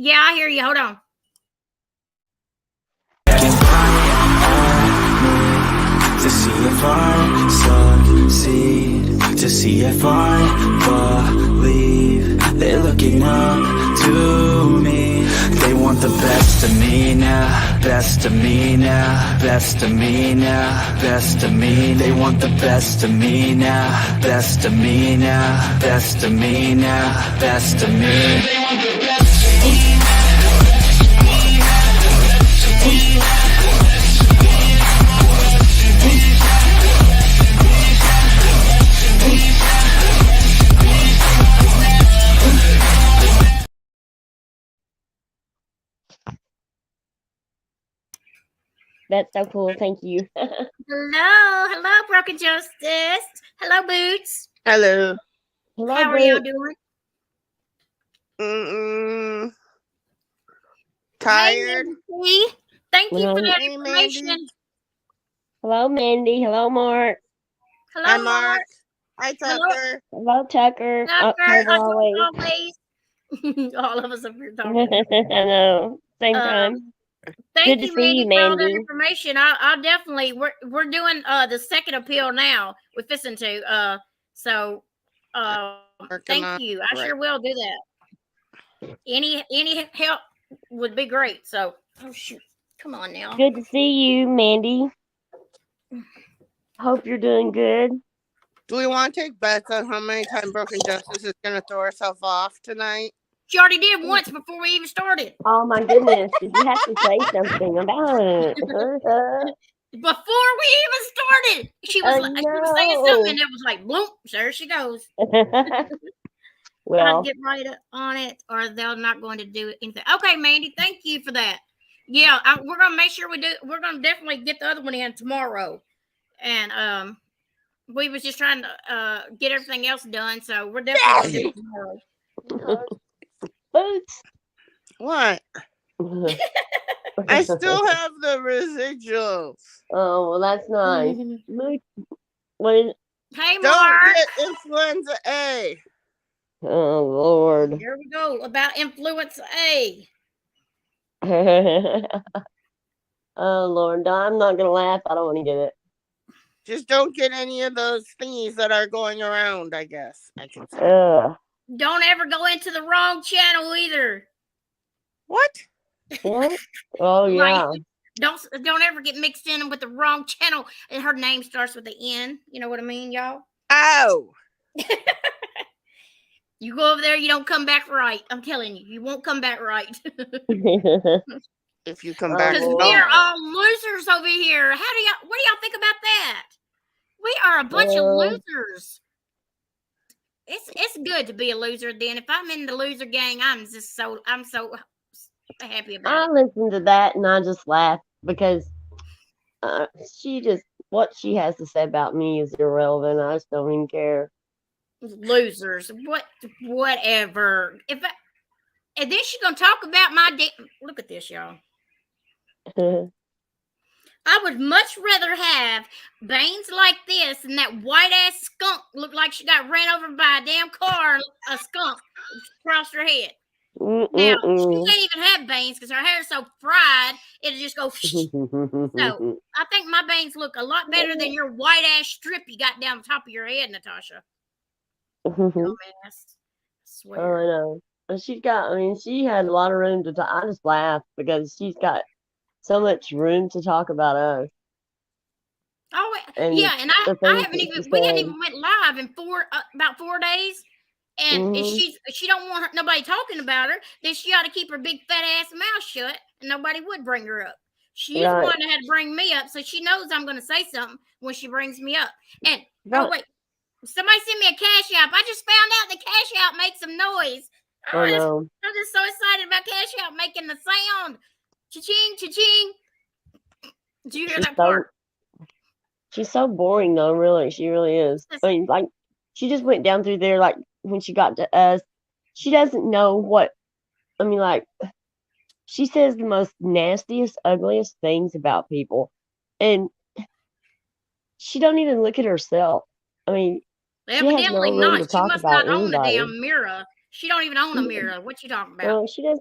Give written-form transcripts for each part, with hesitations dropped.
Yeah, I hear you. Hold on. To see if I succeed, to see if I believe. They're looking up to me. They want the best of me now, best of me now, best of me now, best of me. They want the best of me now, best of me now, best of me now, best of me. They want the best of me. That's so cool. Thank you. Hello, Broken Justice. Hello, Boots. Hello. Hello, How are y'all doing? Tired. Hey, thank you for that Hey, information. Mandy. Hello, Mandy. Hello, Mark. Hello, Hi, Mark. Hi, Tucker. Hello, Tucker. Tucker, always. All of us up here talking. I know. Same time. Thank Good you, to see Mandy, you, for all that Mandy. information. I'll definitely. We're doing the second appeal now. We're fixing to. So thank you. I sure will do that. Any help would be great. So oh shoot, come on now. Good to see you, Mandy. Hope you're doing good. Do we want to take bets on how many times Broken Justice is going to throw herself off tonight? She already did once before we even started. Oh my goodness! Did you have to say something about it? Before we even started, she was like, she was saying something, and it was like, bloop, there she goes. Well, I'll get right on it, or they're not going to do anything. Okay, Mandy, thank you for that. Yeah, we're gonna make sure we do. We're gonna definitely get the other one in tomorrow, and we was just trying to get everything else done, so we're definitely gonna do it tomorrow. Boots. What? I still have the residuals. Oh, well, that's nice. What is? Hey, Mark. Don't get influenza A. Oh, Lord. Here we go about influenza A. Oh, Lord. I'm not going to laugh. I don't want to get it. Just don't get any of those thingies that are going around, I guess. I can say. Don't ever go into the wrong channel either. What? What? Oh, yeah. Like, don't ever get mixed in with the wrong channel. And her name starts with the N. You know what I mean, y'all? Oh. You go over there, you don't come back right. I'm telling you, you won't come back right. If you come back, because we are all losers over here. What do y'all think about that? We are a bunch of losers. It's good to be a loser. Then if I'm in the loser gang, I'm so happy about it. I listen to that and I just laugh because what she has to say about me is irrelevant. I just don't even care. Losers, whatever. And then she's gonna talk about my look at this, y'all. I would much rather have bangs like this and that white ass skunk look like she got ran over by a damn car and a skunk across her head. Now she can't even have bangs because her hair is so fried it'll just go. So I think my bangs look a lot better than your white ass strip you got down the top of your head, Natasha. Dumbass. I swear. Oh, I know. She had a lot of room to talk. I just laugh because she's got so much room to talk about us. Oh, yeah, and we haven't even went live in about 4 days. And if she don't want nobody talking about her, then she ought to keep her big fat ass mouth shut, and nobody would bring her up. She's the one that had to bring me up, so she knows I'm going to say something when she brings me up. And oh wait, somebody sent me a Cash App. I just found out the Cash App makes some noise. I'm just so excited about Cash App making the sound. Cha-ching, cha-ching. Did you hear that part? She's so boring, though. Really, she really is. I mean, like, she just went down through there, like, when she got to us. She doesn't know what. I mean, like, she says the most nastiest, ugliest things about people, and she don't even look at herself. I mean, evidently not. She must not own a anybody. damn mirror. She don't even own a mirror. What you talking about? Well, she does.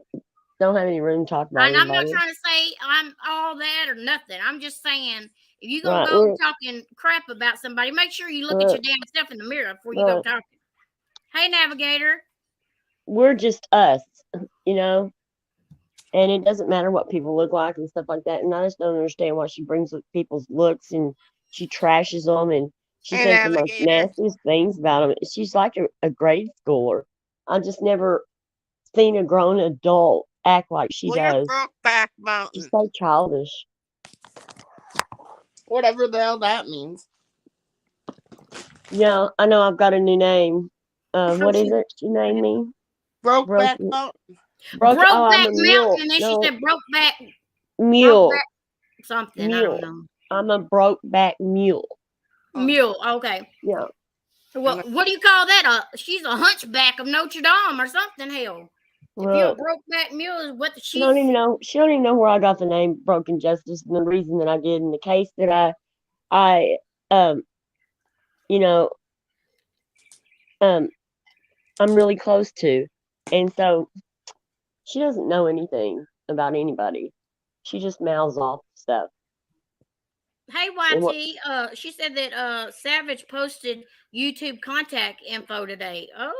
don't have any room to talk about And I'm not anybody. trying to say I'm all that or nothing. I'm just saying if you're gonna Right, go talking crap about somebody, make sure you look at your damn self in the mirror before you go talking. Hey, Navigator. We're just us, you know, and it doesn't matter what people look like and stuff like that. And I just don't understand why she brings up people's looks and she trashes them and she says the most nastiest things about them. She's like a grade schooler. I just never seen a grown adult act like she does. Brokeback Mountain. She's so childish. Whatever the hell that means. Yeah, I know I've got a new name. What is it? She named me? Brokeback Mountain. Brokeback Mountain, and then she said Brokeback Mule. Brokeback something. Mule. I don't know. I'm a brokeback mule. Mule. Okay. Yeah. So what do you call that? She's a hunchback of Notre Dame or something. Hell. If you're a brokeback mule, is what she don't even know. She don't even know where I got the name Broken Justice and the reason that I did in the case that I you know, I'm really close to, and so she doesn't know anything about anybody. She just mouths off stuff. Hey YT, she said that Savage posted YouTube contact info today. Oh.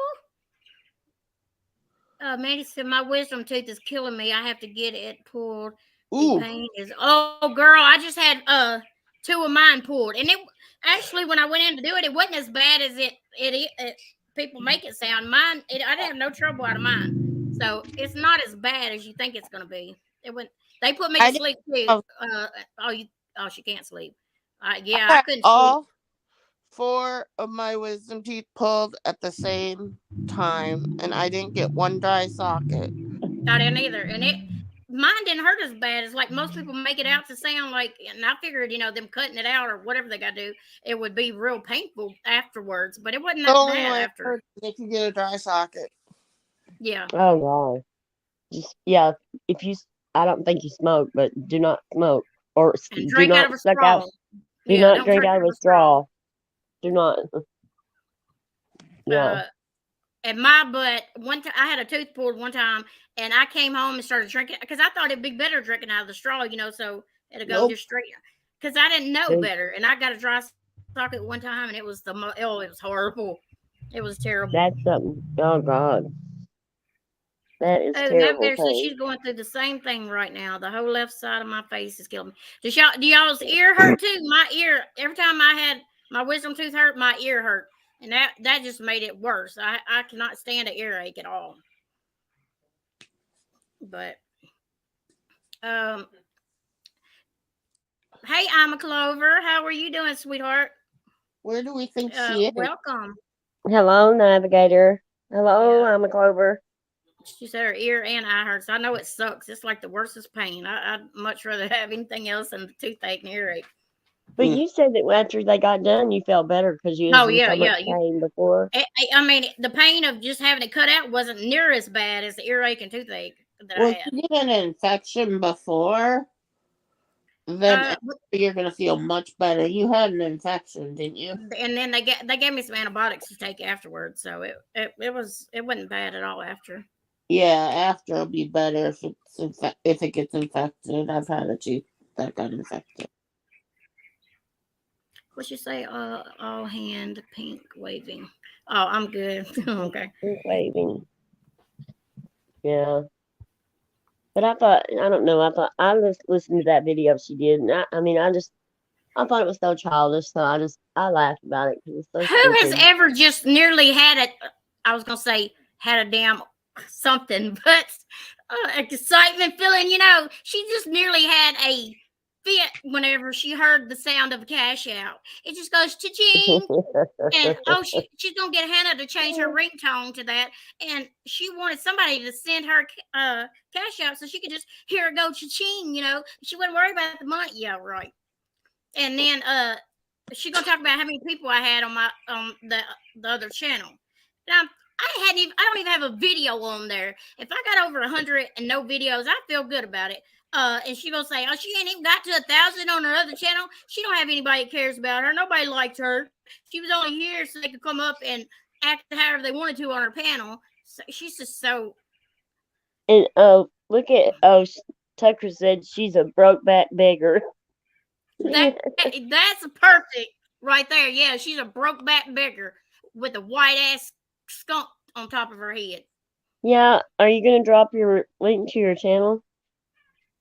Mandy said my wisdom tooth is killing me. I have to get it pulled. The pain is girl, I just had 2 of mine pulled. And it actually when I went in to do it, it wasn't as bad as it people make it sound. Mine I didn't have no trouble out of mine. So it's not as bad as you think it's gonna be. They put me to sleep too. She can't sleep. Yeah, I couldn't sleep. 4 of my wisdom teeth pulled at the same time, and I didn't get one dry socket. I didn't either, and mine didn't hurt as bad as like most people make it out to sound like. And I figured, them cutting it out or whatever they got to do, it would be real painful afterwards, but it wasn't that bad after. They can get a dry socket. Yeah. Oh God. If you, I don't think you smoke, but do not smoke or drink out of a straw. Do not drink out of a straw. Do not. Yeah. And my butt, one time I had a tooth pulled one time, and I came home and started drinking because I thought it'd be better drinking out of the straw, so it'll go just straight. Because I didn't know better, and I got a dry socket one time, and it was it was horrible. It was terrible. That's something. Oh God. That is terrible. So she's going through the same thing right now. The whole left side of my face is killing me. Do y'all's ear hurt too? My ear, every time I had my wisdom tooth hurt, my ear hurt. And that just made it worse. I cannot stand an earache at all. But hey, I'm a Clover. How are you doing, sweetheart? Where do we think she is? Welcome. Hello, Navigator. Hello, I'm a Clover. She said her ear and eye hurts. I know it sucks. It's like the worstest pain. I'd much rather have anything else than the toothache and earache. But you said that after they got done, you felt better because you was in so much pain before. I mean, the pain of just having it cut out wasn't near as bad as the earache and toothache that I had. If you get an infection before, then you're going to feel much better. You had an infection, didn't you? And then they gave me some antibiotics to take afterwards, so it wasn't bad at all after. Yeah, after it'll be better if it gets infected. I've had a tooth that got infected. What'd you say? All hand pink waving. Oh, I'm good. Okay. Pink waving. Yeah. But I don't know. I listened to that video she did, and I thought it was so childish. So I laughed about it because it's so Who stupid. has ever just nearly had I was gonna say had a damn something, but excitement feeling. She just nearly had a fit whenever she heard the sound of a cash out. It just goes cha-ching, and she's gonna get Hannah to change her ringtone to that, and she wanted somebody to send her cash out so she could just hear it go cha-ching. She wasn't worried about the money. Yeah, right. And then she's gonna talk about how many people I had on my the other channel. And I don't even have a video on there. If I got over 100 and no videos, I feel good about it. And she gonna say, oh, she ain't even got to 1,000 on her other channel. She don't have anybody that cares about her. Nobody liked her. She was only here so they could come up and act however they wanted to on her panel. So she's just so. And Look at Tucker said she's a broke back beggar. That's perfect right there. Yeah, she's a broke back beggar with a white ass skunk on top of her head. Yeah, are you gonna drop your link to your channel?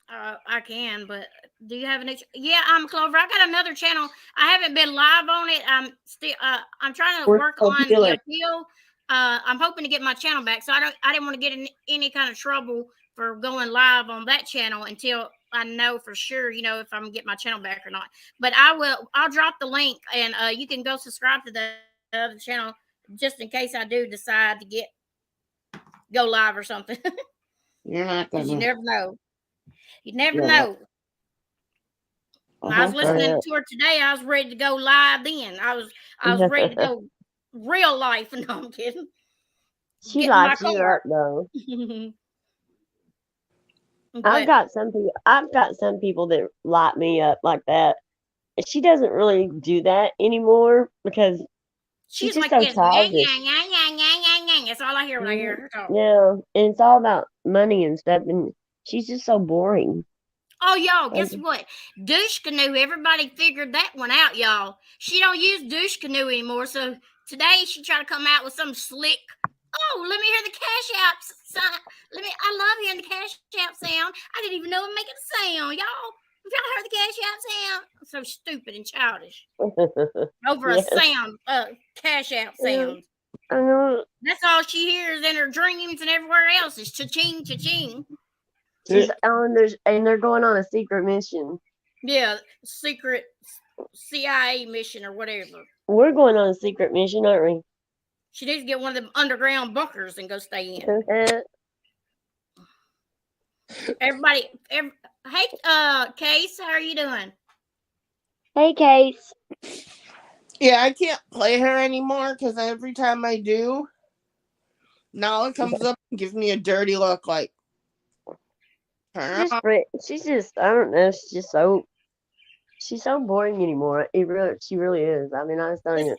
I can, but do you have an? Yeah, I'm Clover. I got another channel. I haven't been live on it. I'm still. I'm trying to work on the appeal. I'm hoping to get my channel back. So I didn't want to get in any kind of trouble for going live on that channel until I know for sure, if I'm gonna get my channel back or not. But I'll drop the link, and you can go subscribe to the other channel just in case I do decide to go live or something. You're not gonna. You never know. You never know. When I was listening to her today, I was ready to go live then. I was ready to go real life. No, I'm kidding. She likes you up though. I've got some people that light me up like that. She doesn't really do that anymore because she's just like so childish. That's all I hear when I hear her talk. Yeah, and it's all about money and stuff, and she's just so boring. Oh, y'all, guess what? Douche Canoe, everybody figured that one out, y'all. She don't use Douche Canoe anymore, so today she tried to come out with some slick, let me hear the cash out sound. I love hearing the cash out sound. I didn't even know it making a sound, y'all. Have y'all heard the cash out sound? So stupid and childish. Over a sound, cash out sound. That's all she hears in her dreams and everywhere else is cha-ching, cha-ching. And they're going on a secret mission. Yeah, secret CIA mission or whatever. We're going on a secret mission, aren't we? She needs to get one of them underground bunkers and go stay in. Everybody, hey, Case, how are you doing? Hey, Case. Yeah, I can't play her anymore because every time I do, Nala comes up and gives me a dirty look like, she's just, I don't know, she's so boring anymore. She really is. I mean, I just don't even,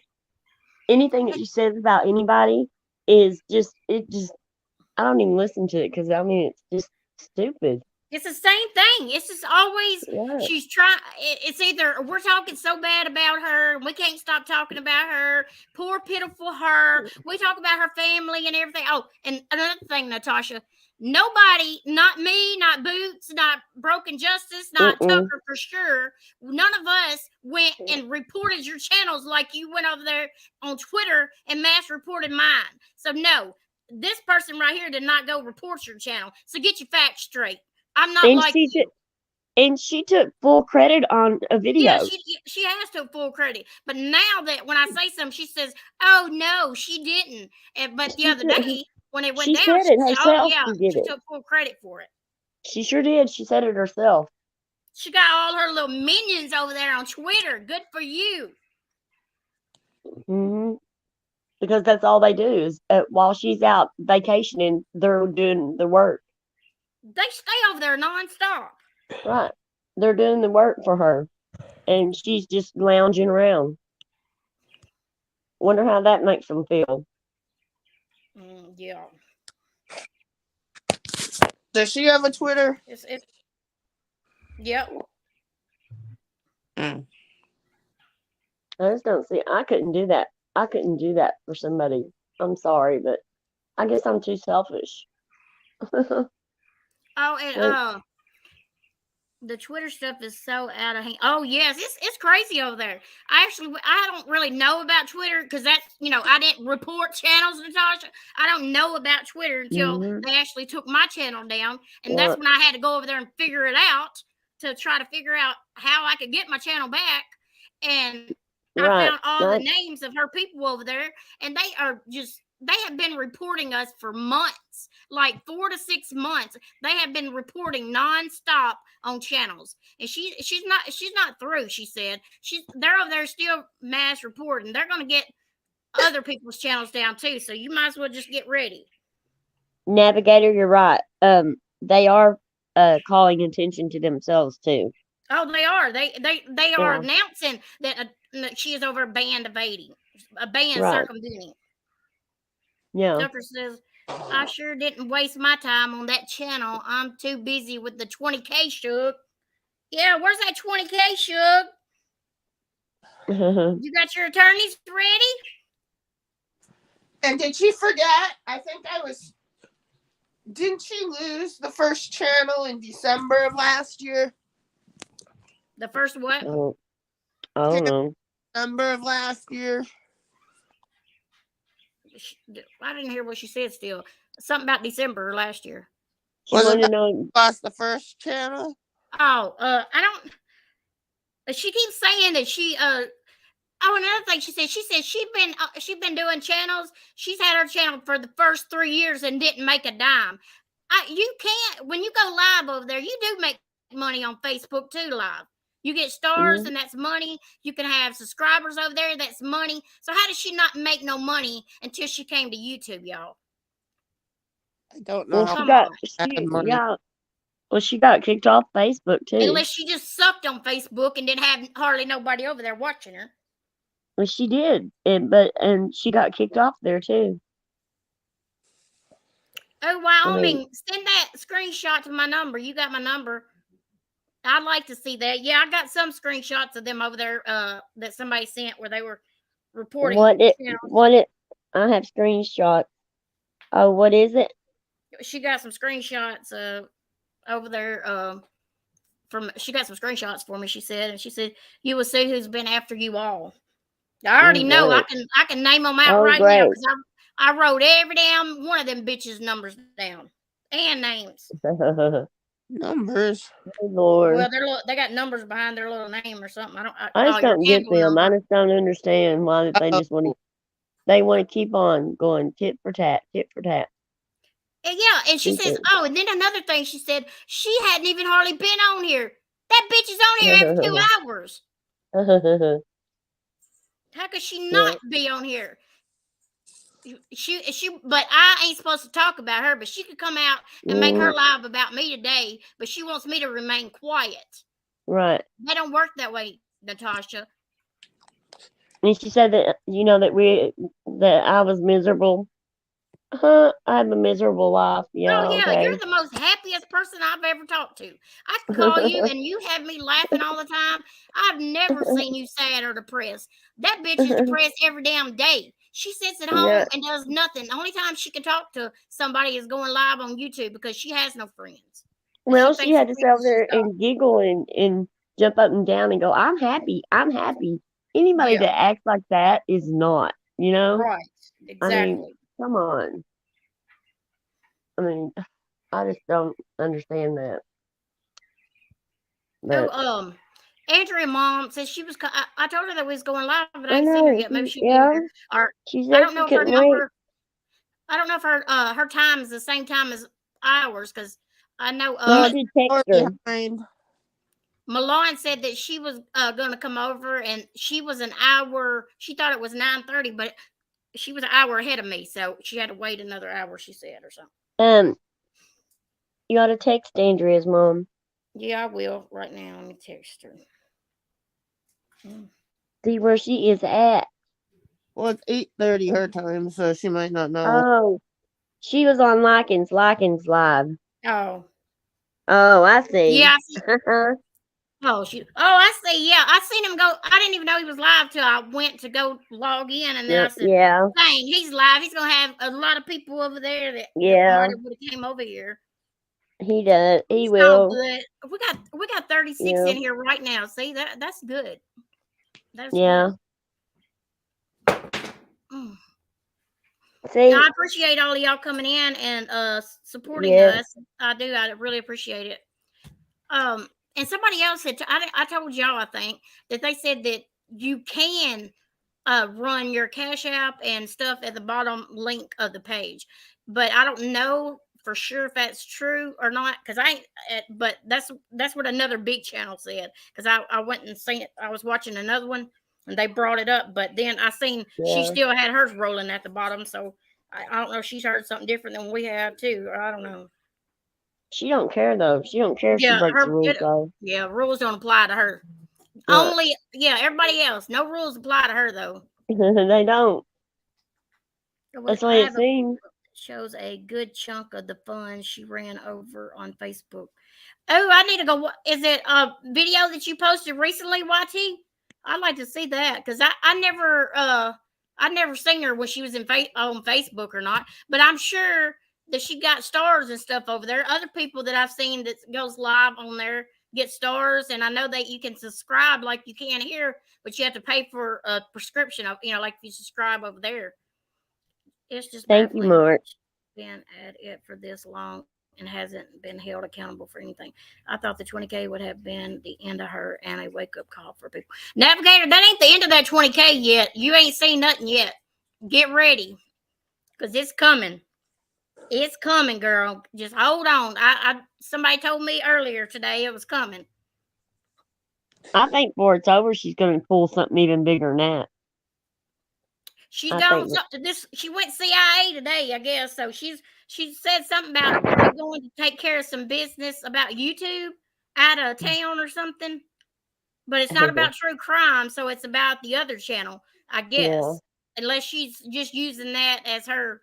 anything that she says about anybody is I don't even listen to it because, I mean, it's just stupid. It's the same thing. It's just always, she's trying, it's either we're talking so bad about her and we can't stop talking about her. Poor, pitiful her. We talk about her family and everything. Oh, and another thing, Natasha, nobody, not me, not Boots, not Broken Justice, not Tucker for sure. None of us went and reported your channels like you went over there on Twitter and mass reported mine. So no, this person right here did not go report your channel. So get your facts straight. I'm not like you. And she took full credit on a video. Yeah, she has took full credit. But now that when I say something, she says, "Oh no, she didn't." But the other day when it went down, she said, "Oh yeah, she took full credit for it." She sure did. She said it herself. She got all her little minions over there on Twitter. Good for you. Because that's all they do is while she's out vacationing, they're doing the work. They stay over there nonstop. Right. They're doing the work for her. And she's just lounging around. Wonder how that makes them feel. Yeah. Does she have a Twitter? Yep. I just don't see. I couldn't do that. I couldn't do that for somebody. I'm sorry, but I guess I'm too selfish. The Twitter stuff is so out of hand. Oh yes, it's crazy over there. I don't really know about Twitter because that's I didn't report channels, Natasha. I don't know about Twitter until they actually took my channel down, and that's when I had to go over there and figure it out to try to figure out how I could get my channel back. And I found all the names of her people over there, and they have been reporting us for months, like 4 to 6 months. They have been reporting nonstop on channels, and she's not through. She said they're over there still mass reporting. They're going to get other people's channels down too. So you might as well just get ready. Navigator, you're right. They are calling attention to themselves too. Oh, they are. They are announcing that she is over a band evading, a band circumventing. Yeah. Tucker says I sure didn't waste my time on that channel. I'm too busy with the 20K Shug. Yeah, where's that 20K Shug? You got your attorneys ready? And did she forget? I think didn't she lose the first channel in December of last year? The first what? I don't know. December of last year. I didn't hear what she said still. Something about December last year. She wanted to know. Lost the first channel? Oh, I don't. She keeps saying that she Oh, another thing she said she's been doing channels. She's had her channel for the first 3 years and didn't make a dime. You can't when you go live over there. You do make money on Facebook too live. You get stars and that's money. You can have subscribers over there. That's money. So how does she not make no money until she came to YouTube, y'all? I don't know. Well, she got kicked off Facebook too. Unless she just sucked on Facebook and didn't have hardly nobody over there watching her. Well, she did, and she got kicked off there too. Oh, Wyoming, send that screenshot to my number. You got my number. I'd like to see that. Yeah, I got some screenshots of them over there that somebody sent where they were reporting. I have screenshots. Oh, what is it? She got some screenshots over there she got some screenshots for me, she said, you will see who's been after you all. I already know. I can name them out right now because I wrote every damn one of them bitches' numbers down and names. Numbers. Oh, Lord. Well, they got numbers behind their little name or something. I just don't get them. I just don't understand why they just want to keep on going tit for tat, tit for tat. Yeah, and she says, oh, and then another thing she said, she hadn't even hardly been on here. That bitch is on here every 2 hours. How could she not be on here? But I ain't supposed to talk about her, but she could come out and make her live about me today, but she wants me to remain quiet. Right. They don't work that way, Natasha. And she said that, that I was miserable. I have a miserable life. Yeah. Oh, yeah, okay. You're the most happiest person I've ever talked to. I can call you and you have me laughing all the time. I've never seen you sad or depressed. That bitch is depressed every damn day. She sits at home and does nothing. The only time she can talk to somebody is going live on YouTube because she has no friends. Well, she had to sit over there and giggle and jump up and down and go, I'm happy. I'm happy. Anybody that acts like that is not, Right. Exactly. I mean, come on. I mean, I just don't understand that. But, Andrea mom says she was. I told her that we was going live, but I ain't seen her yet. Maybe she'll be here. Or I don't know if her number. I don't know if her time is the same time as ours because I know. You should text her. Milan said that she was going to come over, and she was an hour. She thought it was 9:30, but she was an hour ahead of me, so she had to wait another hour. She said, or something. You ought to text Andrea's mom. Yeah, I will right now. Let me text her. See where she is at. Well, it's 8:30 her time, so she might not know. Oh, she was on Likens live. Oh, I see. Yeah, I see. Oh, shoot. Oh, I see. Yeah, I seen him go. I didn't even know he was live till I went to go log in, and then I said, "Dang, he's live. He's gonna have a lot of people over there that would have came over here." He does. He will. Good. We got 36 in here right now. See that's good. That's good. See, I appreciate all of y'all coming in and supporting us. I do. I really appreciate it. And somebody else said, I told y'all, I think, that they said that you can run your Cash App and stuff at the bottom link of the page. But I don't know for sure if that's true or not, because but that's what another big channel said, because I went and seen it. I was watching another one, and they brought it up, but then I seen she still had hers rolling at the bottom, so I don't know if she's heard something different than we have, too, or I don't know. She don't care though. She don't care if she breaks the rules though. Yeah, rules don't apply to her. Only everybody else. No rules apply to her though. They don't. That's the way it seems. shows a good chunk of the funds she ran over on Facebook. Oh, I need to go. Is it a video that you posted recently, YT? I'd like to see that because I never seen her when she was on Facebook or not. But I'm sure that she got stars and stuff over there. Other people that I've seen that goes live on there get stars, and I know that you can subscribe like you can here, but you have to pay for a prescription of like if you subscribe over there. It's just Thank you, Mark. Been at it for this long and hasn't been held accountable for anything. I thought the 20K would have been the end of her and a wake up call for people. Navigator, that ain't the end of that 20K yet. You ain't seen nothing yet. Get ready, because it's coming. It's coming, girl. Just hold on. Somebody told me earlier today it was coming. I think before it's over, she's going to pull something even bigger than that. She's gone to this. She went CIA today, I guess. So she said something about going to take care of some business about YouTube out of town or something. But it's not about true crime, so it's about the other channel, I guess. Yeah. Unless she's just using that as her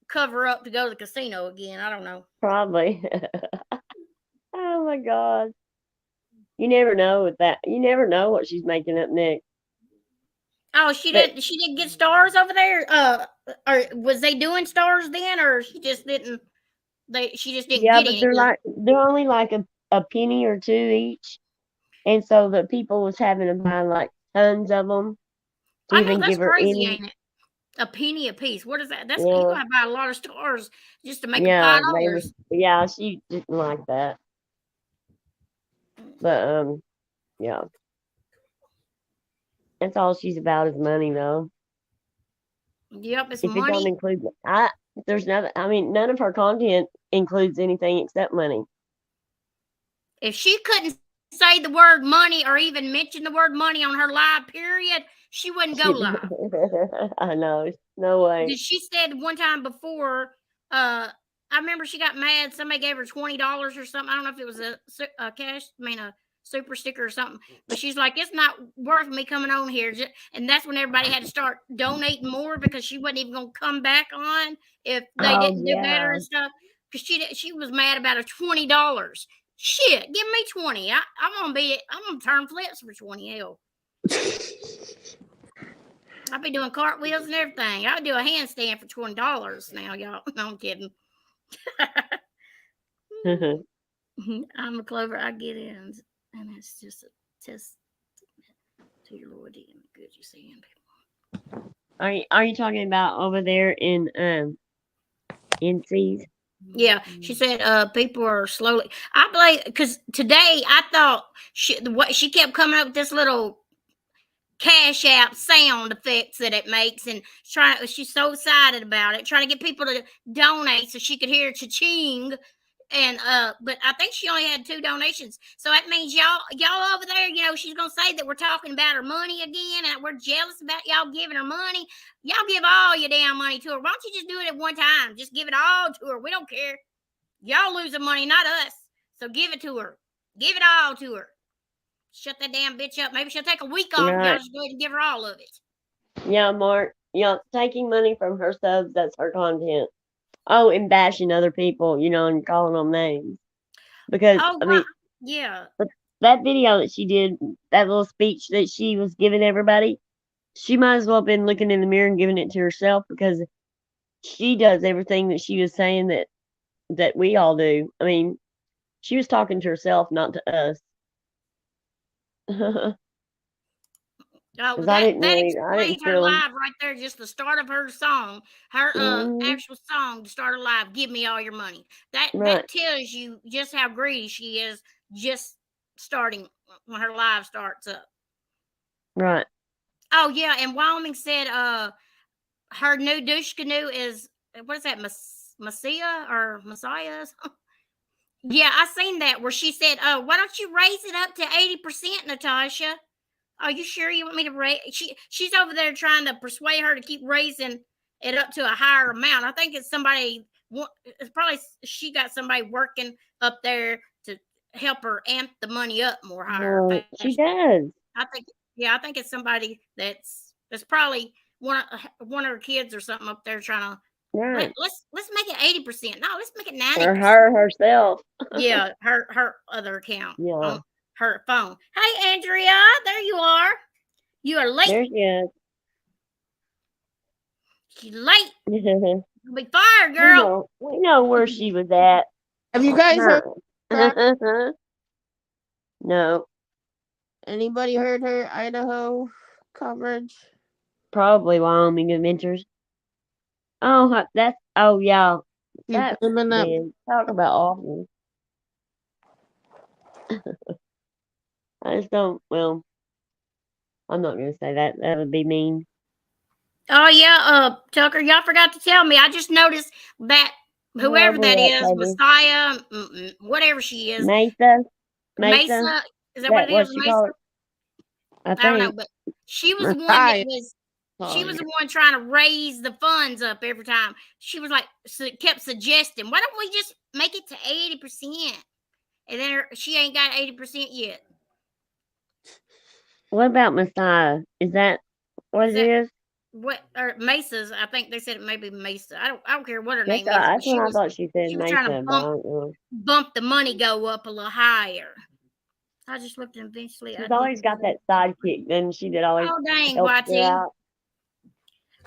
cover up to go to the casino again. I don't know. Probably. Oh my God. You never know with that. You never know what she's making up next. Oh, she didn't get stars over there? Or was they doing stars then, or she just didn't get any? Yeah, but they're only like a penny or two each. And so the people was having to buy like tons of them to even give her crazy, any. Ain't it? A penny a piece. What is that? That's you gotta buy a lot of stars just to make $5. Yeah, she didn't like that. But yeah. That's all she's about is money, though. Yep, it's if money. It don't include, there's nothing. I mean, none of her content includes anything except money. If she couldn't say the word money or even mention the word money on her live, period, she wouldn't go live. I know, no way. She said one time before, I remember she got mad. Somebody gave her $20 or something. I don't know if it was a super sticker or something, but she's like, it's not worth me coming on here. And that's when everybody had to start donating more because she wasn't even going to come back on if they didn't do better and stuff. Because she was mad about a $20. Shit, give me 20. I'm gonna turn flips for 20. Hell, I'll be doing cartwheels and everything. I'll do a handstand for $20 now, y'all. No, I'm kidding. I'm a Clover. I get in. And it's just a test to your loyalty and the good you see in people. Are you talking about over there in NC's? Yeah, she said people are slowly. I believe because today I thought she kept coming up with this little Cash App sound effects that it makes, and she's so excited about it, trying to get people to donate so she could hear cha-ching. And but I think she only had 2 donations, so that means y'all over there, she's gonna say that we're talking about her money again, and we're jealous about y'all giving her money. Y'all give all your damn money to her. Why don't you just do it at one time? Just give it all to her. We don't care. Y'all losing money, not us. So give it to her. Give it all to her. Shut that damn bitch up. Maybe she'll take a week off. Right. Y'all just go ahead and give her all of it. Yeah, Mark. Taking money from her subs, that's her content. Oh, and bashing other people, and calling them names. Because, yeah. That video that she did, that little speech that she was giving everybody, she might as well have been looking in the mirror and giving it to herself because she does everything that she was saying that we all do. I mean, she was talking to herself, not to us. That explains her live right there, just the start of her song, her actual song to start her live. Give me all your money. That tells you just how greedy she is, just starting when her live starts up. Right. Oh yeah, and Wyoming said her new douche canoe is, what is that, Messiah or Messiah? Yeah, I seen that where she said, why don't you raise it up to 80%, Natasha? Are you sure you want me to raise? She's over there trying to persuade her to keep raising it up to a higher amount. I think it's probably she got somebody working up there to help her amp the money up more higher. She does. I think it's somebody that's probably one of her kids or something up there trying to Right. Let's make it 80%. No, let's make it For 90%. her herself. Yeah, her other account Yeah. on her phone. Hey, Andrea, there you are. You are late. There she is. She's late. we You'll be fired, girl. know where she was at. Have you guys heard? No. Anybody heard her Idaho coverage? Probably Wyoming adventures. Oh, yeah. She's That blaming that. man, talk about awful. I just don't. Well, I'm not gonna say that. That would be mean. Oh yeah, Tucker, y'all forgot to tell me. I just noticed that whoever that is, Messiah, whatever she is, Mesa. Is that what it is? Mesa? I don't know, but she was the one that was. She was the one trying to raise the funds up every time. She was like, kept suggesting, why don't we just make it to 80%? And then she ain't got 80% yet. What about Messiah? Is that what it is? What or Mesa's? I think they said it may be Mesa. I don't care what her name is. That's what I thought she said. She was Mesa, trying to bump the money go up a little higher. I just looked and eventually. She's always got that sidekick, doesn't she? That always. Oh dang, YT.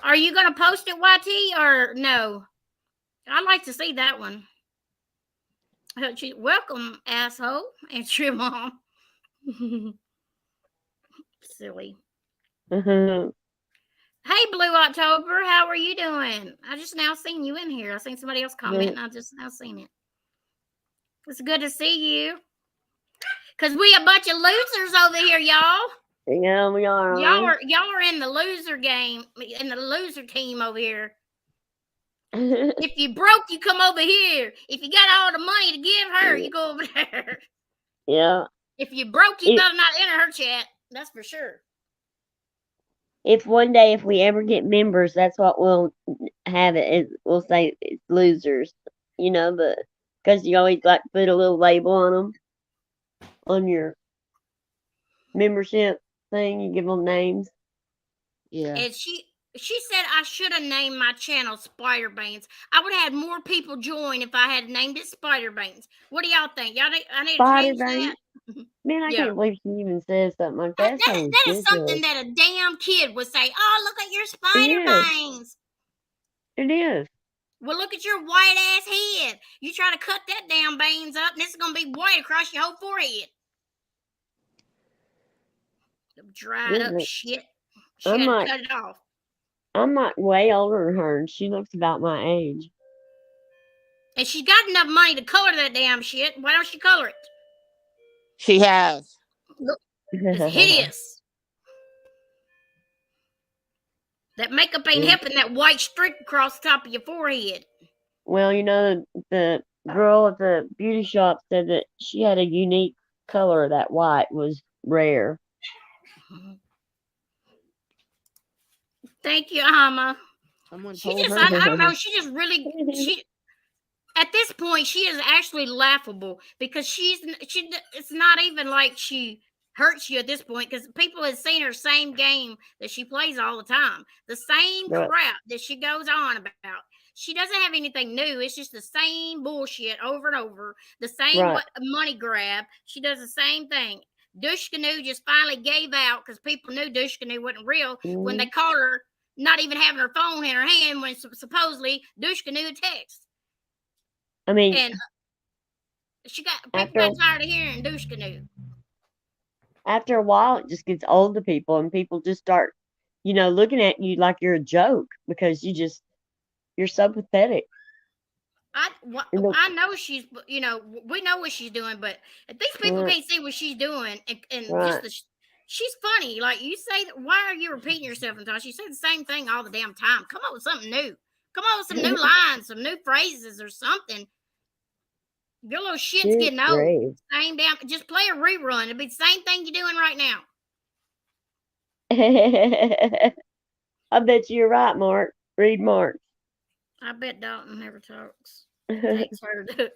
Are you gonna post it, YT, or no? I'd like to see that one. Welcome, asshole, and your mom. Silly. Hey, Blue October, how are you doing? I just now seen you in here. I seen somebody else comment, and I just now seen it. It's good to see you. Cause we a bunch of losers over here, y'all. Yeah, we are. Y'all are in the loser game, in the loser team over here. If you broke, you come over here. If you got all the money to give her, you go over there. Yeah. If you broke, you better not enter her chat. That's for sure. If one day, if we ever get members, that's what we'll have it. We'll say it's losers, but because you always like to put a little label on them on your membership thing. You give them names. Yeah. And she said I should have named my channel Spider Banes. I would have had more people join if I had named it Spider Banes. What do y'all think? I need to change that. Man, I can't believe she even says something like that. That is something that a damn kid would say. Oh, look at your Spider Banes. It is. Well, look at your white ass head. You try to cut that damn veins up, and this is gonna be white across your whole forehead. Dried up shit. She had to cut it off. I'm not way older than her, and she looks about my age. And she's got enough money to color that damn shit. Why don't she color it? She has. Look, it's hideous. That makeup ain't helping that white streak across the top of your forehead. Well, the girl at the beauty shop said that she had a unique color. That white was rare. Thank you, Amma. She just, I don't know. She just really, at this point, she is actually laughable because it's not even like she hurts you at this point because people have seen her same game that she plays all the time. The same crap that she goes on about. She doesn't have anything new. It's just the same bullshit over and over. The same money grab. She does the same thing. Douche Canoe just finally gave out because people knew Douche Canoe wasn't real when they caught her not even having her phone in her hand when supposedly Douche Canoe text. I mean, and people got tired of hearing Douche Canoe. After a while, it just gets old to people, and people just start, looking at you like you're a joke because you're so pathetic. I know she's, we know what she's doing, but if these people can't see what she's doing, and she's funny. Like you say, why are you repeating yourself, Natasha? You say the same thing all the damn time. Come up with something new. Come up with some new lines, some new phrases, or something. Your little shit's getting old. Same damn. Just play a rerun. It'll be the same thing you're doing right now. I bet you're right, Mark. Read Mark. I bet Dalton never talks. Takes her to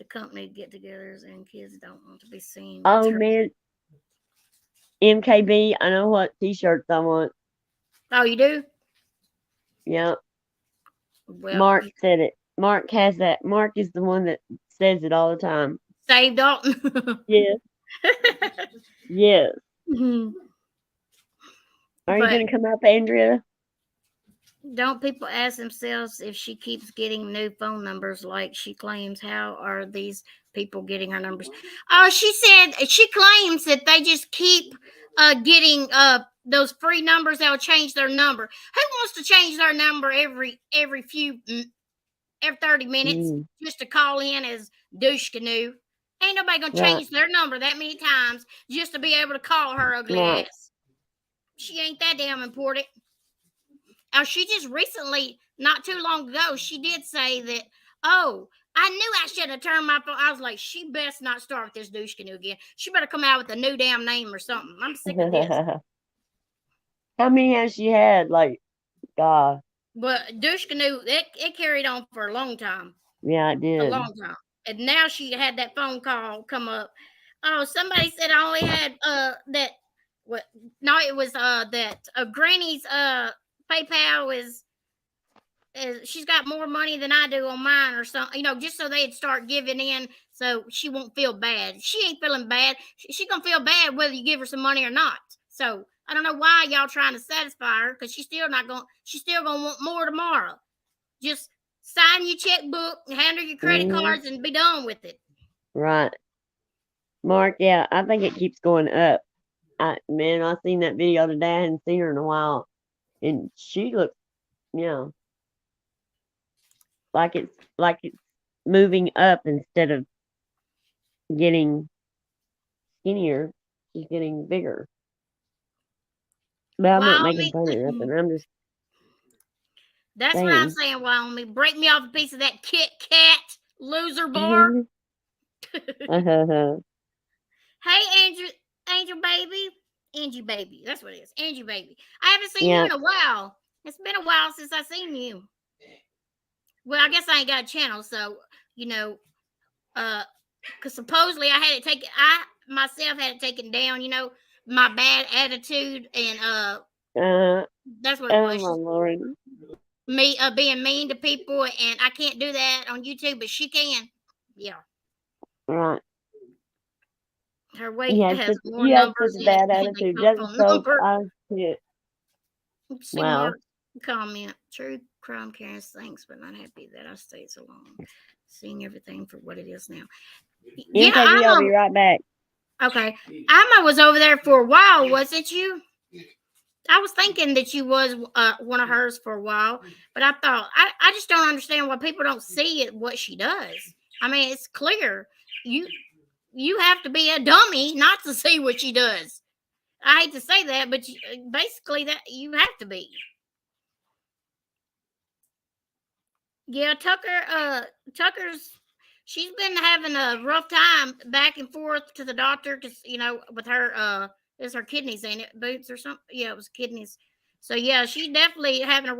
company get-togethers, and kids don't want to be seen. Oh man, MKB, I know what T-shirts I want. Oh, you do? Yeah. Well, Mark said it. Mark has that. Mark is the one that says it all the time. Save Dalton. Yes. Yes. Mhm. Are you But going to come up, Andrea? don't people ask themselves if she keeps getting new phone numbers like she claims? How are these people getting her numbers? Oh, she said she claims that they just keep getting those free numbers. They'll change their number. Who wants to change their number every 30 minutes just to call in as douche canoe? Ain't nobody gonna change their number that many times just to be able to call her ugly ass. She ain't that damn important. She just recently, not too long ago, she did say that, oh, I knew I should have turned my phone. I was like, she best not start with this douche canoe again. She better come out with a new damn name or something. I'm sick of this. How many has she had? Like, God. But douche canoe, it carried on for a long time. Yeah, it did. A long time. And now she had that phone call come up. Oh, somebody said I only had that. What? No, it was that Granny's PayPal is she's got more money than I do on mine or something, just so they'd start giving in so she won't feel bad. She ain't feeling bad. She's gonna feel bad whether you give her some money or not. So I don't know why y'all trying to satisfy her, because she's still gonna want more tomorrow. Just sign your checkbook and hand her your credit cards and be done with it. Right. Mark, yeah, I think it keeps going up. I seen that video today. I hadn't seen her in a while. And she looks, like it's moving up instead of getting skinnier. She's getting bigger. But I'm not making fun of nothing. I'm just That's saying. what I'm saying, Wyoming. Break me off a piece of that Kit Kat loser bar. Hey, Angel baby. Angie baby. That's what it is. Angie baby. I haven't seen you in a while. It's been a while since I seen you. Well, I guess I ain't got a channel, so because supposedly I myself had it taken down, my bad attitude, and that's what it was. Oh my Lord. Me being mean to people, and I can't do that on YouTube, but she can. Yeah. Right. Her weight has more numbers in bad it attitude. than That's so I see it. Wow. Comment. True crime Karen's thanks, but not happy that I stayed so long. Seeing everything for what it is now. Yeah, MKB, I'll be right back. Okay. Emma was over there for a while, wasn't you? I was thinking that you was one of hers for a while, but I thought I just don't understand why people don't see it, what she does. I mean, it's clear. You have to be a dummy not to see what she does. I hate to say that, but basically that you have to be. Yeah, Tucker's she's been having a rough time back and forth to the doctor because with her is her kidneys, ain't it? Boots or something? Yeah, it was kidneys. So yeah, she's definitely having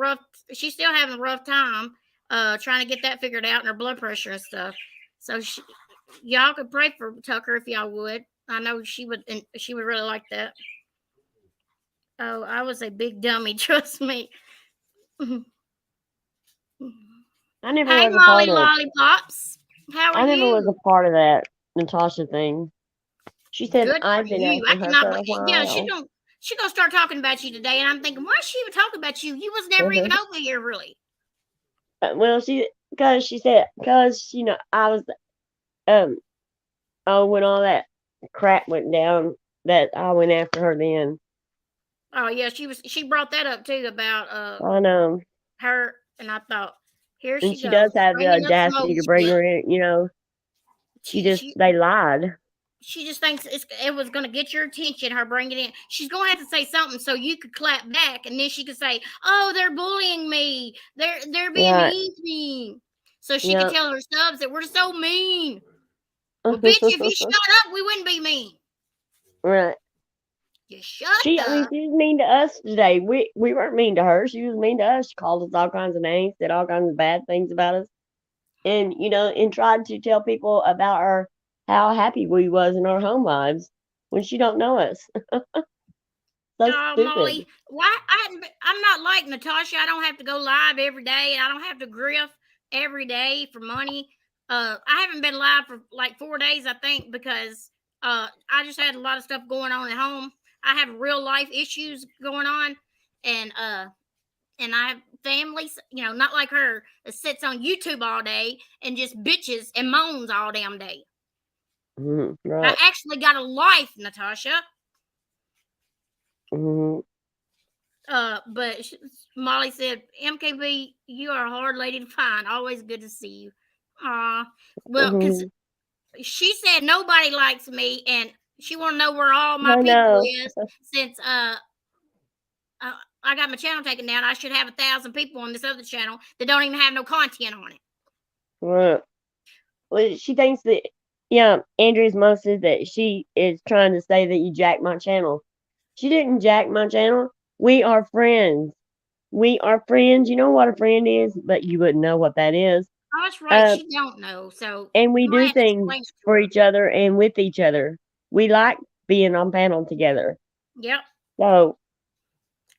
she's still having a rough time trying to get that figured out, and her blood pressure and stuff. So y'all could pray for Tucker if y'all would. I know she would really like that. Oh, I was a big dummy, trust me. I never Hey, was a part of Lollipops. How are you? I never was a part of that Natasha thing. She said I've been asking her for a while. Yeah, she's gonna start talking about you today, and I'm thinking, why is she even talking about you? You was never even over here, really. Well, because she said I was when all that crap went down, that I went after her then. Oh yeah, she brought that up too about I know her, and I thought, here she goes. She does have the audacity to bring her in. They lied. She just thinks it was going to get your attention, her bringing it in. She's going to have to say something so you could clap back, and then she could say, oh, they're bullying me. They're being mean to me. So she could tell her subs that we're so mean. Well, bitch, if you shut up, we wouldn't be mean. Right. You shut up. She was mean to us today. We weren't mean to her. She was mean to us. She called us all kinds of names, said all kinds of bad things about us. And, and tried to tell people about how happy we was in our home lives when she don't know us. So stupid. Molly, why? I'm not like Natasha. I don't have to go live every day. I don't have to grift every day for money. I haven't been live for like 4 days, I think, because I just had a lot of stuff going on at home. I have real life issues going on, and I have families, not like her that sits on YouTube all day and just bitches and moans all damn day. Right. I actually got a life, Natasha. But Molly said, MKB, you are a hard lady to find. Always good to see you. Well, because she said nobody likes me, and she want to know where all my people is. Since I got my channel taken down, I should have 1,000 people on this other channel that don't even have no content on it. Right. Well, she thinks that, Andrea's mom says that she is trying to say that you jacked my channel. She didn't jack my channel. We are friends. We are friends. You know what a friend is, but you wouldn't know what that is. Oh, that's right. She don't know. So and we do things for each other and with each other. We like being on panel together. Yep. So,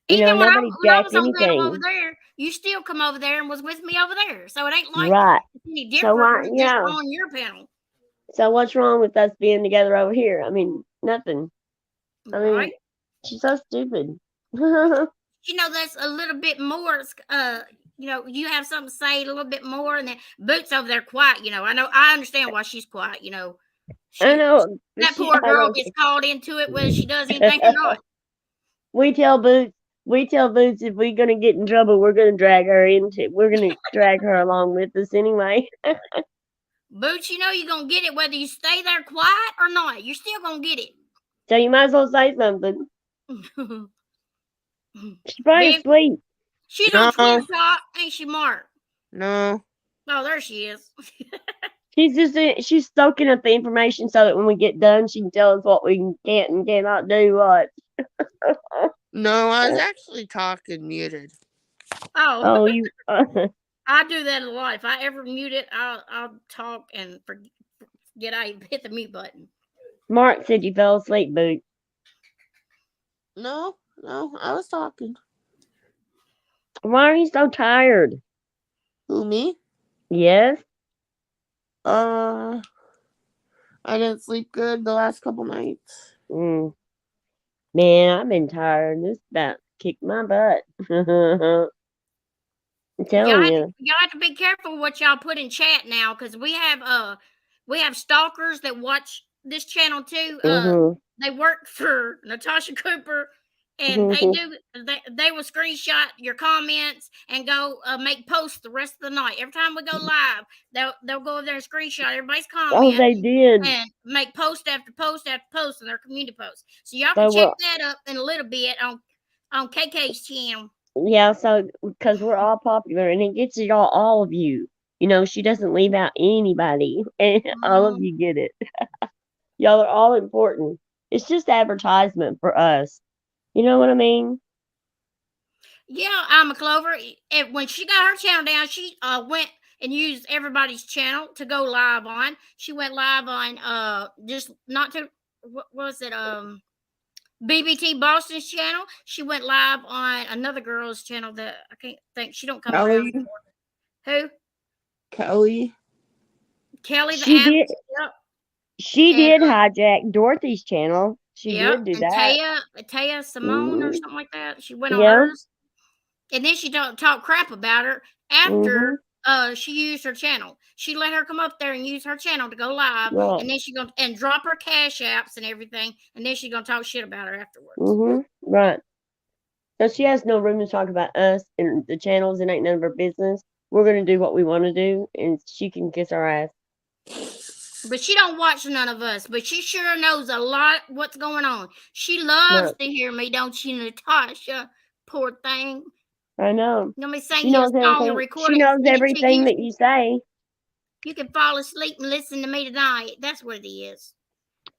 even when I was on anything. panel over there, you still come over there and was with me over there. So it ain't like it's any different from just on your panel. So what's wrong with us being together over here? I mean, nothing. I mean, she's so stupid. That's a little bit more. You have something to say a little bit more, and then Boots over there quiet. I understand why she's quiet. I know that poor girl gets called into it whether she does anything or not. We tell Boots if we're gonna get in trouble, we're gonna drag her along with us anyway. Boots, you're gonna get it whether you stay there quiet or not. You're still gonna get it. So you might as well say something. She's probably asleep. She's on Twitter Talk, ain't she, Mark? No. Oh, there she is. She's soaking up the information so that when we get done, she can tell us what we can't and cannot do. What? No, I was actually talking muted. Oh, you. I do that a lot. If I ever mute it, I'll talk and forget I hit the mute button. Mark said you fell asleep, Boot. No, I was talking. Why are you so tired? Who, me? Yes. I didn't sleep good the last couple nights. Man, I've been tired. This about kicked my butt. I'm telling you. Y'all have to be careful what y'all put in chat now, because we have stalkers that watch this channel too. They work for Natasha Cooper, and they will screenshot your comments and go make posts the rest of the night. Every time we go live, they'll go over there and screenshot everybody's comments. Oh, they did. And make post after post after post in their community posts. So y'all can check that up in a little bit on KK's channel. Yeah, so because we're all popular and it gets it all of you. She doesn't leave out anybody, and all of you get it. Y'all are all important. It's just advertisement for us. You know what I mean? Yeah, I'm a Clover. When she got her channel down, she went and used everybody's channel to go live on. She went live on just not to what was it BBT Boston's channel. She went live on another girl's channel that I can't think. She don't come around anymore. Who? Kelly. She did. Yep. She did hijack Dorothy's channel. She did do that. Taya Simone or something like that. She went on hers, and then she talk crap about her after she used her channel. She let her come up there and use her channel to go live, and then she gonna drop her cash apps and everything, and then she's gonna talk shit about her afterwards. Right. So she has no room to talk about us and the channels. It ain't none of her business. We're gonna do what we want to do, and she can kiss our ass. But she don't watch none of us. But she sure knows a lot what's going on. She loves to hear me, don't you, Natasha? Poor thing. I know. Let me sing you a song and record it. She knows everything that you say. You can fall asleep and listen to me tonight. That's what it is.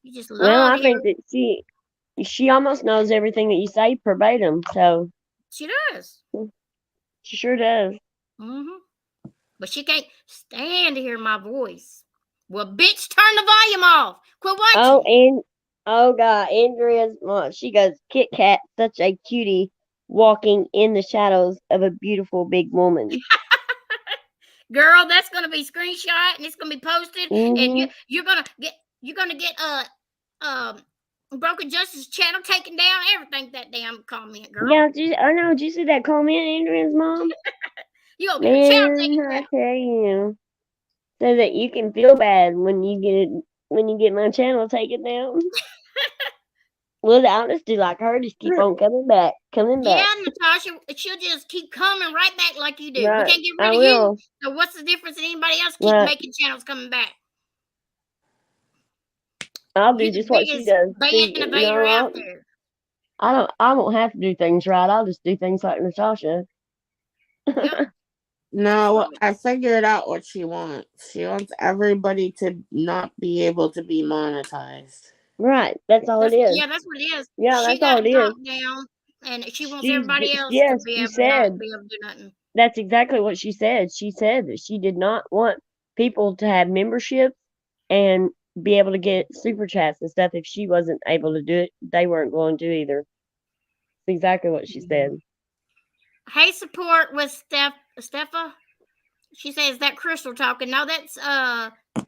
You just love. Well, I think that she almost knows everything that you say verbatim. So she does. She sure does. But she can't stand to hear my voice. Well, bitch, turn the volume off. Quit watching. Oh God, Andrea's mom. She goes, Kit Kat, such a cutie, walking in the shadows of a beautiful big woman. Girl, that's gonna be screenshot and it's gonna be posted, and Mm-hmm. you're gonna get um Broken Justice channel taken down. Everything that damn comment, girl. Yeah, I know. Did you see that comment, Andrea's mom? You gonna get her channel Man, taken I down. tell you, so that you can feel bad when you get my channel taken down. Well, I'll just do like her, just keep on coming back, coming Yeah, back. Natasha, she'll just keep coming right back like you do. We Right, can't get I rid of you. will. So what's the difference in anybody else keep Right, making channels coming back? I'll do You're the just what she biggest does. ban See, invader out there. I don't have to do things right. I'll just do things like Natasha. Yep. No, I figured out what she wants. She wants everybody to not be able to be monetized. Right, that's all it is. That's what it is. Yeah, She that's got all it it is. knocked down, and she wants everybody else to Yes, be she able to not said be able to do nothing. that's exactly what she said. She said that she did not want people to have memberships and be able to get super chats and stuff if she wasn't able to do it. They weren't going to either. That's exactly what she said. Hey, support with Steffa. She says that Crystal talking. No, that's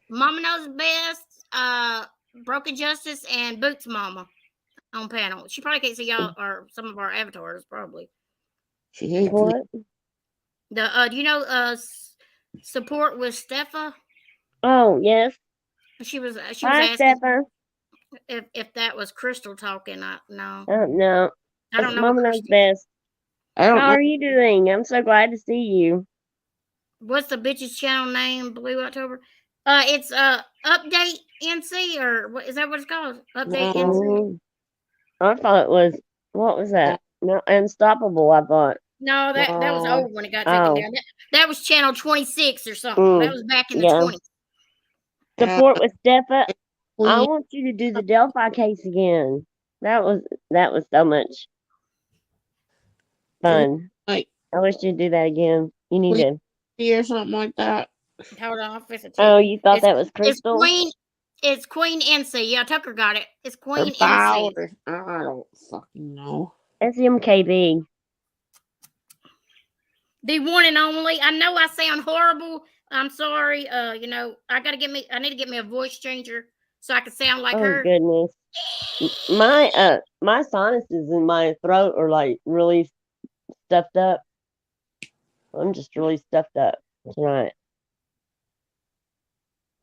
Mama Knows Best, Broken Justice, and Boots Mama on panel. She probably can't see y'all or some of our avatars probably. She hates me. What? The do you know support with Steffa? Oh, yes. She was Hi, asking Stefan. if that was Crystal talking. No, I it's don't know what Mama Knows Crystal. Best. I don't How know. are you doing? I'm so glad to see you. What's the bitch's channel name? Blue October. It's Update NC, or what is that? What it's called? Update No, NC. I thought it was, what was that? No, Unstoppable, I thought. No, that was no. old when it got taken Oh, down. That was channel 26 or something. That was back in the yeah. 20s. Support with Steffa. I Queen. want you to do the Delphi case again. That was so much fun. Like I wish you'd do that again. You need to. Queen or something like that. Hold on, I'll fix it to Oh, you. you thought that was It's Crystal? Queen. It's Queen NC. Yeah, Tucker got it. It's Or Queen NC. Bowers. I don't fucking know. That's MKB. The one and only. I know I sound horrible. I'm sorry. I need to get me a voice changer so I can sound like Oh her. goodness. My sinuses in my throat are like really stuffed up. I'm just really stuffed up tonight.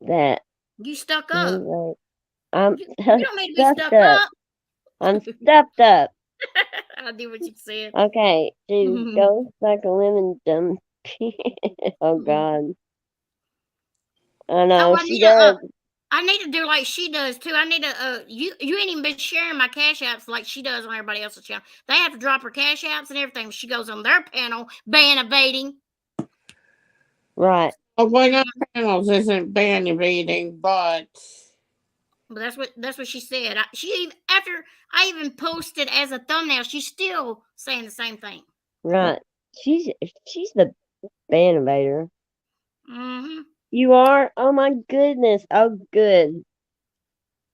That You stuck up. I'm You don't need to be stuffed stuck up. up. I'm stuffed up. I did what you said. Okay, to go like a lemon dump. Oh God. I know she does. I need to do like she does too. I need to you ain't even been sharing my cash apps like she does on everybody else's channel. They have to drop her cash apps and everything. She goes on their panel, ban evading. Right. Oh, going on panels isn't ban evading, but that's what she said. After I even posted as a thumbnail, she's still saying the same thing. Right. She's the ban invader. Mm-hmm. You are? Oh my goodness. Oh good.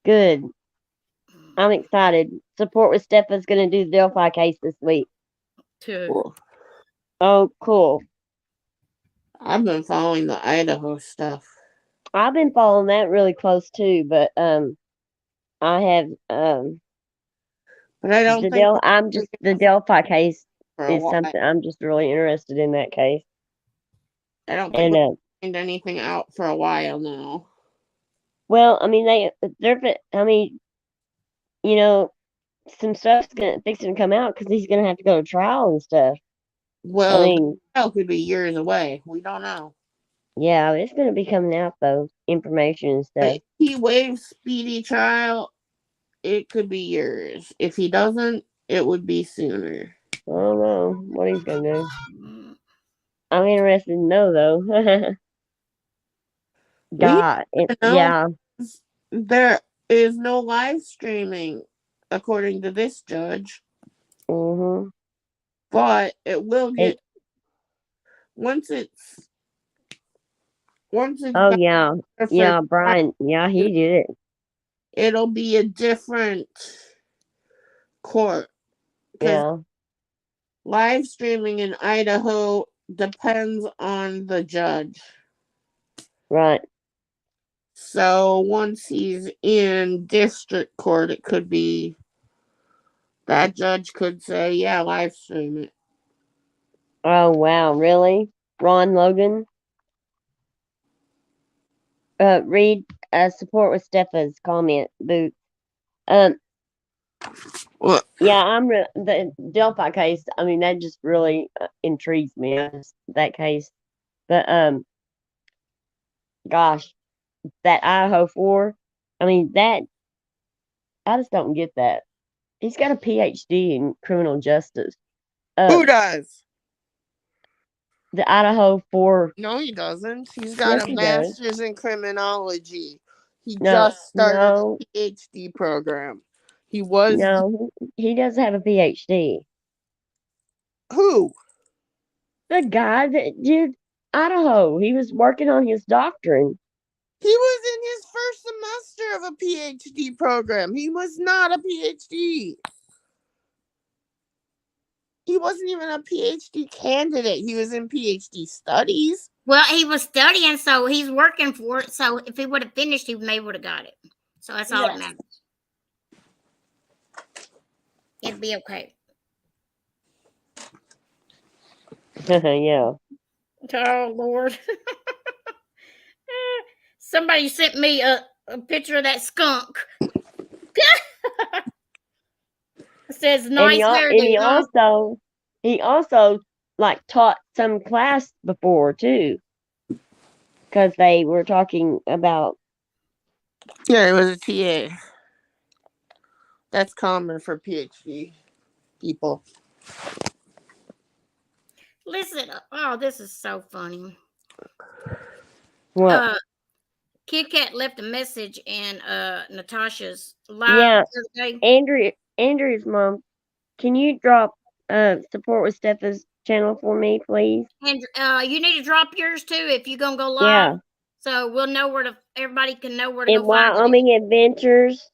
Good. I'm excited. Support with Stepha's gonna do the Delphi case this week. Cool. Oh, cool. I've been following the Idaho stuff. I've been following that really close too, but I have but I don't think the Delphi case is while. something I'm just really interested in that case. I don't think we'll find anything out for a while now. Well, I mean you know, some stuff's fixing to come out because he's gonna have to go to trial and stuff. Well, I mean, trial could be years away. We don't know. yeah, it's gonna be coming out though, information and stuff. But if he waives speedy trial, it could be years. If he doesn't, it would be sooner. I don't know what he's gonna do. I'm interested to know though. God, yeah. There is no live streaming, according to this judge. Mm-hmm. But it will get once it's. Oh yeah, yeah, Brian. Yeah, he did it. it'll be a different court. Because Yeah. live streaming in Idaho depends on the judge. Right. So once he's in district court, it could be that judge could say, yeah, live stream it. Oh wow, really? Ron Logan? Read support with Stepha's comment booth. What? Yeah, the Delphi case. I mean, that just really intrigues me. That case, but gosh, that Idaho 4. I mean, that I just don't get that. He's got a PhD in criminal justice. Who does? The Idaho 4. No, he doesn't. He's got Yes, a he does. master's in criminology. He No, just started a PhD program. He was no, he doesn't have a PhD. Who? The guy that did Idaho. He was working on his doctrine. He was in his first semester of a PhD program. He was not a PhD. He wasn't even a PhD candidate. He was in PhD studies. Well, he was studying, so he's working for it. So if he would have finished, he may would have got it. So that's all that matters. It'd be okay. Yeah. Oh, Lord. Somebody sent me a picture of that skunk. It says nice hair. And he also like taught some class before too, because they were talking about. Yeah, it was a TA. That's common for PhD people. Listen, oh, this is so funny. What? Kit Kat left a message in Natasha's live the other day. Andrew's mom, can you drop support with Stepha's channel for me, please? And you need to drop yours too if you're gonna go live. Yeah. So we'll know where to. Everybody can know where to go. Wyoming Adventures.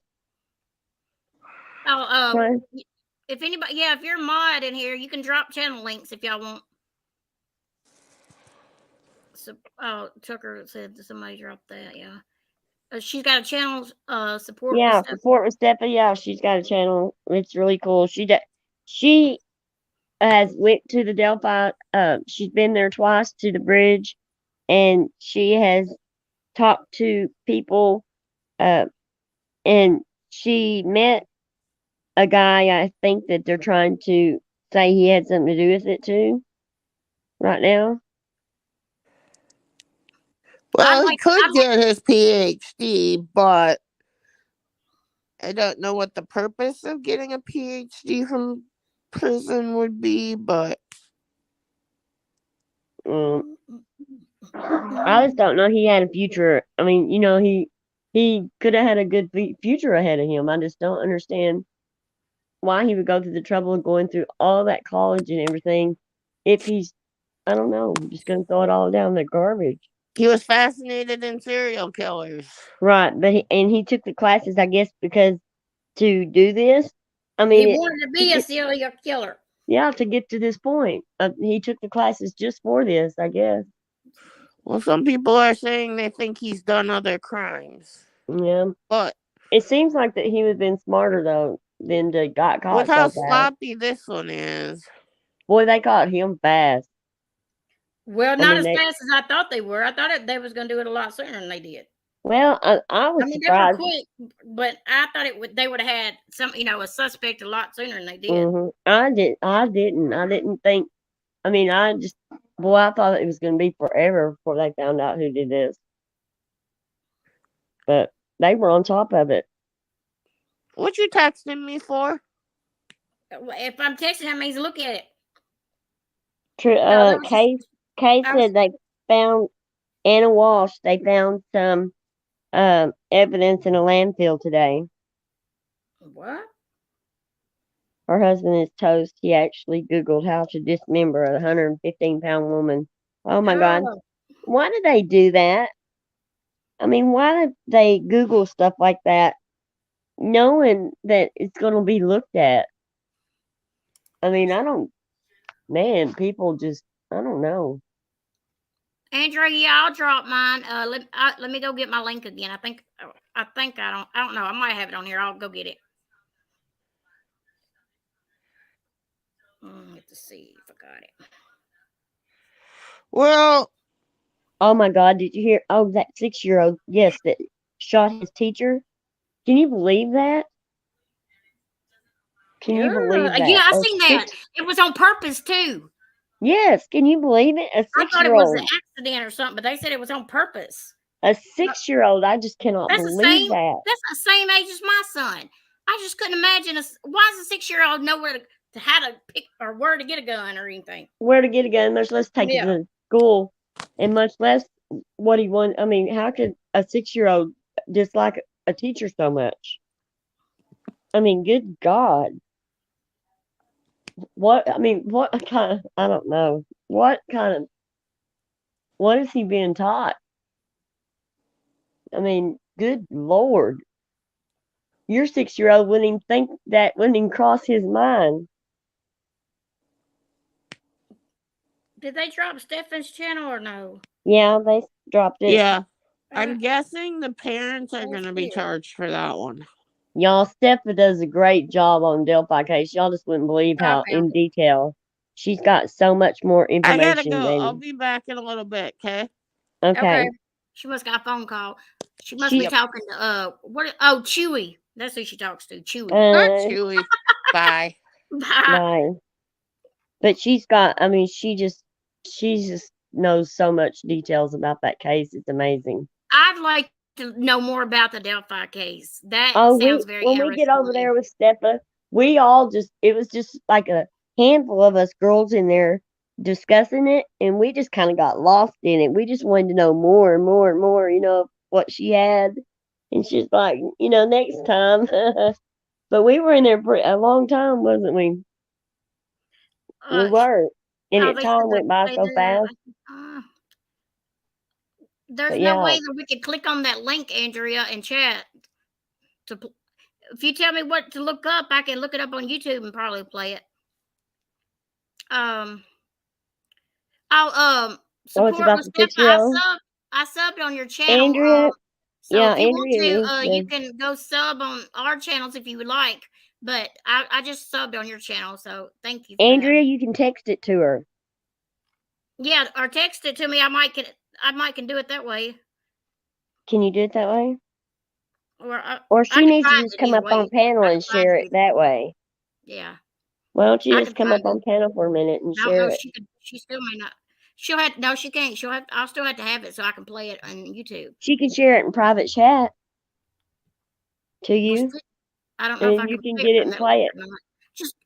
Oh, if anybody, if you're a mod in here, you can drop channel links if y'all want. So, Tucker said somebody dropped that. Yeah, she's got a channel. Support. Yeah, support with Stepha. Yeah, she's got a channel. It's really cool. She has went to the Delphi. She's been there twice to the bridge, and she has talked to people. And she met a guy. I think that they're trying to say he had something to do with it too. Right now. Well, he could get his PhD, but I don't know what the purpose of getting a PhD from prison would be, but I just don't know he had a future. I mean, he could have had a good future ahead of him. I just don't understand why he would go through the trouble of going through all that college and everything if he's, I don't know, just going to throw it all down the garbage. He was fascinated in serial killers. Right, but he took the classes, I guess, because to do this, I mean, he wanted to be a serial killer. Yeah, to get to this point. He took the classes just for this, I guess. Well, some people are saying they think he's done other crimes. Yeah. But it seems like that he would have been smarter, though, than to got caught. Look how sloppy this one is. Boy, they caught him fast. Well, not as fast as I thought they were. I thought they was going to do it a lot sooner than they did. Well, I was surprised. They were quick, but I thought they would have had some, a suspect a lot sooner than they did. Mm-hmm. I didn't think. I mean, I thought it was going to be forever before they found out who did this. But they were on top of it. What you texting me for? If I'm texting, that means look at it. True. Kay said they found Anna Walsh. They found some evidence in a landfill today. What? Her husband is toast. He actually Googled how to dismember a 115-pound woman. Oh my God. Why do they do that? I mean, why do they Google stuff like that knowing that it's going to be looked at. I mean, people just, I don't know. Andrea, yeah, I'll drop mine. Let me go get my link again. I think I don't know. I might have it on here. I'll go get it. Let's see if I got it. Well, oh my God, did you hear? Oh, that 6-year-old, yes, that shot his teacher. Can you believe that? Can you believe that? Yeah, I seen that. It was on purpose too. Yes, can you believe it? A 6-year-old. I thought it was an accident or something, but they said it was on purpose. A 6-year-old, I just cannot believe that. That's the same age as my son. I just couldn't imagine. Why does a 6-year-old know how to pick or where to get a gun or anything? Where to get a gun, much less take it to school, and much less what he wants. I mean, how could a 6-year-old dislike a teacher so much? I mean, good God. What kind of, I don't know. What is he being taught? I mean, good Lord. Your 6-year-old wouldn't even think that, wouldn't even cross his mind. Did they drop Stefan's channel or no? Yeah, they dropped it. Yeah. I'm guessing the parents are going to be charged for that one. Y'all, Steffa does a great job on Delphi case. Y'all just wouldn't believe how in detail. She's got so much more information. I gotta go. I'll be back in a little bit, okay? Okay. She must got a phone call. She must be talking to Chewy. That's who she talks to. Chewy. Not Chewy. Bye. Bye. But she's got, I mean, she just knows so much details about that case. It's amazing. I'd like to know more about the Delphi case. That sounds very interesting. When we get over there with Steffa, it was just like a handful of us girls in there discussing it, and we just kind of got lost in it. We just wanted to know more and more and more, what she had. And she's like, next time. But we were in there for a long time, wasn't we? We were. And time went by so fast. There's no way that we could click on that link, Andrea, and chat. If you tell me what to look up, I can look it up on YouTube and probably play it. I'll support with Steph. I subbed on your channel. Andrea, so if you want to, you can go sub on our channels if you would like. But I just subbed on your channel, so thank you. Andrea, you can text it to her. Yeah, or text it to me. I might can do it that way. Can you do it that way? Or she needs to just come up on panel and share it that way. Yeah. Why don't you just come up on panel for a minute and share it? She still may not. She can't. I'll still have to have it so I can play it on YouTube. She can share it in private chat to you. I don't know if you can get it and play it.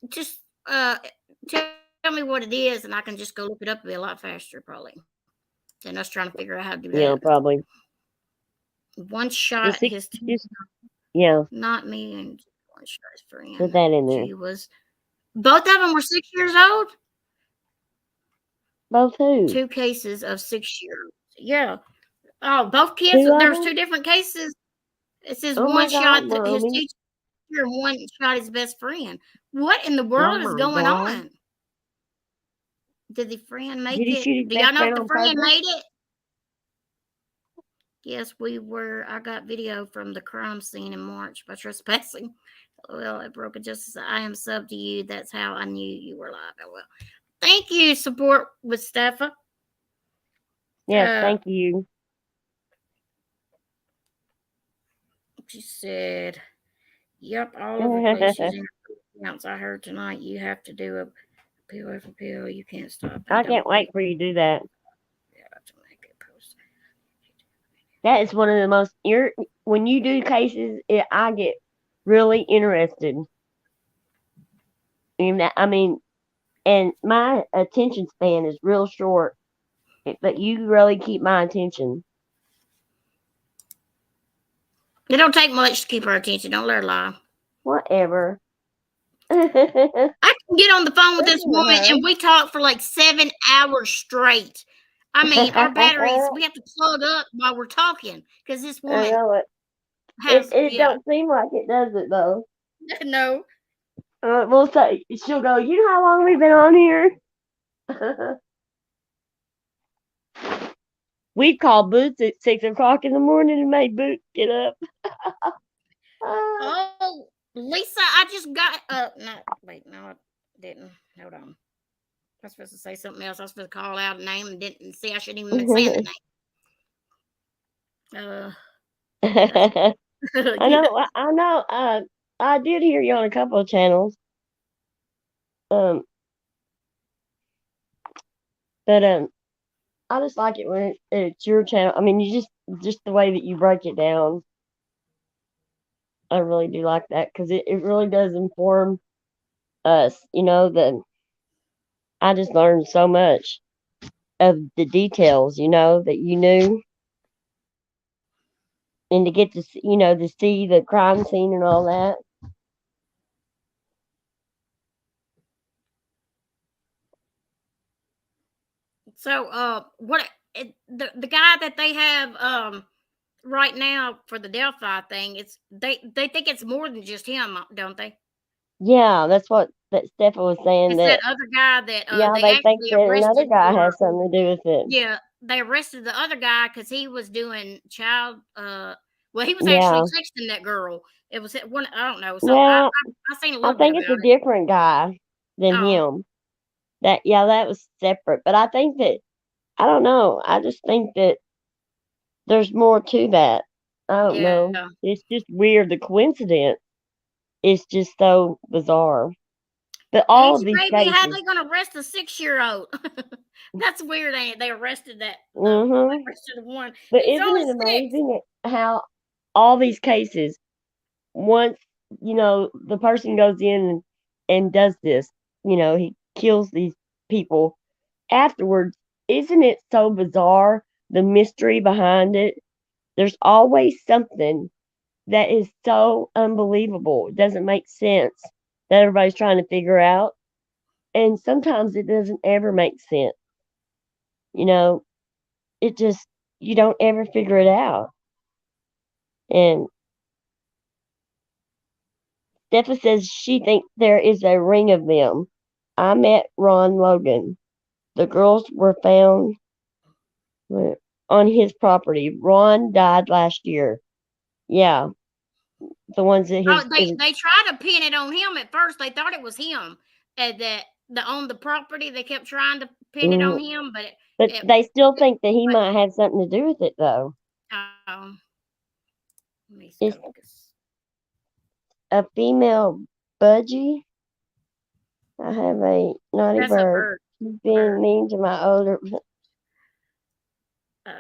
Just tell me what it is, and I can just go look it up. It'll be a lot faster, probably, than us trying to figure out how to do that. Yeah, probably. One shot his yeah. Not me and one shot his friend. Put that in there. Both of them were 6 years old. Both who? 2 cases of 6-year-olds. Yeah. Oh, both kids. There's 2 different cases. It says one shot his teacher and one shot his best friend. What in the world is going on? Did the friend make it? Do y'all know if the friend made it? Yes, we were. I got video from the crime scene in March by trespassing. Well, it broke it just as I am sub to you. That's how I knew you were live. Well, thank you. Support with Steffa. Yeah, thank you. She said, "Yep, all over the place." She's I heard tonight you have to do a pill after pill. You can't stop. I can't wait for you to do that. That is one of the most when you do cases, I get really interested. I mean, and my attention span is real short, but you really keep my attention. It don't take much to keep her attention. Don't let her lie. Whatever. I can get on the phone with this woman and we talk for like 7 hours straight. I mean, our batteries, we have to plug up while we're talking because this woman, It Yeah. don't seem like it, does it though? No. We'll say she'll go. You know how long we've been on here? We'd call Boots at 6 o'clock in the morning and made Boots get up. Oh, Lisa, I just got no, wait, no, I didn't. Hold on. I was supposed to say something else. I was supposed to call out a name and didn't see I shouldn't even been saying the name. That's I yeah. know. I know. I did hear you on a couple of channels. Um, but I just like it when it's your channel. I mean, you just the way that you break it down. I really do like that because it really does inform us. I just learned so much of the details. That you knew, and to get to see the crime scene and all that. So, the guy that they have right now for the Delphi thing, they think it's more than just him, don't they? Yeah, that's what that Steffa was saying. It's that That other guy that yeah, they they think actually that another arrested guy for. has something to do with it. Yeah, they arrested the other guy because he was doing child. Well, he was actually Yeah. texting that girl. It was one. I don't know. So Well, I seen a I little bit think it's a about it. different guy than Oh, him. That was separate. But I think that I don't know. I just think that there's more to that. I don't know. yeah. It's just weird. The coincidence is just so bizarre. But all of Angie these baby, how cases, they gonna arrest a 6-year-old? That's weird, ain't it? They arrested that. They hmm arrested the one. but He's isn't only it 6. amazing how all these cases, once the person goes in and does this, he kills these people afterwards. Isn't it so bizarre, the mystery behind it? There's always something that is so unbelievable. It doesn't make sense that everybody's trying to figure out. And sometimes it doesn't ever make sense. You know, it just, you don't ever figure it out. And Steffa says she thinks there is a ring of them. I met Ron Logan. The girls were found on his property. Ron died last year. Yeah, the ones that Oh, his it was, they tried to pin it on him at first. They thought it was him that owned the property. They kept trying to pin it on mm, him, but but it they still think that he but might have something to do with it, though. let me It's focus. a female budgie. I have a naughty That's a bird. bird. She's Bird. being mean to my older. Uh,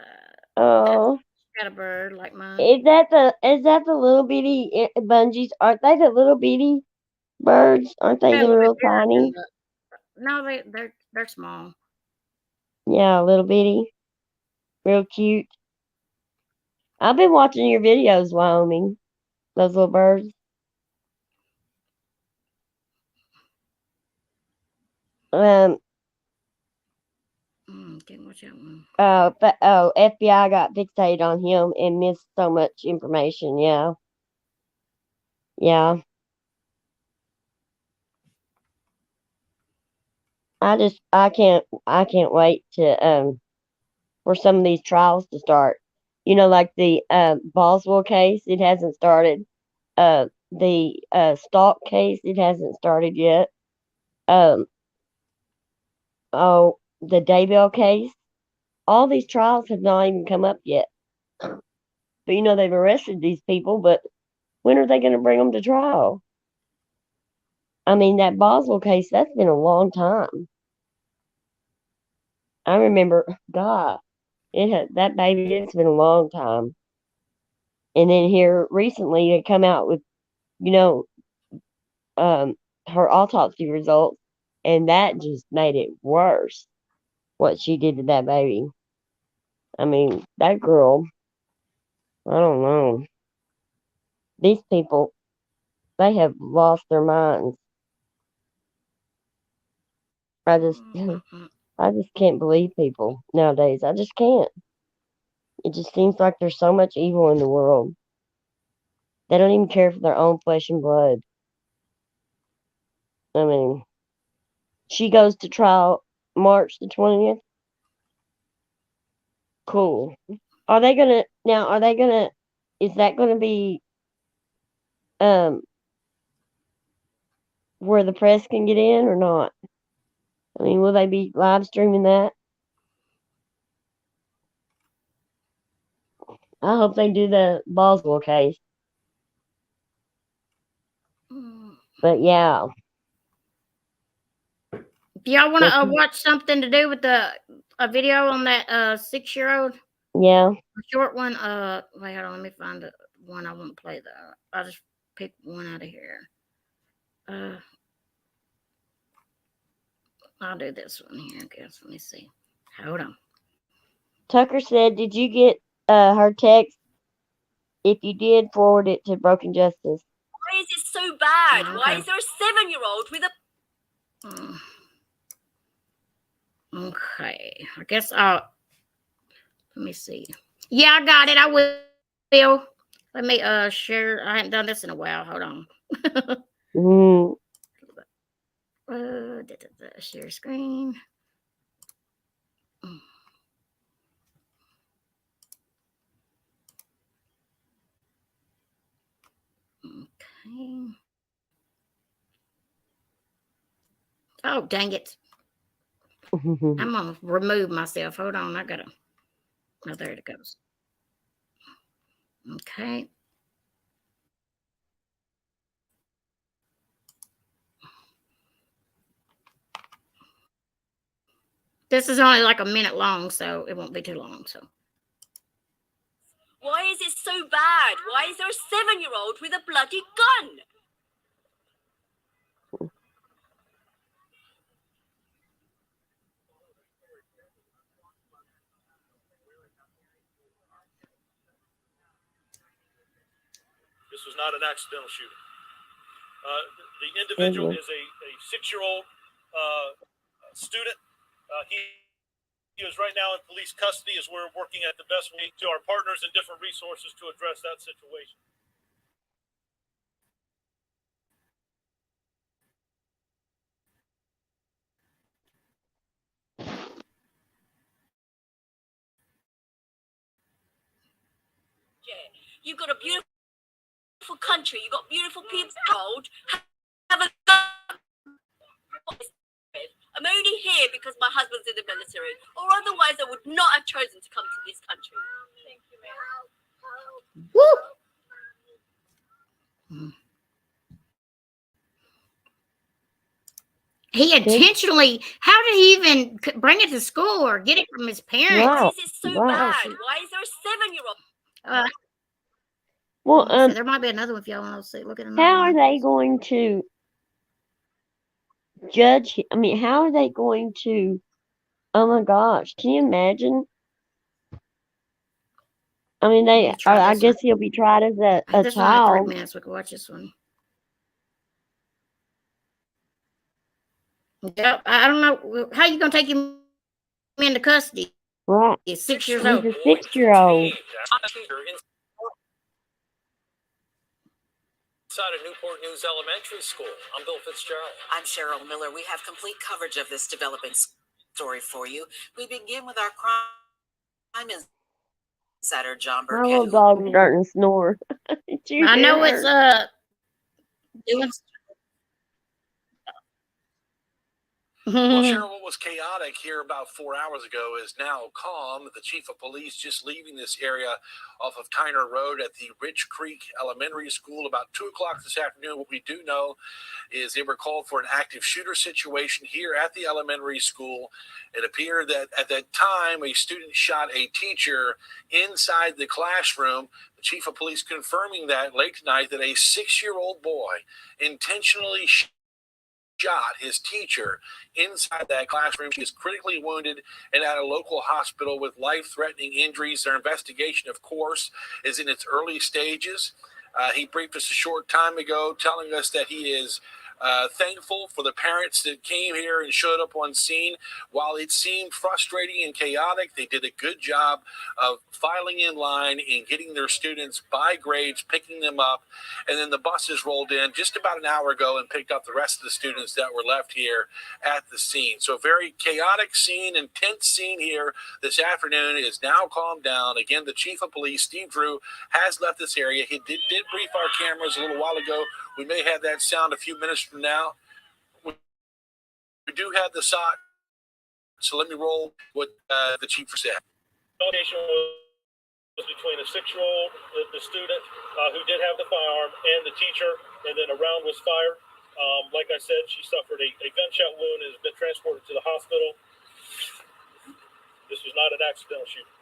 that's Oh, got a bird like mine. is that the little bitty bungees? Aren't they the little bitty birds? Aren't they They're a the little bit real bigger than tiny? the. No, they're small. Yeah, little bitty, real cute. I've been watching your videos, Wyoming. Those little birds. Um. Can't watch that one. FBI got fixated on him and missed so much information. Yeah, yeah. I can't wait to for some of these trials to start. Like the Boswell case, it hasn't started. The Stalk case, it hasn't started yet. Um, the Daybell case, all these trials have not even come up yet. But they've arrested these people, but when are they going to bring them to trial? I mean, that Boswell case, that's been a long time. I remember, God, that baby, it's been a long time. And then here recently, they come out with, you know, um, her autopsy results, and that just made it worse. What she did to that baby. I mean, that girl. I don't know. These people, they have lost their minds. I just, Mm-mm. I just can't believe people nowadays. I just can't. It just seems like there's so much evil in the world. They don't even care for their own flesh and blood. I mean, she goes to trial March the 20th. Cool. Are they gonna is that gonna be where the press can get in or not? I mean, will they be live streaming that? I hope they do the Boswell case. But yeah. Do y'all want to watch something to do with a video on that 6-year-old? Yeah. A short one. Wait, hold on. Let me find the one I want to play. I'll just pick one out of here. I'll do this one here. I guess. Let me see. Hold on. Tucker said, "Did you get her text? If you did, forward it to Broken Justice." Why is it so bad? Okay. Why is there a 7-year-old with a... Okay. I guess I'll... Let me see. Yeah, I got it. I will. Let me share. I haven't done this in a while. Hold on. Share screen. Okay. Oh, dang it. I'm going to remove myself. Hold on. I got to... Oh, there it goes. Okay. This is only like a minute long, so it won't be too long. So. Why is it so bad? Why is there a 7-year-old with a bloody gun? This was not an accidental shooting. The individual is a 6-year-old student. He is right now in police custody as we're working at the best way to our partners and different resources to address that situation. Yeah, you've got a beautiful country. You've got beautiful people. Have a I'm only here because my husband's in the military, or otherwise I would not have chosen to come to this country. Thank you, Woo! He intentionally, how did he even bring it to school or get it from his parents? Why is it so bad? Why is there a 7-year-old? Well, so there might be another one if y'all want to see. Look at how are they going to judge? I mean, how are they going to? Oh my gosh! Can you imagine? I mean, I guess he'll be tried as a this child. Only 3 minutes. We can watch this one. Yep. I don't know how you gonna take him into custody. Right. He's 6 years old. He's a 6-year-old. Inside of Newport News Elementary School. I'm Bill Fitzgerald. I'm Cheryl Miller. We have complete coverage of this developing story for you. We begin with our crime insider, John Burkett. My little dog's starting to snore. I know it's doing. Well, Cheryl, what was chaotic here about 4 hours ago is now calm. The chief of police just leaving this area off of Tyner Road at the Rich Creek Elementary School about 2 o'clock this afternoon. What we do know is they were called for an active shooter situation here at the elementary school. It appeared that at that time, a student shot a teacher inside the classroom. The chief of police confirming that late tonight that a 6-year-old boy intentionally shot his teacher inside that classroom. She is critically wounded and at a local hospital with life-threatening injuries. Their investigation, of course, is in its early stages. He briefed us a short time ago telling us that he is thankful for the parents that came here and showed up on scene. While it seemed frustrating and chaotic, they did a good job of filing in line and getting their students by grades, picking them up, and then the buses rolled in just about an hour ago and picked up the rest of the students that were left here at the scene. So a very chaotic scene, intense scene here this afternoon is now calmed down. Again, the chief of police, Steve Drew, has left this area. He did brief our cameras a little while ago. We may have that sound a few minutes from now. We do have the shot, so let me roll what the chief said. Was between a 6-year-old, the student who did have the firearm, and the teacher, and then a round was fired. Like I said, she suffered a gunshot wound and has been transported to the hospital. This was not an accidental shooting.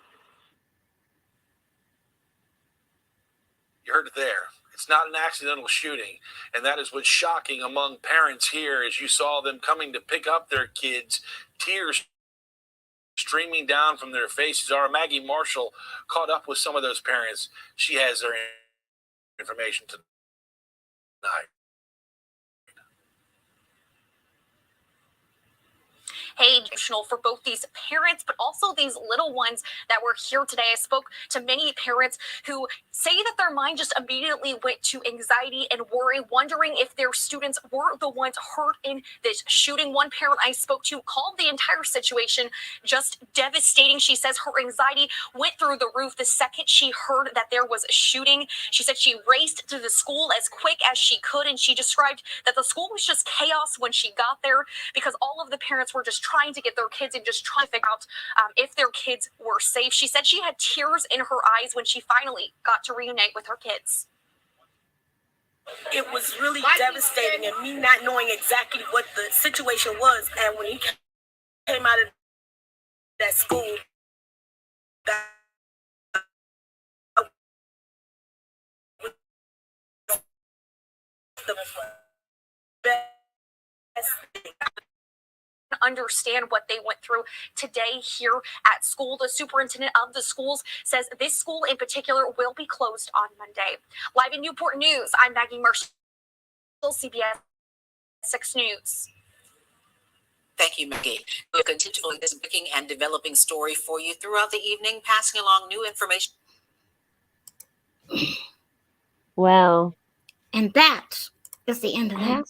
You heard it there. It's not an accidental shooting, and that is what's shocking among parents here as you saw them coming to pick up their kids, tears streaming down from their faces. Our Maggie Marshall caught up with some of those parents. She has their information tonight. Educational for both these parents, but also these little ones that were here today. I spoke to many parents who say that their mind just immediately went to anxiety and worry, wondering if their students were the ones hurt in this shooting. One parent I spoke to called the entire situation just devastating. She says her anxiety went through the roof the second she heard that there was a shooting. She said she raced to the school as quick as she could, and she described that the school was just chaos when she got there because all of the parents were just trying to get their kids and just trying to figure out if their kids were safe. She said she had tears in her eyes when she finally got to reunite with her kids. It was really devastating, and me not knowing exactly what the situation was. And when he came out of that school, the best thing. Understand what they went through today here at school. The superintendent of the schools says this school in particular will be closed on Monday. Live in Newport News, I'm Maggie Marshall, CBS 6 News. Thank you, Maggie. We'll continue this breaking and developing story for you throughout the evening, passing along new information. Wow. And that is the end of that.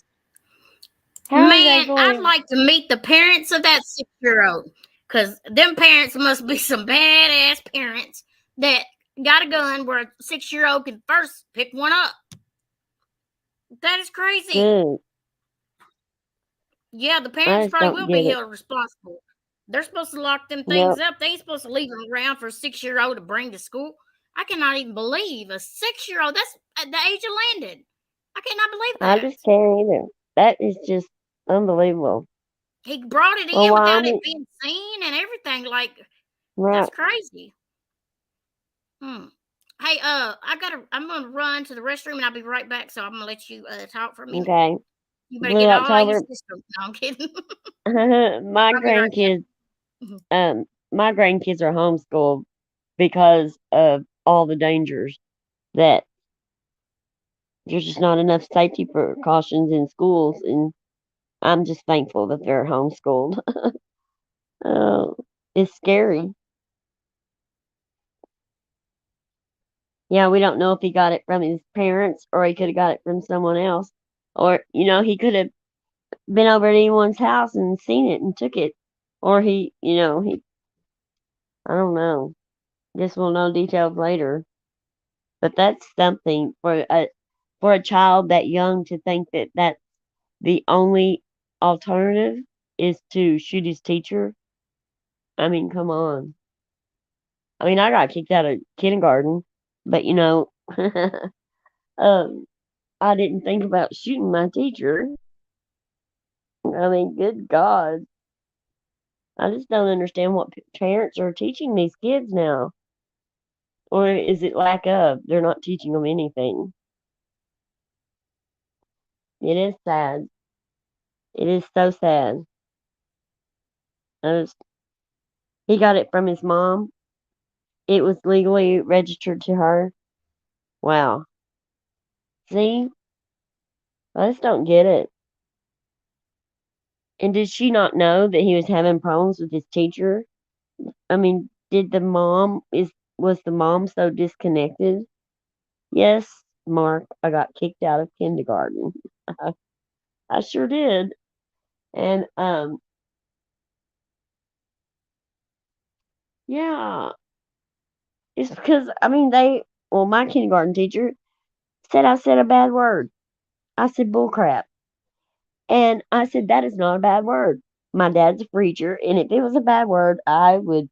Man, I'd like to meet the parents of that 6-year-old, because them parents must be some badass parents that got a gun where a 6-year-old can first pick one up. That is crazy. Good. Yeah, the parents probably will be held responsible. They're supposed to lock them things up. They ain't supposed to leave them around for a 6-year-old to bring to school. I cannot even believe a 6-year-old. That's at the age of Landon. I cannot believe that. I just can't either. That is just unbelievable. He brought it in without it being seen and everything. Like, that's crazy. Hey, I'm gonna run to the restroom and I'll be right back. So I'm gonna let you talk for a minute. Okay. You better get all your systems. No, I'm kidding. My grandkids, my grandkids are homeschooled because of all the dangers that there's just not enough safety precautions in schools, and I'm just thankful that they're homeschooled. It's scary. Yeah, we don't know if he got it from his parents or he could have got it from someone else. Or, he could have been over at anyone's house and seen it and took it. Or I don't know. Guess we'll know details later. But that's something for a child that young to think that that's the only alternative is to shoot his teacher. I mean, come on. I mean, I got kicked out of kindergarten, but I didn't think about shooting my teacher. I mean, good God. I just don't understand what parents are teaching these kids now. Or is it lack of? They're not teaching them anything. It is sad. It is so sad. He got it from his mom. It was legally registered to her. Wow. See? I just don't get it. And did she not know that he was having problems with his teacher? I mean, was the mom so disconnected? Yes, Mark, I got kicked out of kindergarten. I sure did. And yeah, it's because I mean my kindergarten teacher said I said a bad word. I said bullcrap. And I said that is not a bad word. My dad's a preacher, and if it was a bad word, I would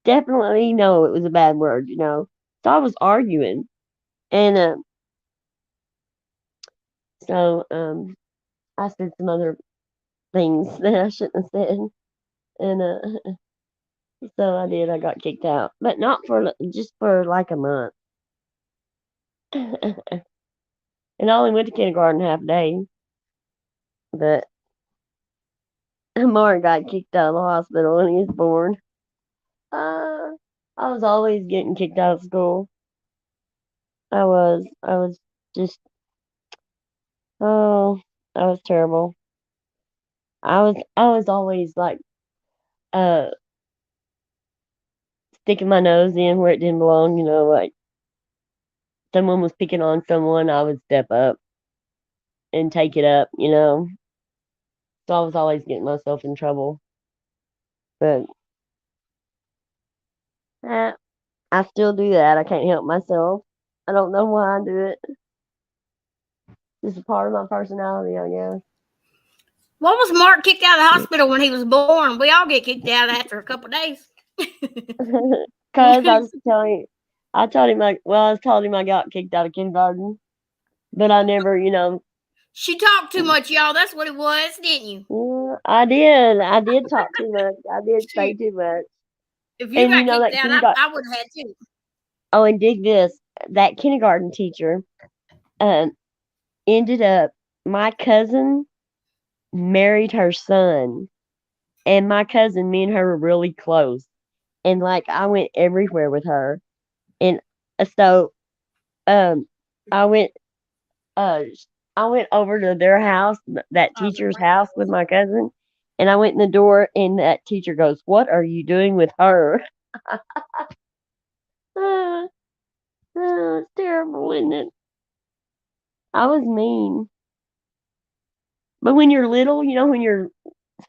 definitely know it was a bad word, you know. So I was arguing. And I said some other things that I shouldn't have said. And so I did. I got kicked out, but not for just for like a month. And I only went to kindergarten half a day. But Mark got kicked out of the hospital when he was born. I was always getting kicked out of school. I was. I was just. Oh, I was terrible. I was always like uh sticking my nose in where it didn't belong. You know, like someone was picking on someone, I would step up and take it up. You know, so I was always getting myself in trouble. But eh, I still do that. I can't help myself. I don't know why I do it. It's a part of my personality, I guess. What was Mark kicked out of the hospital when he was born? We all get kicked out after a couple of days. Because I told him I got kicked out of kindergarten, but I never, you know. She talked too much, y'all. That's what it was, didn't you? Yeah, I did. I did talk too much. I did say too much. If you got kicked out, I would have had too. Oh, and dig this. That kindergarten teacher ended up, my cousin married her son. And my cousin, me and her were really close. And like I went everywhere with her. And so I went uh I went over to their house, that teacher's house with my cousin, and I went in the door and that teacher goes, "What are you doing with her?" It's terrible, isn't it? I was mean. But when you're little, you know,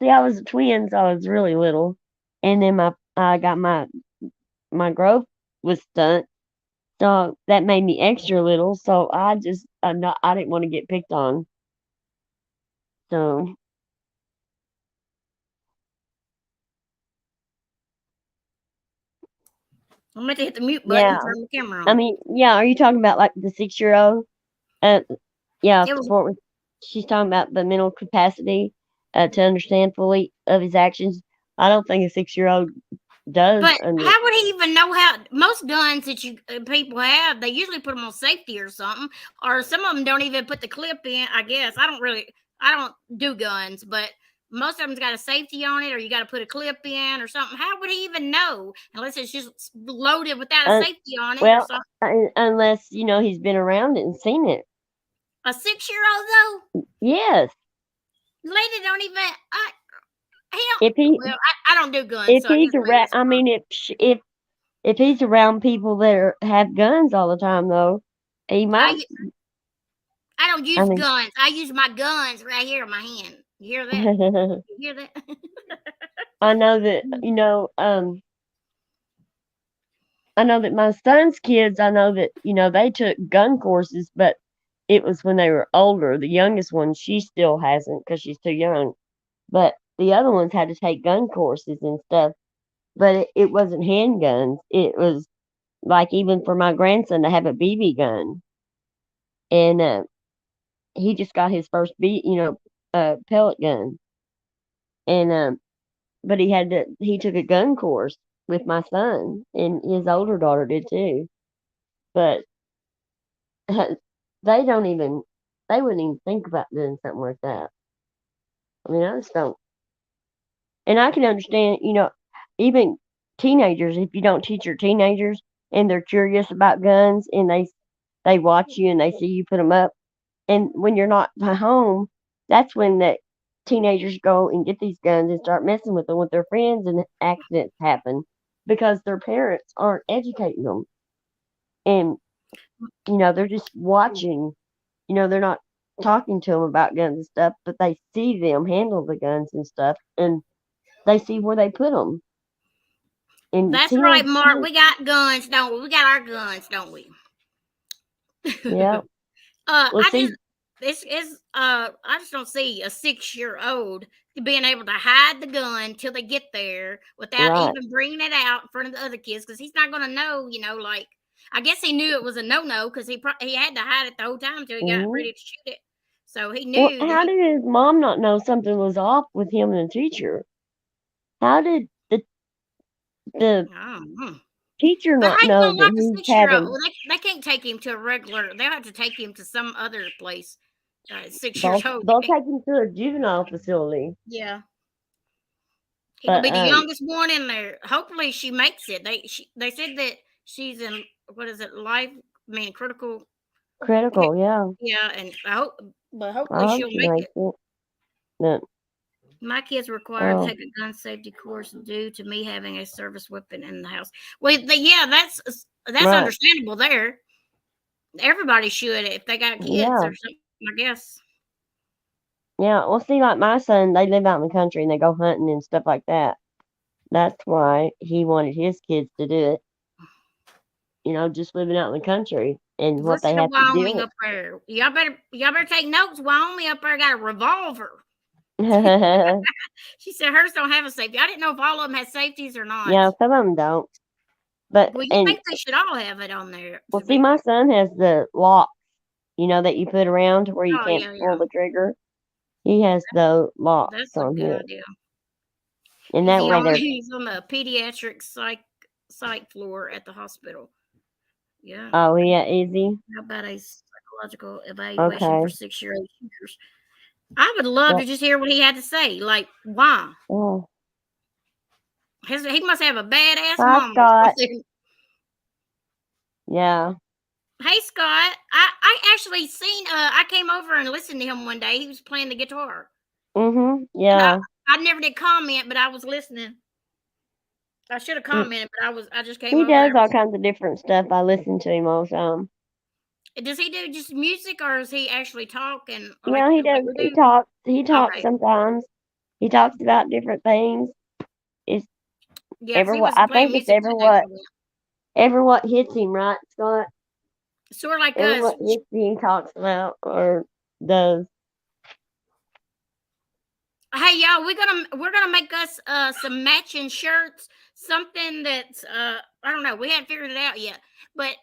I was a twin, so I was really little. And then I got my growth was stunt. So that made me extra little. So I didn't want to get picked on. So I'm going to hit the mute button and turn the camera on. I mean, yeah, are you talking about like the 6-year-old? Yeah, she's talking about the mental capacity to understand fully of his actions. I don't think a 6-year-old does. But how would he even know how? Most guns that people have, they usually put them on safety or something, or some of them don't even put the clip in. I guess I don't do guns, but most of them's got a safety on it, or you got to put a clip in or something. How would he even know unless it's just loaded without a safety on it? Well, or something? Unless he's been around it and seen it. A 6-year-old though? Yes. Lady don't even. I don't do guns. If he's around, I mean, if he's around people that have guns all the time, though, he might. I don't use guns. I use my guns right here in my hand. You hear that? You hear that? I know that I know that my son's kids. I know that they took gun courses, but it was when they were older. The youngest one, she still hasn't because she's too young. But the other ones had to take gun courses and stuff. But it wasn't handguns. It was like even for my grandson to have a BB gun. And he just got his first pellet gun. And but he took a gun course with my son, and his older daughter did too. But they wouldn't even think about doing something like that. I mean, I just don't. And I can understand, even teenagers, if you don't teach your teenagers and they're curious about guns and they watch you and they see you put them up, and when you're not home, that's when teenagers go and get these guns and start messing with them with their friends, and accidents happen because their parents aren't educating them. And, they're just watching. They're not talking to them about guns and stuff, but they see them handle the guns and stuff, and they see where they put them. And that's right, Mark. We got guns, don't we? We got our guns, don't we? Yeah. I just don't see a 6-year-old being able to hide the gun till they get there without even bringing it out in front of the other kids, because he's not going to know. Like, I guess he knew it was a no because he had to hide it the whole time until he got ready to shoot it. So he knew. Well, how did his mom not know something was off with him and the teacher? How did the teacher not know that he's having? Well, they can't take him to a regular. They'll have to take him to some other place. 6 years old. They'll take him to a juvenile facility. Yeah. He'll be the youngest one in there. Hopefully she makes it. They said that she's in, what is it, critical. Critical, yeah. Yeah, and hopefully she'll make it. But, my kids were required to take a gun safety course due to me having a service weapon in the house. Well, that's understandable there. Everybody should if they got kids or something, I guess. Yeah, well, see, like my son, they live out in the country and they go hunting and stuff like that. That's why he wanted his kids to do it. Just living out in the country and what they have to do. Up there. Y'all better take notes. Wyoming up there got a revolver. She said hers don't have a safety. I didn't know if all of them had safeties or not. Yeah, some of them don't. But you think they should all have it on there? Well, see, my son has the lock, that you put around where you can't pull the trigger. He has the lock. That's a good idea. And that way he's on the pediatric psych floor at the hospital. Yeah. Oh, yeah, easy. How about a psychological evaluation for 6-year-old shooters? I would love to just hear what he had to say. Like, why? Oh. He must have a badass mom. Scott. Yeah. Hey, Scott. I actually seen. I came over and listened to him one day. He was playing the guitar. Yeah. I never did comment, but I was listening. I should have commented, but I just came. He does all kinds of different stuff. I listen to him all the time. Does he do just music, or does he actually talk? And yeah, he does. He talks. He talks sometimes. He talks about different things. It's I think it's ever what hits him, right, Scott? Sort of like us. What hits him, he talks about or does. Hey y'all, we're gonna make us some matching shirts. Something that's I don't know. We haven't figured it out yet, but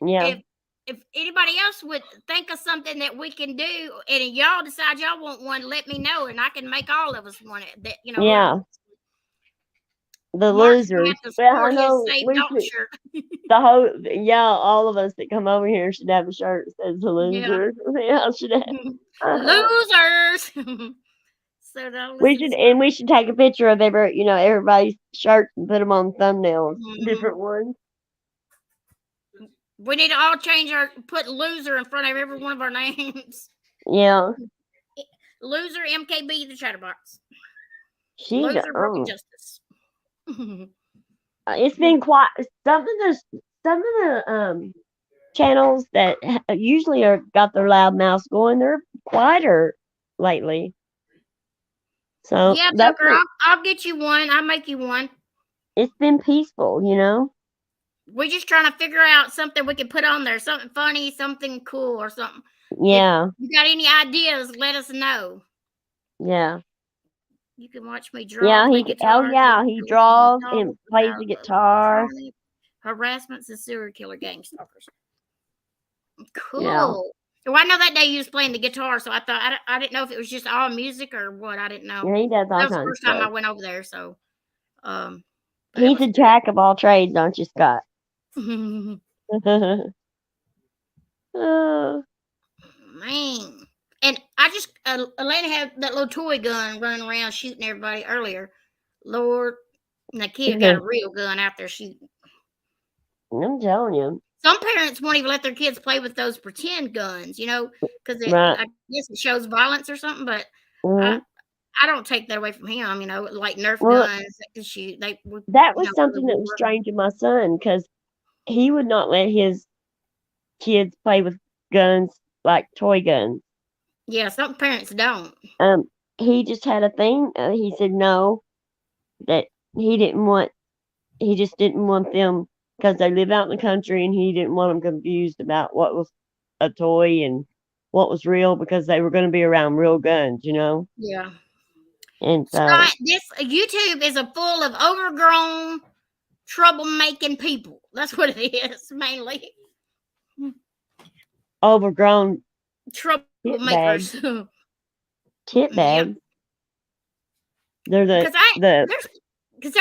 if anybody else would think of something that we can do, and y'all decide y'all want one, let me know, and I can make all of us one. That Yeah. The losers. Well, I know all of us that come over here should have a shirt that says the losers. Yeah, should have. Losers. So we should take a picture of everybody's shirts and put them on thumbnails, different ones. We need to all put loser in front of every one of our names. Yeah. Loser MKB the Chatterbox. She's loser Broken Justice. It's been quite some of the channels that usually got their loud mouths going. They're quieter lately. So yeah, Tucker, I'll get you one. I'll make you one. It's been peaceful, We're just trying to figure out something we can put on there, something funny, something cool, or something. Yeah. If you got any ideas, let us know. Yeah. You can watch me draw. Yeah, he draws and plays the guitar. Harassments and serial killer gang stalkers. Cool. Yeah. Well, I know that day he was playing the guitar, so I thought I didn't know if it was just all music or what. I didn't know. Yeah, he does all kinds of stuff. That was the first time I went over there, so. He's a jack of all trades, don't you, Scott? Man. And I just, Elena had that little toy gun running around shooting everybody earlier. Lord, and the kid got a real gun out there shooting. I'm telling you. Some parents won't even let their kids play with those pretend guns, because I guess it shows violence or something. But I don't take that away from him. Like Nerf Well, guns that shoot. that For was the something that was war. strange to my son because he would not let his kids play with guns like toy guns. Yeah, some parents don't. He just had a thing. He said no, that he didn't want. He just didn't want them because they live out in the country, and he didn't want them confused about what was a toy and what was real because they were going to be around real guns, Yeah. And so, Scott, this YouTube is full of overgrown, troublemaking people. That's what it is, mainly. overgrown Troublemakers. tit Yeah. bags. They're Because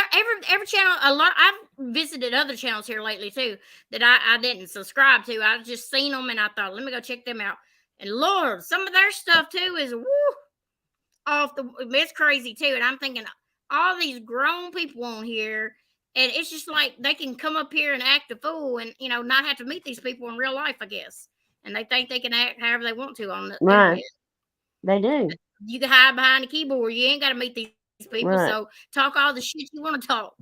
every channel, I've visited other channels here lately too that I didn't subscribe to. I just seen them and I thought, let me go check them out. And Lord, some of their stuff too is it's crazy too. And I'm thinking, all these grown people on here, and it's just like they can come up here and act a fool and not have to meet these people in real life, I guess. And they think they can act however they want to on the internet. They do. You can hide behind the keyboard. You ain't got to meet these people. Right. So talk all the shit you want to talk.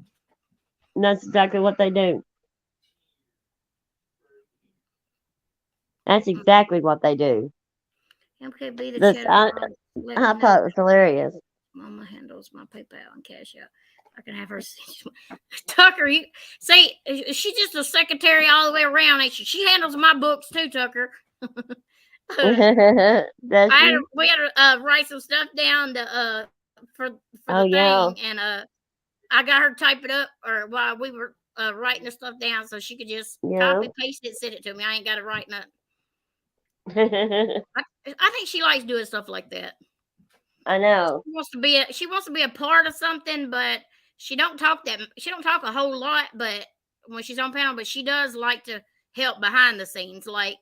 And that's exactly what they do. That's exactly what they do. MKB the chat. I thought it was hilarious. Mama handles my PayPal and Cash App. I can have her Tucker. You say she's just a secretary all the way around. Ain't she? She handles my books too, Tucker. We had to write some stuff down for the thing, and I got her to type it up, or while we were writing the stuff down, so she could just copy paste it, send it to me. I ain't got to write nothing. I think she likes doing stuff like that. I know. She wants to be a part of something, but she don't talk a whole lot, but when she's on panel, but she does like to help behind the scenes, like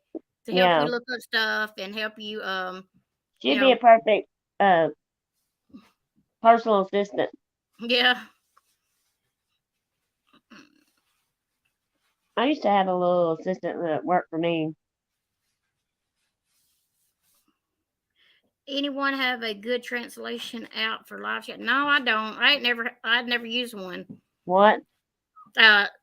to help you look up stuff and help you she'd be a perfect personal assistant. Yeah. I used to have a little assistant that worked for me. Anyone have a good translation app for live chat? No, I don't. I'd never used one. What?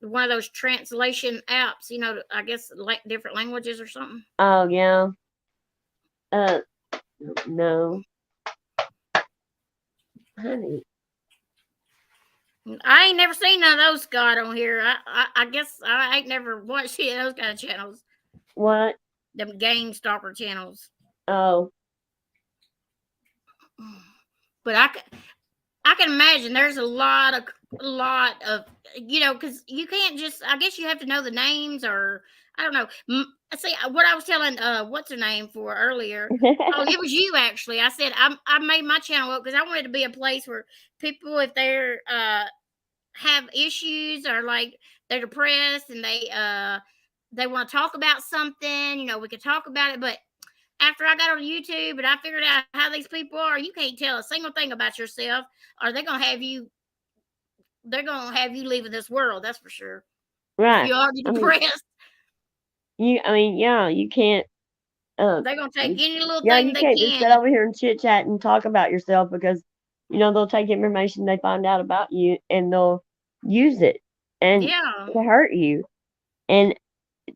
One of those translation apps, I guess like different languages or something. Oh yeah. No. Honey. I ain't never seen none of those, Scott, on here. I guess I ain't never watched any of those kind of channels. What? Them game stalker channels. Oh. But I can imagine there's a lot of because you can't just. I guess you have to know the names, or I don't know. See what I was telling. What's her name for earlier? Oh, it was you actually. I said I made my channel up because I wanted to be a place where people, if they're have issues or like they're depressed and they want to talk about something, we could talk about it. But after I got on YouTube and I figured out how these people are, you can't tell a single thing about yourself, or they're gonna have you leaving this world. That's for sure. Right. You're already depressed. You can't. They're gonna take any little thing you they can't can. just sit over here and chit chat and talk about yourself because they'll take information they find out about you and they'll use it and to hurt you, and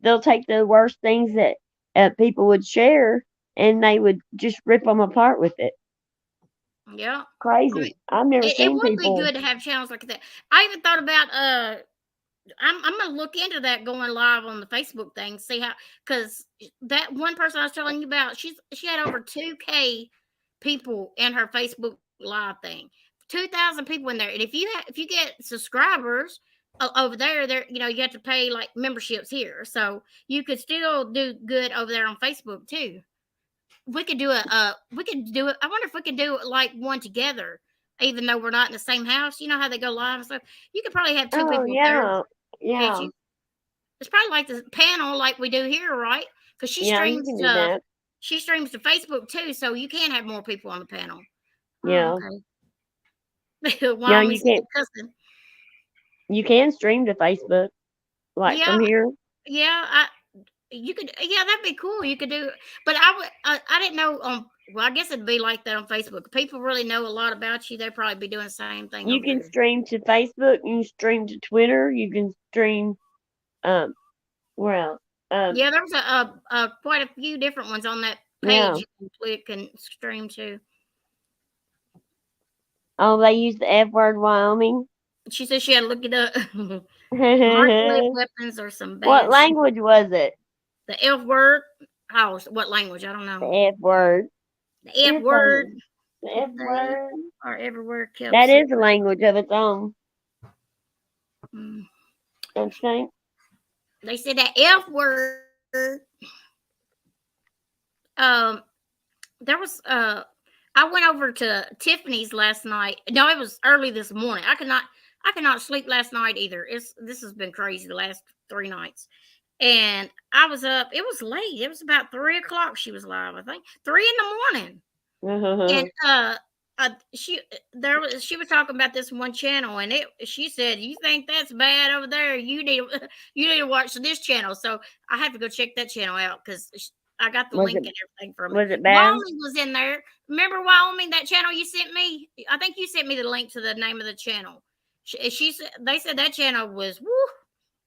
they'll take the worst things that people would share and they would just rip them apart with it. Yeah, crazy. I've never seen it would people. be good to have channels like that. I even thought about I'm gonna look into that, going live on the Facebook thing, see how, because that one person I was telling you about, she had over 2K people in her Facebook live thing, 2,000 people in there, and if you get subscribers over there, you have to pay like memberships here, so you could still do good over there on Facebook too. We could do it. I wonder if we could do like one together, even though we're not in the same house. You know how they go live and stuff. You could probably have two people there. Yeah. It's probably like the panel like we do here, right? Because she streams you can do that. She streams to Facebook too, so you can have more people on the panel. Yeah. Okay. You can't. You can stream to Facebook, like from here. Yeah, you could. Yeah, that'd be cool. You could do, but I didn't know Well, I guess it'd be like that on Facebook. If people really know a lot about you, they'd probably be doing the same thing You over can there. stream to Facebook. You can stream to Twitter. You can stream. Where else? Yeah, there's quite a few different ones on that Yeah. page you can click and stream to. Oh, they use the F word, Wyoming. She said she had to look it up. Microwave weapons or some bad What language was it? The F word. Oh, what language? I don't know. The F word. The F word. The F word. Are everywhere kept. That is a language of its own. Don't you think? They said that F word. There was I went over to Tiffany's last night. No, it was early this morning. I could not sleep last night either. This has been crazy the last 3 nights. And I was up. It was late. It was about 3:00. She was live, I think. 3 in the morning. And she was talking about this one channel, and she said, "You think that's bad over there? You need to watch this channel." So I have to go check that channel out because I got the link and everything from it. Was it bad? Wyoming was in there. Remember Wyoming, that channel you sent me? I think you sent me the link to the name of the channel. They said that channel was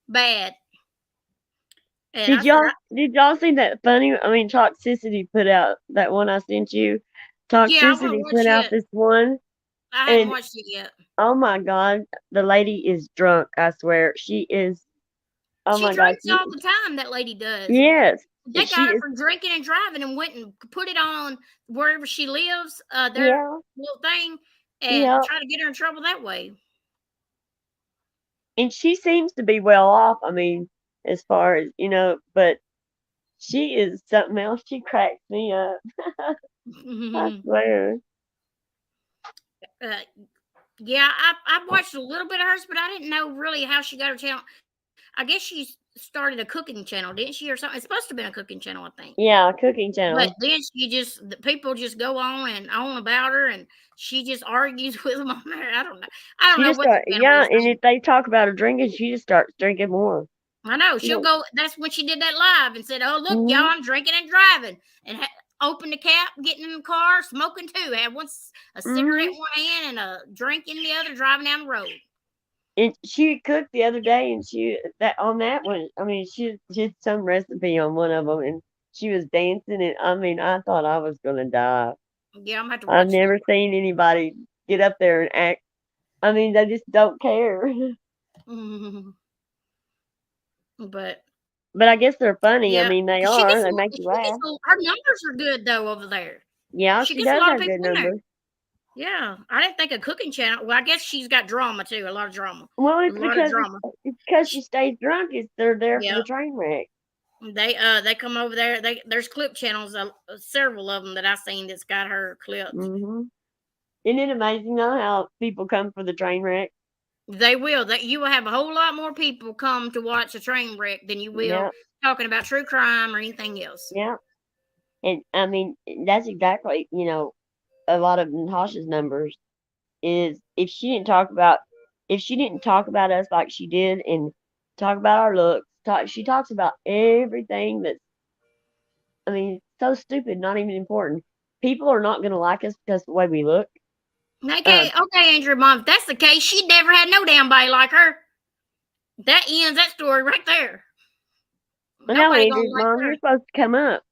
bad. And did y'all see that funny? I mean, Toxicity put out that one I sent you. Toxicity put out this one. I haven't watched it yet. Oh my God, the lady is drunk. I swear, she is. Oh my God, she drinks all the time. That lady does. Yes. They got her for drinking and driving and went and put it on wherever she lives, their little thing, and try to get her in trouble that way. And she seems to be well off. I mean, as far as, but she is something else. She cracks me up. I swear. Yeah, I watched a little bit of hers, but I didn't know really how she got her channel. I guess she started a cooking channel, didn't she, or something? It's supposed to have been a cooking channel, I think. Yeah, a cooking channel. But then people just go on and on about her, and she just argues with them on there. I don't know. I don't know what. And if they talk about her drinking, she just starts drinking more. I know. She'll go. That's when she did that live and said, "Oh, look, y'all, I'm drinking and driving," and open the cap, getting in the car, smoking too. Had a cigarette in one hand and a drink in the other, driving down the road. And she cooked the other day, and on that one, I mean, she did some recipe on one of them, and she was dancing, and I mean, I thought I was gonna die. Yeah, I'm gonna have to watch I've never seen anybody get up there and act. I mean, they just don't care. But I guess they're funny. Yeah, I mean, they are. They make you laugh. Her numbers are good though over there. Yeah, she does have good numbers. Yeah, I didn't think a cooking channel. Well, I guess she's got drama too, a lot of drama. Well, it's because she stays drunk. They're there for the train wreck. They come over there. There's clip channels, several of them that I've seen that's got her clips. Isn't it amazing though how people come for the train wreck? They will. You will have a whole lot more people come to watch a train wreck than you will talking about true crime or anything else. Yeah, and I mean that's exactly a lot of Natasha's numbers is if she didn't talk about us like she did and talk about our looks, she talks about everything that's, I mean, so stupid, not even important. People are not going to like us because of the way we look. Okay, Andrew, Mom, if that's the case, she never had no damn body like her. That ends that story right there. No, Andrew's Mom, you're supposed to come up.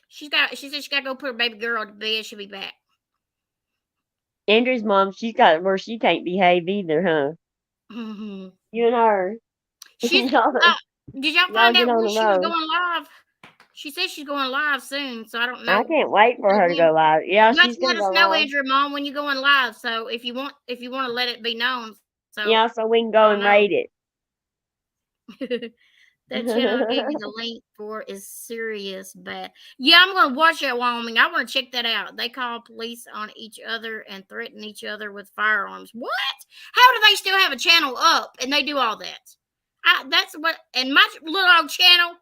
She said she got to go put her baby girl to bed. She'll be back. Andrew's mom, she's got where she can't behave either, huh? You and her. Did y'all find out when she was going live? She said she's going live soon, so I don't know. I can't wait for her to go live. Yeah, she's going to let us know, Andrew, Mom, when you're going live. So if you want to let it be known. So yeah, so we can go and rate it. That channel I gave you the link for is serious bad. Yeah, I'm going to watch that, Wyoming. I want to check that out. They call police on each other and threaten each other with firearms. What? How do they still have a channel up and they do all that? That's what. And my little old channel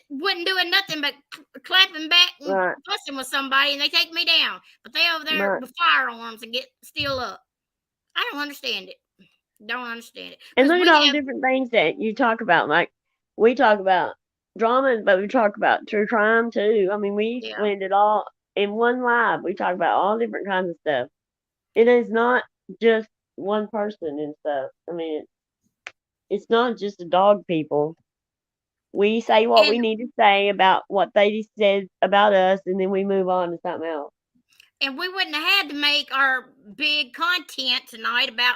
wasn't doing nothing but clapping back and fussing with somebody, and they take me down. But they over there with firearms and get still up. I don't understand it. Don't understand it. And look at all the different things that you talk about, like. We talk about drama, but we talk about true crime too. I mean, we blend it all in one live, we talk about all different kinds of stuff. It is not just one person and stuff. I mean, it's not just the dog people. We say what we need to say about what they said about us, and then we move on to something else. And we wouldn't have had to make our big content tonight about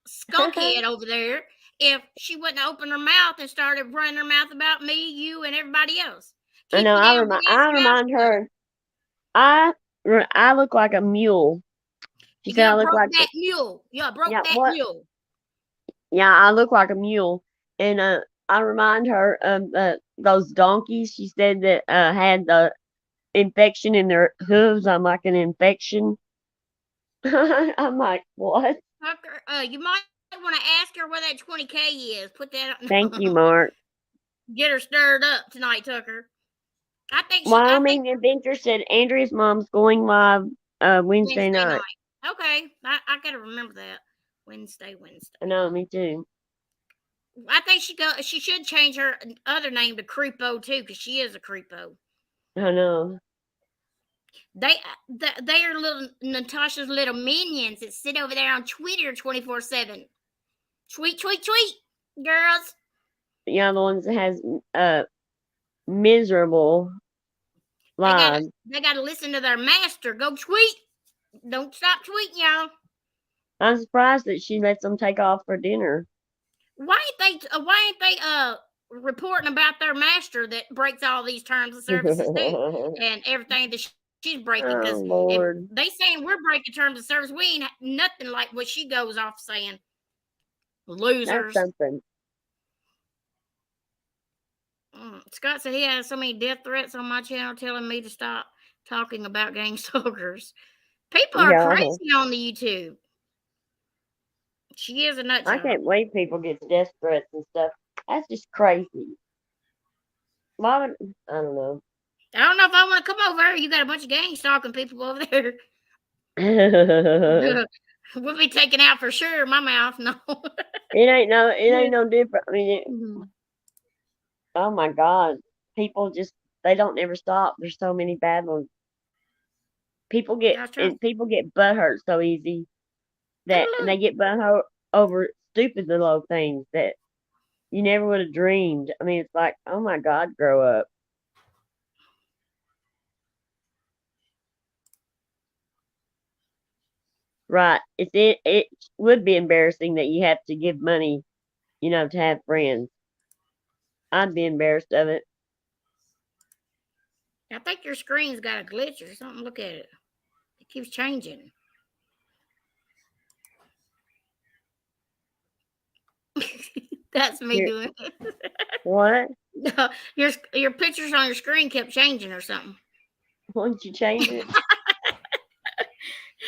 Skunkhead over there if she wouldn't open her mouth and started running her mouth about me, you, and everybody else. I know. I remind her. I look like a mule. She said I look like that mule. Yeah, broke that mule. Yeah, I look like a mule, and I remind her of those donkeys. She said that had the infection in their hooves. I'm like an infection. I'm like, what? You might want to ask her where that 20K is. Put that. Thank you, Mark. Get her stirred up tonight, Tucker. I think. Wyoming Adventure said Andrea's mom's going live Wednesday night. Okay, I gotta remember that. Wednesday. I know, me too. I think she should change her other name to Creepo too, because she is a Creepo. I know. They are little Natasha's little minions that sit over there on Twitter 24/7. Tweet, girls. Yeah, the ones that has miserable lives. They gotta listen to their master. Go tweet. Don't stop tweeting, y'all. I'm surprised that she lets them take off for dinner. Why ain't they reporting about their master that breaks all these terms of services too, and everything that she's breaking? Because if they saying we're breaking terms of service, we ain't nothing like what she goes off saying. Losers. That's something. Scott said he has so many death threats on my channel telling me to stop talking about gang stalkers. People are crazy on the YouTube. She is a nut job. I can't believe people get death threats and stuff. That's just crazy. Why would, I don't know. I don't know if I want to come over here. You got a bunch of gang stalking people over there. We'll be taken out for sure. My mouth, no. It ain't no different. I mean, oh my God, people they don't ever stop. There's so many bad ones. People get butthurt so easy that they get butthurt over stupid little things that you never would have dreamed. I mean, it's like, oh my God, grow up. Right. It would be embarrassing that you have to give money, to have friends. I'd be embarrassed of it. I think your screen's got a glitch or something. Look at it. It keeps changing. That's me doing it. What? Your pictures on your screen kept changing or something. Why don't you change it?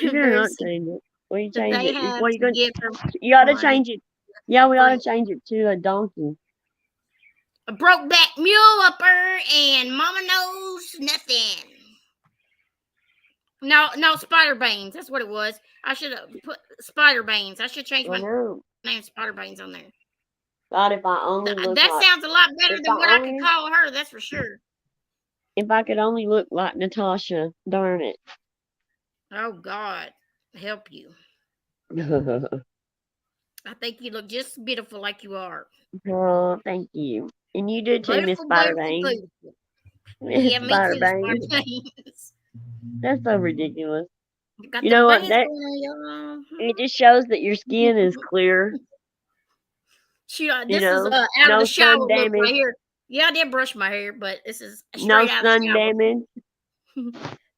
You better not change it. Well, you change it. You got to change it. Yeah, we ought to change it to a donkey. A broke back mule upper and mama knows nothing. No, Spider Banes. That's what it was. I should have put Spider Banes. I should change my name Spider Banes on there. God, if I only look that sounds a lot better than what I could call her. That's for sure. If I could only look like Natasha, darn it. Oh God, help you. I think you look just beautiful like you are. Oh, thank you. And you do too, Miss Spider-Bane. Yeah, me too, Spider-Bane. That's so ridiculous. You know what? It just shows that your skin is clear. This is out of the shower look right here. Yeah, I did brush my hair, but this is straight out of the shower. Damage.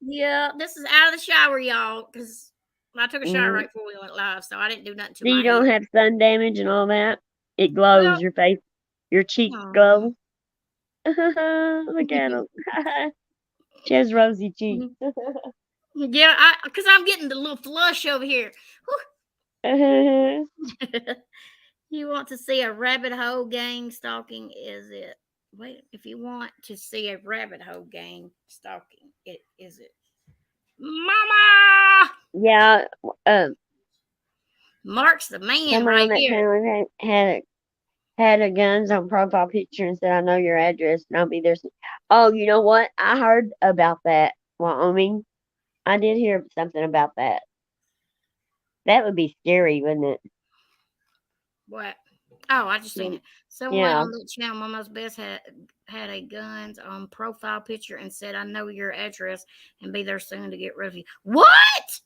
Yeah, this is out of the shower, y'all, because I took a shower right before we went live, so I didn't do nothing to my hair. You don't have sun damage and all that? It glows, your face, your cheeks glow. Look at them. She has rosy cheeks. Yeah, because I'm getting the little flush over here. You want to see a rabbit hole gang stalking? Is it? Wait, if you want to see a rabbit hole gang stalking, is it? Mama! Yeah. Mark's the man right here. Had had a guns on profile picture and said, "I know your address and I'll be there." Oh, you know what? I heard about that, Wyoming. I did hear something about that. That would be scary, wouldn't it? What? Oh, I just seen it. Someone Yeah. on the channel, Mama's Best, had a guns on profile picture and said, "I know your address and be there soon to get rid of you." What?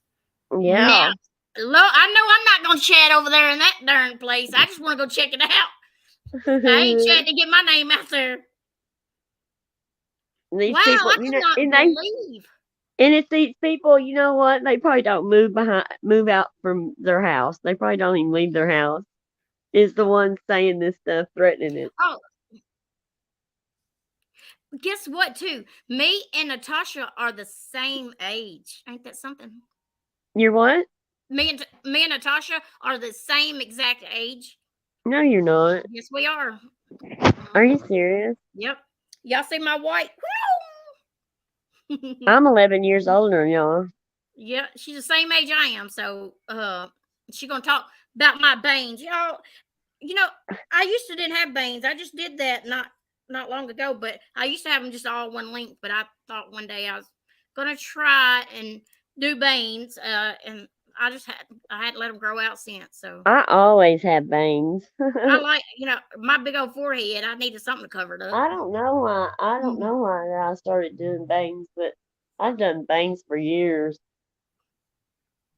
Yeah. Now, I know I'm not gonna chat over there in that darn place. I just want to go check it out. I ain't chatting to get my name out there. These Wow, people, I cannot believe. And it's these people, you know what? They probably don't move out from their house. They probably don't even leave their house. Is the one saying this stuff, threatening it. Oh, guess what? Too, me and Natasha are the same age. Ain't that something? You're what? Me and Natasha are the same exact age. No, you're not. Yes, we are. Are you serious? Yep. Y'all see my white? I'm 11 years older than y'all. Yeah, she's the same age I am. So, she gonna talk about my bangs, y'all. You know, I used to didn't have bangs. I just did that not long ago. But I used to have them just all one length. But I thought one day I was gonna try and do bangs. And I had to let them grow out since. So I always have bangs. I like, my big old forehead. I needed something to cover it up. I don't know why. I don't know why I started doing bangs, but I've done bangs for years.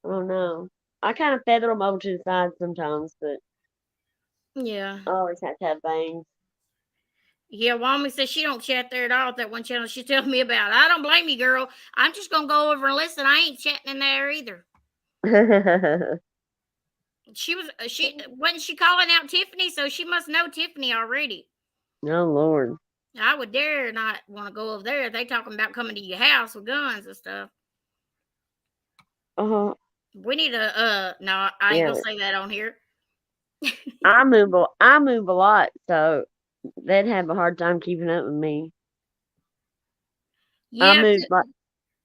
I don't know. I kind of feather them over to the side sometimes, but Yeah. I always have to have bangs. Yeah, Wami says she don't chat there at all at that one channel she tells me about. I don't blame you, girl. I'm just gonna go over and listen. I ain't chatting in there either. She wasn't she calling out Tiffany, so she must know Tiffany already. Oh Lord. I would dare not want to go over there. They talking about coming to your house with guns and stuff. We need a no, I ain't gonna say that on here. I move a lot, so they'd have a hard time keeping up with me. Yeah, I moved like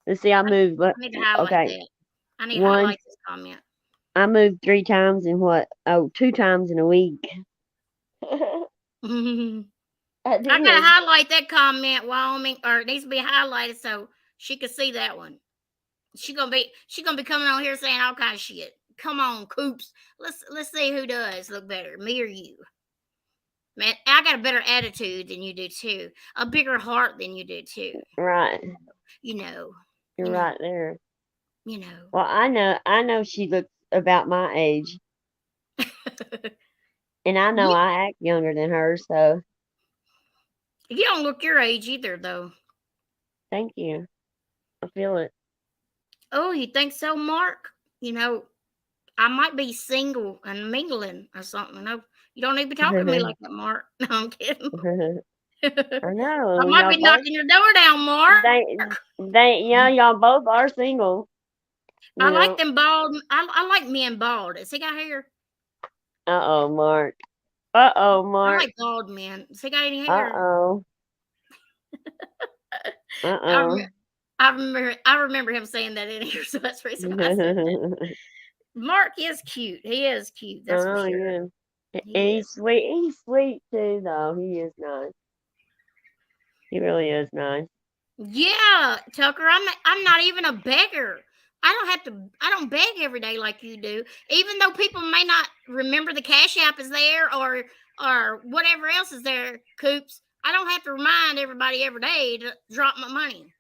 let's see, I moved I need to highlight that. I need to highlight this comment. I moved 3 times in 2 times in a week. I gotta highlight that comment, Wyoming, or it needs to be highlighted so she can see that one. She gonna be coming on here saying all kinds of shit. Come on, Coops. Let's see who does look better, me or you. Man, I got a better attitude than you do too. A bigger heart than you do too. Right. You're right there. Well, I know she looks about my age. And I know I act younger than her, so you don't look your age either, though. Thank you. I feel it. Oh, you think so, Mark? I might be single and mingling or something. No, you don't need to be talking to me like that, Mark. No, I'm kidding. I know. I might be knocking your door down, Mark. Y'all both are single. I like them bald. I like men bald. Has he got hair? Uh-oh, Mark. I like bald men. Has he got any hair? I remember him saying that in here, so that's the reason why I said that. Mark is cute. He is cute. That's for sure. Yeah. He's sweet. He's sweet too, though. He is nice. He really is nice. Yeah, Tucker. I'm not even a beggar. I don't beg every day like you do. Even though people may not remember the Cash App is there or whatever else is there, Coops. I don't have to remind everybody every day to drop my money.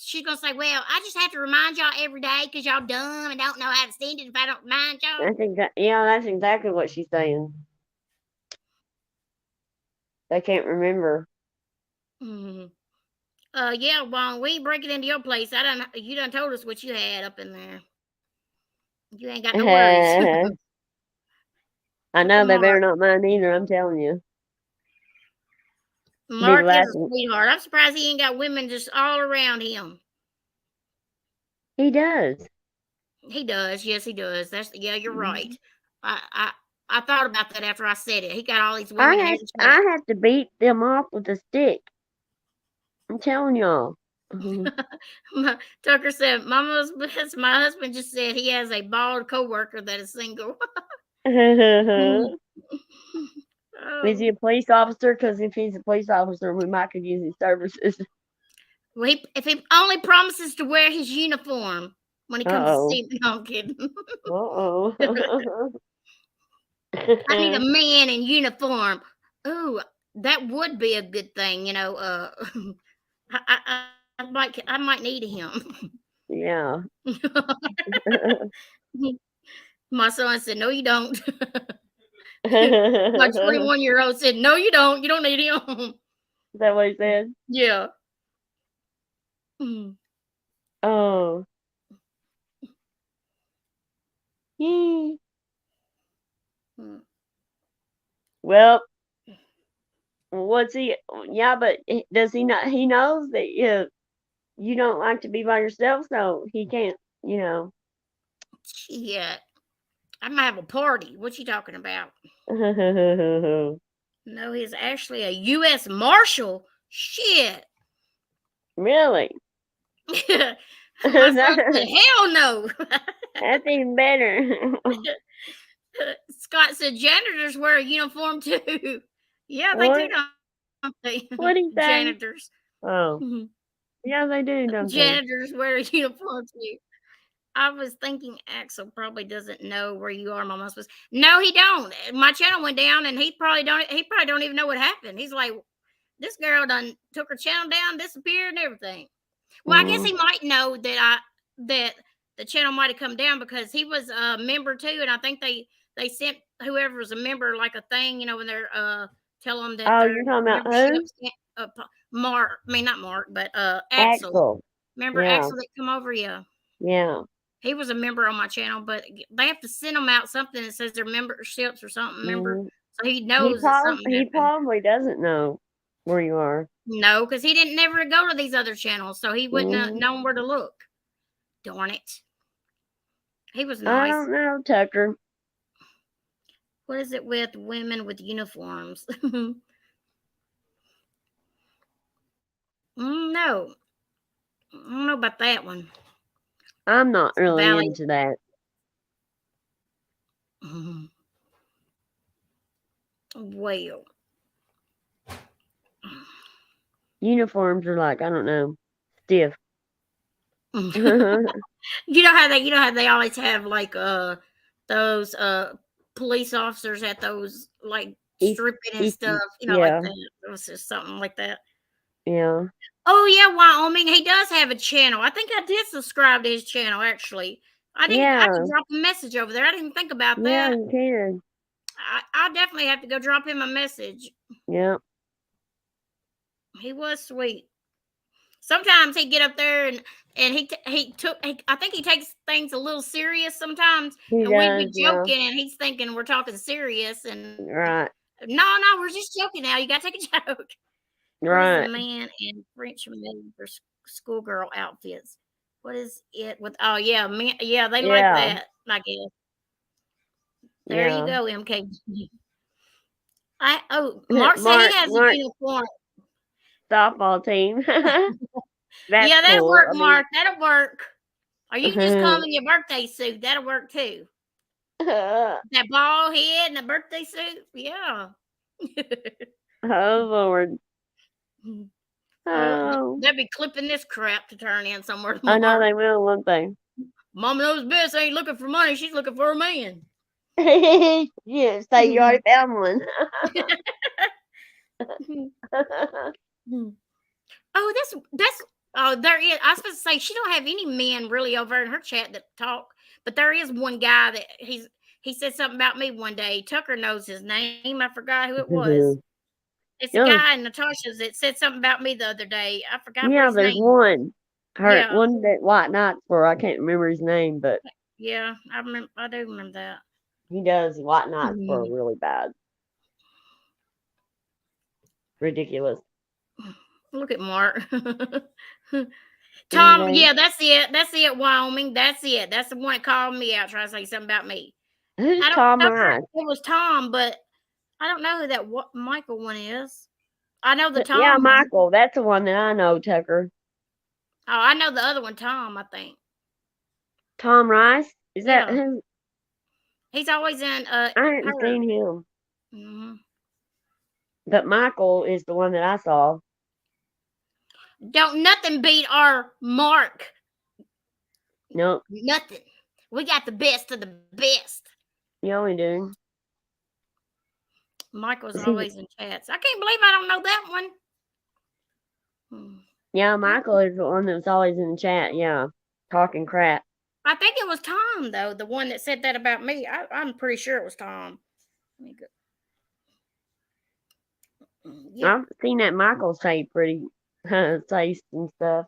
She's gonna say, "Well, I just have to remind y'all every day because y'all dumb and don't know how to send it if I don't remind y'all." That's exactly what she's saying. They can't remember. Mm-hmm. Yeah, well, we ain't breaking into your place. You done told us what you had up in there. You ain't got no worries. I know they better not mind either, I'm telling you. Mark is a sweetheart. I'm surprised he ain't got women just all around him. He does. He does. Yes, he does. You're right. I thought about that after I said it. He got all these women. I have to beat them off with a stick. I'm telling y'all. Tucker said, my husband just said he has a bald coworker that is single. Is he a police officer? Because if he's a police officer, we might could use his services. Well, if he only promises to wear his uniform when he comes to see me. No, I'm kidding. Uh-oh. I need a man in uniform. Ooh, that would be a good thing, you know. I might need him. Yeah. My son said, "No, you don't." My 21-year-old said, "No, you don't. You don't need him." Is that what he said? Yeah. Mm. Oh. Yee. Mm. Well, what's he? Yeah, but does he not? He knows that you don't like to be by yourself, so he can't. You know. Shit. I might have a party. What you talking about? No, he's actually a U.S. Marshal. Shit. Really? My son said, "Hell no." That's even better. Scott said, "Janitors wear a uniform too." Yeah, they do, don't they? What'd he say? Janitors. Oh. Yeah, they do, don't they? Janitors wear a uniform too. I was thinking Axel probably doesn't know where you are, Mama. No, he don't. My channel went down, and he probably don't even know what happened. He's like, this girl done took her channel down, disappeared, and everything. Well, I guess he might know that the channel might have come down because he was a member too, and I think they sent whoever was a member like a thing, you know, when they're tell them that. Oh, their you're talking about who? Mark. I mean, not Mark, but Axel. Remember Yeah. Axel that come over? Yeah. Yeah. He was a member on my channel, but they have to send them out something that says their memberships or something. Remember, so he knows that something He happened. probably doesn't know where you are. No, because he didn't never go to these other channels, so he wouldn't have known where to look. Darn it. He was nice. I don't know, Tucker. What is it with women with uniforms? No. I don't know about that one. I'm not really into that. Well. Uniforms are like, I don't know, stiff. You know how they always have like those police officers at those like stripping and stuff, you know, like that. It was just something like that. Yeah. Oh yeah, Wyoming. He does have a channel. I think I did subscribe to his channel actually. I could drop a message over there. I didn't think about that. Yeah, you can. I definitely have to go drop him a message. Yeah. He was sweet. Sometimes he'd get up there and I think he takes things a little serious sometimes. We'd be joking and he's thinking we're talking serious and right. No, we're just joking now. You gotta take a joke. Right. What is a man in French made for schoolgirl outfits? What is it with they like that, I guess. There you go, MKB. Mark said he has a uniform. Softball team. That'll work, Mark. That'll work. Or you can just come in your birthday suit. That'll work too. That bald head and a birthday suit. Yeah. Oh, Lord. Oh. They'll be clipping this crap to turn in somewhere tomorrow. I know they will, won't they? Mama knows best ain't looking for money. She's looking for a man. Yeah, so you already found one. There is. I was supposed to say she don't have any men really over in her chat that talk, but there is one guy that he said something about me one day. Tucker knows his name. I forgot who it was. It's a guy in Natasha's that said something about me the other day. I forgot. Yeah, what his there's name one. Yeah. One that White Knight's for. I can't remember his name, but yeah, I do remember that. He does White Knight's for really bad. Ridiculous. Look at Mark. Tom, yeah, that's it. That's it, Wyoming. That's it. That's the one that called me out trying to say something about me. Who's Tom Rice? It was Tom, but I don't know who that Michael one is. I know the Tom. Yeah, Michael. One. That's the one that I know, Tucker. Oh, I know the other one, Tom, I think. Tom Rice? Is that who? He's always in. I haven't seen him. Mm-hmm. But Michael is the one that I saw. Don't nothing beat our Mark. Nope. Nothing. We got the best of the best. Yeah, we do. Michael's always in chats. I can't believe I don't know that one. Yeah, Michael is the one that was always in the chat. Yeah, talking crap. I think it was Tom, though, the one that said that about me. I'm pretty sure it was Tom. Let me go. Yeah. I've seen that Michael say pretty taste and stuff.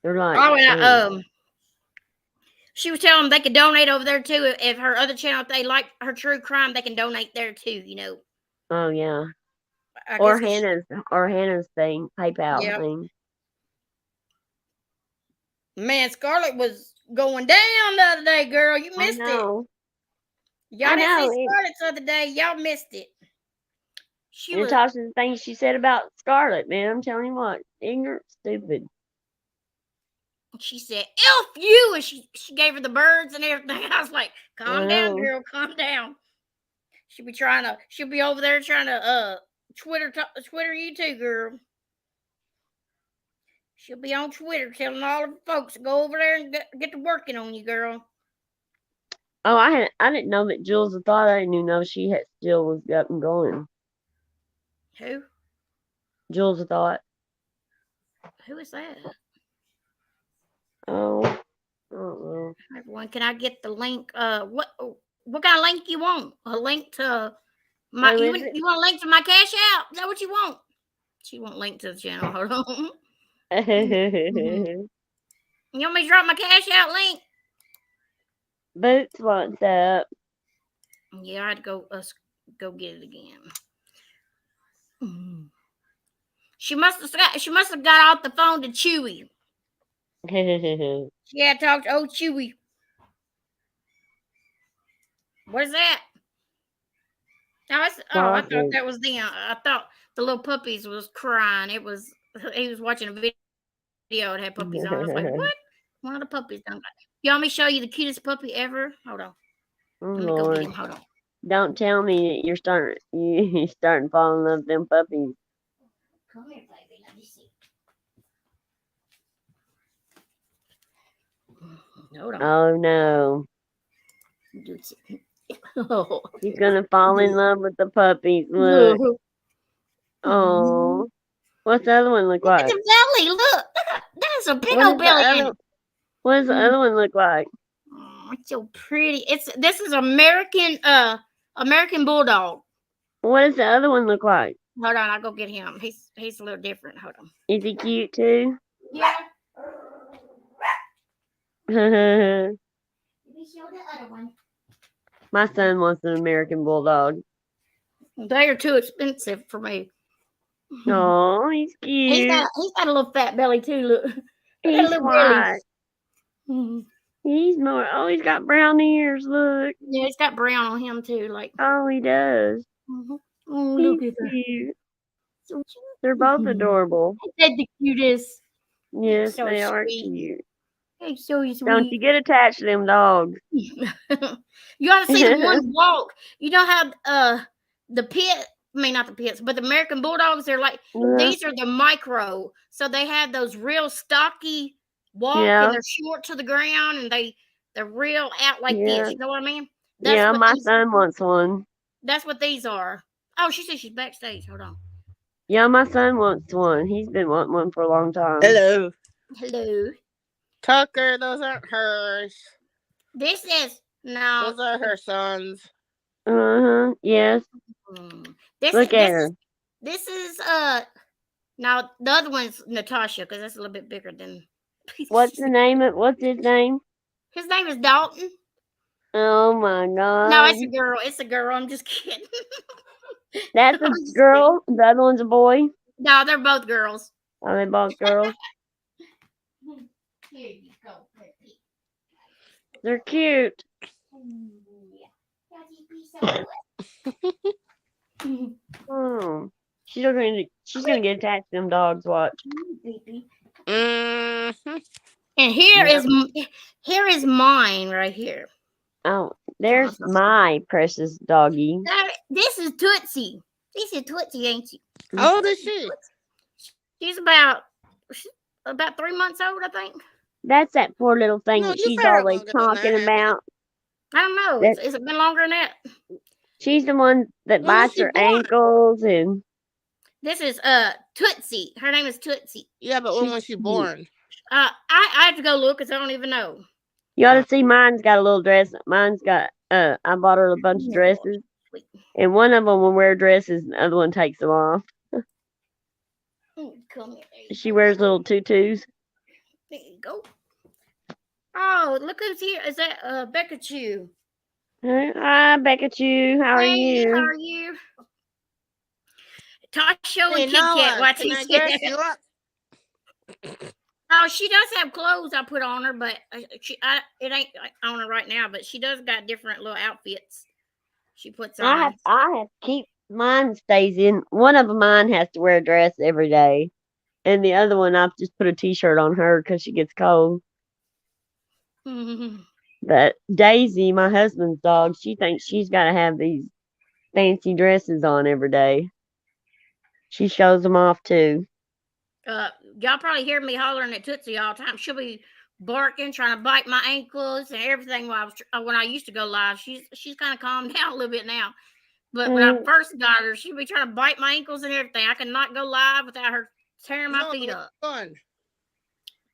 They're like, she was telling them they could donate over there too. If her other channel, if they like her true crime, they can donate there too. You know. Oh yeah. Or Hannah's thing, PayPal thing. Man, Scarlett was going down the other day, girl. You missed it. Y'all didn't see Scarlett the other day. Y'all missed it. Natasha's things she said about Scarlett, man. I'm telling you what, ignorant, stupid. She said, "Elf you," and she gave her the birds and everything. I was like, "Calm down, girl. Calm down." She'll be over there trying to Twitter you too, girl. She'll be on Twitter telling all the folks to go over there and get to working on you, girl. Oh, I didn't know that Jules thought. I didn't even know she still was up and going. Who? Jules thought. Who is that? Oh, I don't know. Everyone, can I get the link? What kind of link you want? A link to my? You want a link to my Cash App? Is that what you want? She won't link to the channel. Hold on. You want me to drop my Cash Out link? Boots wants up. Yeah, I'd go get it again. She must have got off the phone to Chewy. She had talked to old Chewy. What is that? I thought that was them. I thought the little puppies was crying. He was watching a video that had puppies on. I was like, what? One of the puppies done. You want me to show you the cutest puppy ever? Hold on. Oh, Let me go get him. Hold on. Don't tell me that you're starting falling in love with them puppies. Come here, baby. Let me see. Hold on. Oh no. He's gonna fall in love with the puppies. Look. Oh. What's the other one look like? Look at the belly. Look. That's a big old belly. What does the other one look like? Oh, it's so pretty. This is American Bulldog. What does the other one look like? Hold on, I'll go get him. He's a little different. Hold on. Is he cute too? Yeah. Let me show the other one. My son wants an American Bulldog. They are too expensive for me. Oh, he's cute. He's got a little fat belly too. Look. He's white. He's more. Oh, he's got brown ears. Look. Yeah, he's got brown on him too. Like. Oh, he does. Oh, look at that. So they're both adorable. They're the cutest. Yes, so they are cute. They're so sweet. Don't you get attached to them dogs? You ought to see the one walk. You know how the pit. I mean, not the pits, but the American Bulldogs, they're like, these are the micro. So they have those real stocky walk and they're short to the ground and they're real out like this. You know what I mean? That's my son wants one. That's what these are. Oh, she said she's backstage. Hold on. Yeah, my son wants one. He's been wanting one for a long time. Hello. Hello. Tucker, those aren't hers. This is, no. Those are her sons. Yes. Look at her. This is now the other one's Natasha because that's a little bit bigger than. What's his name? His name is Dalton. Oh my God. No, it's a girl. It's a girl. I'm just kidding. That's a girl. The other one's a boy. No, they're both girls. Are they both girls? Here you go, baby. They're cute. Oh, she's gonna get attached to them dogs. Watch. And here is mine right here. Oh, there's my precious doggy. This is Tootsie. This is Tootsie, ain't she? How old is she? She's about 3 months old, I think. That's that poor little thing No, that you've she's had her always longer than talking that. about. I don't know. It's been longer than that. She's the one that When was bites she her born? ankles and. This is Tootsie. Her name is Tootsie. Yeah, but when was she born? I have to go look because I don't even know. You ought to see mine's got a little dress. Mine's got I bought her a bunch of dresses. And one of them will wear dresses and the other one takes them off. Come here. She wears little tutus. There you go. Oh, look who's here. Is that Becca Chew? Hi, Becca Chew. How are you? How are you? Tasha and Kit Kat. Noah, can I dress you up? Oh, she does have clothes I put on her, but it ain't on her right now. But she does got different little outfits she puts on. I have to keep mine stays in. One of mine has to wear a dress every day, and the other one I've just put a t-shirt on her because she gets cold. But Daisy, my husband's dog, she thinks she's got to have these fancy dresses on every day. She shows them off too. Y'all probably hear me hollering at Tootsie all the time. She'll be barking, trying to bite my ankles and everything. When I used to go live, she's kind of calmed down a little bit now. But when I first got her, she'd be trying to bite my ankles and everything. I could not go live without her tearing my feet up. Fun.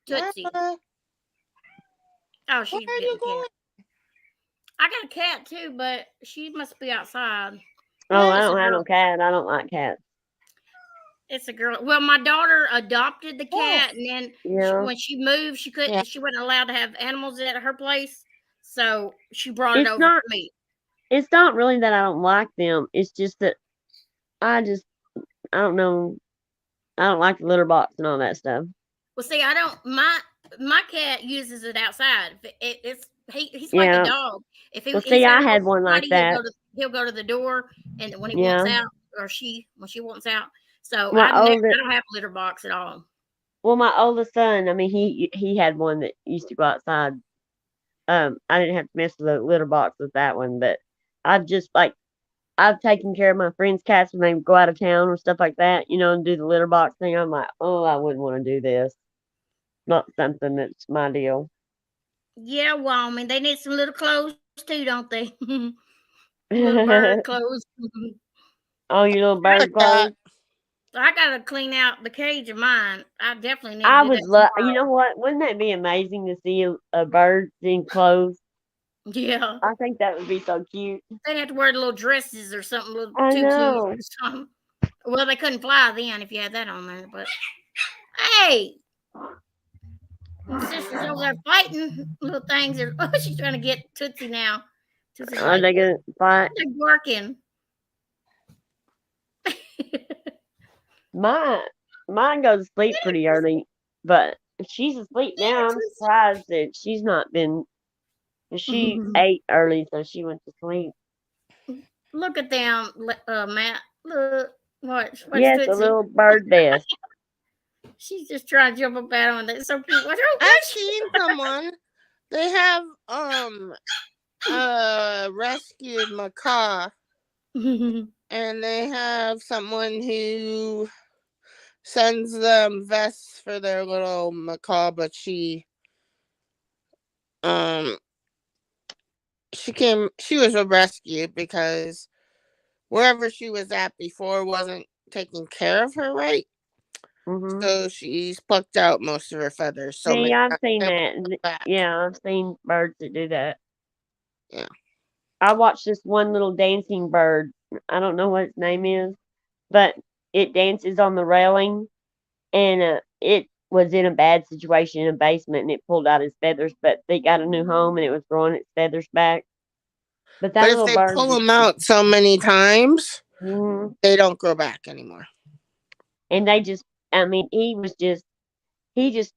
Tootsie. Oh, she's getting a cat. I got a cat too, but she must be outside. Oh, I don't have no cat. I don't like cats. It's a girl. Well, my daughter adopted the cat, and then when she moved, she couldn't. Yeah. She wasn't allowed to have animals at her place, so she brought it over to me. It's not really that I don't like them. It's just that I don't know. I don't like the litter box and all that stuff. Well, see, I don't. My cat uses it outside. He's like a dog. If he, I had one like that. He'll go to the door, and when he wants out, or when she wants out. So I don't have a litter box at all. Well, my oldest son, I mean, he had one that used to go outside. I didn't have to mess with the litter box with that one, but I've taken care of my friends' cats when they go out of town or stuff like that, and do the litter box thing. I'm like, oh, I wouldn't want to do this. Not something that's my deal. Yeah, well, I mean, they need some little clothes too, don't they? Little bird clothes. Oh, your little bird clothes. I gotta clean out the cage of mine. I definitely need. I would love. You know what? Wouldn't that be amazing to see a bird in clothes? Yeah, I think that would be so cute. They'd have to wear little dresses or something, little tutus or something. Well, they couldn't fly then if you had that on there. But hey, my sister's over there fighting little things. She's trying to get Tootsie now. Are they gonna fight? They're working. Mine goes to sleep pretty early, but she's asleep now. I'm surprised that she's not been. She ate early, so she went to sleep. Look at them, Matt. Look, what's yes, Tootsie? A little bird vest. She's just trying to jump up at him. That's so cute. I've seen someone. They have rescued macaw. And they have someone who sends them vests for their little macaw, but she was a rescue because wherever she was at before wasn't taking care of her right. Mm-hmm. So she's plucked out most of her feathers. So see, I've seen that. Yeah, I've seen birds that do that. Yeah. I watched this one little dancing bird. I don't know what its name is, but it dances on the railing, and it was in a bad situation in a basement, and it pulled out its feathers, but they got a new home, and it was growing its feathers back. But if they pull them out so many times, they don't grow back anymore. And he just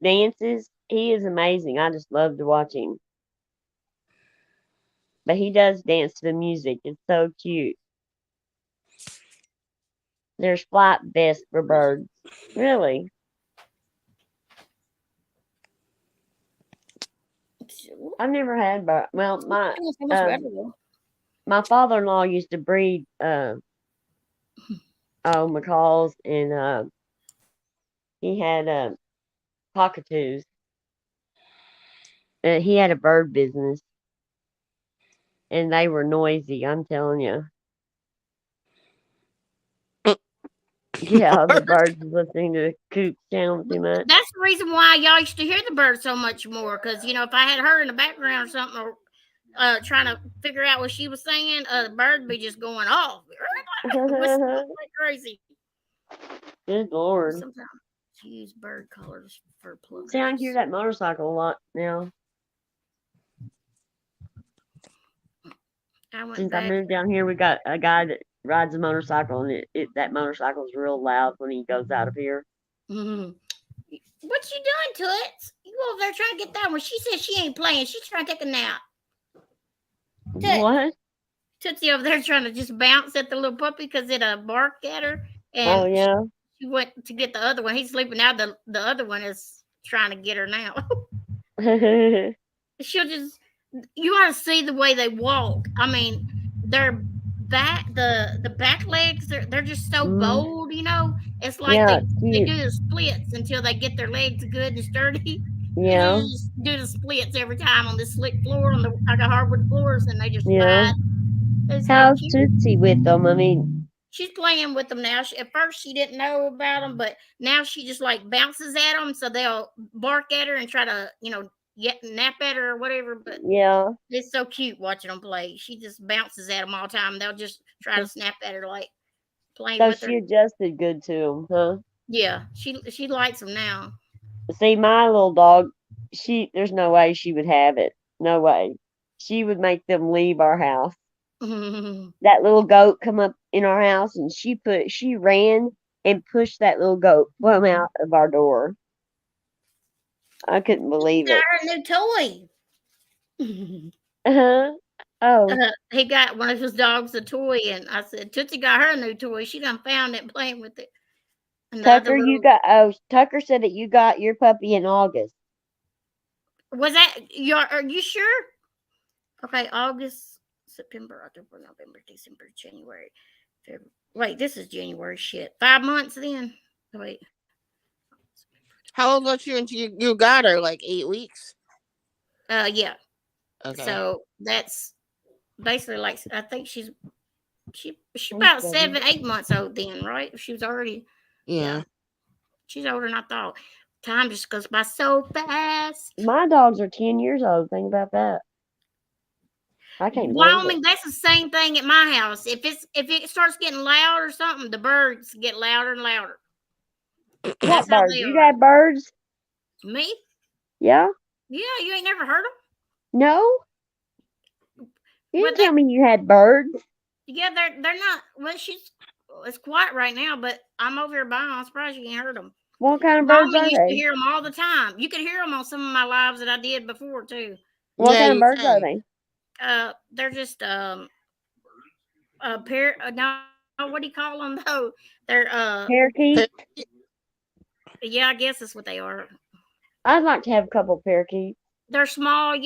dances. He is amazing. I just love to watch him. But he does dance to the music. It's so cute. There's flight vests for birds. Really? I've never had, but well, my father-in-law used to breed macaws, and he had cockatoos. He had a bird business, and they were noisy. I'm telling you. Yeah, the birds listening to the coop sound too much. That's the reason why y'all used to hear the birds so much more. Because if I had her in the background or something, or trying to figure out what she was saying, the bird be just going off, like crazy. Good Lord! Sometimes you use bird colors for plugs. See, I hear that motorcycle a lot now. Since I moved down here, we got a guy that rides a motorcycle, and that motorcycle is real loud when he goes out of here. Mm-hmm. What you doing, Toots? You over there trying to get that one? She said she ain't playing. She's trying to take a nap. Toots. What? Tootsie over there trying to just bounce at the little puppy because it barked at her. And yeah. She went to get the other one. He's sleeping now. The other one is trying to get her now. She'll just, you ought to see the way they walk. I mean, their back, the back legs, they're just so bold, It's like they do the splits until they get their legs good and sturdy. Yeah. They just do the splits every time on the slick floor, I got hardwood floors, and they just slide. How's Tootsie with them? I mean, she's playing with them now. At first, she didn't know about them, but now she just like bounces at them, so they'll bark at her and try to, nap at her or whatever. But yeah, it's so cute watching them play. She just bounces at them all the time. They'll just try to snap at her, like playing with her. So she adjusted good to them, huh? Yeah, she likes them now. See, my little dog, there's no way she would have it. No way. She would make them leave our house. That little goat come up in our house, and she ran and pushed that little goat from out of our door. I couldn't believe it. Got her new toy. Oh. He got one of his dogs a toy, and I said, Tootsie got her a new toy. She done found it playing with it. And Tucker, Tucker said that you got your puppy in August. Was that are you sure? Okay, August, September, October, November, December, January, February. Wait, this is January. Shit, 5 months then. Wait. How old was she when you got her? Like 8 weeks? Yeah. Okay. So that's basically like, I think she's about 7, 8 months old then, right? She was already. Yeah. She's older than I thought. Time just goes by so fast. My dogs are 10 years old. Think about that. I can't believe it. That's the same thing at my house. If it starts getting loud or something, the birds get louder and louder. What birds? You got birds? Me? Yeah. Yeah, you ain't never heard them? No. You didn't tell me you had birds. Yeah, they're not. Well, it's quiet right now, but I'm over here buying. I'm surprised you ain't heard them. What kind of birds are used they? To hear them all the time. You could hear them on some of my lives that I did before too. What kind of birds are they? They're just a pair. No, what do you call them though? They're parakeets. Yeah, I guess that's what they are. I'd like to have a couple of parakeets. They're small, and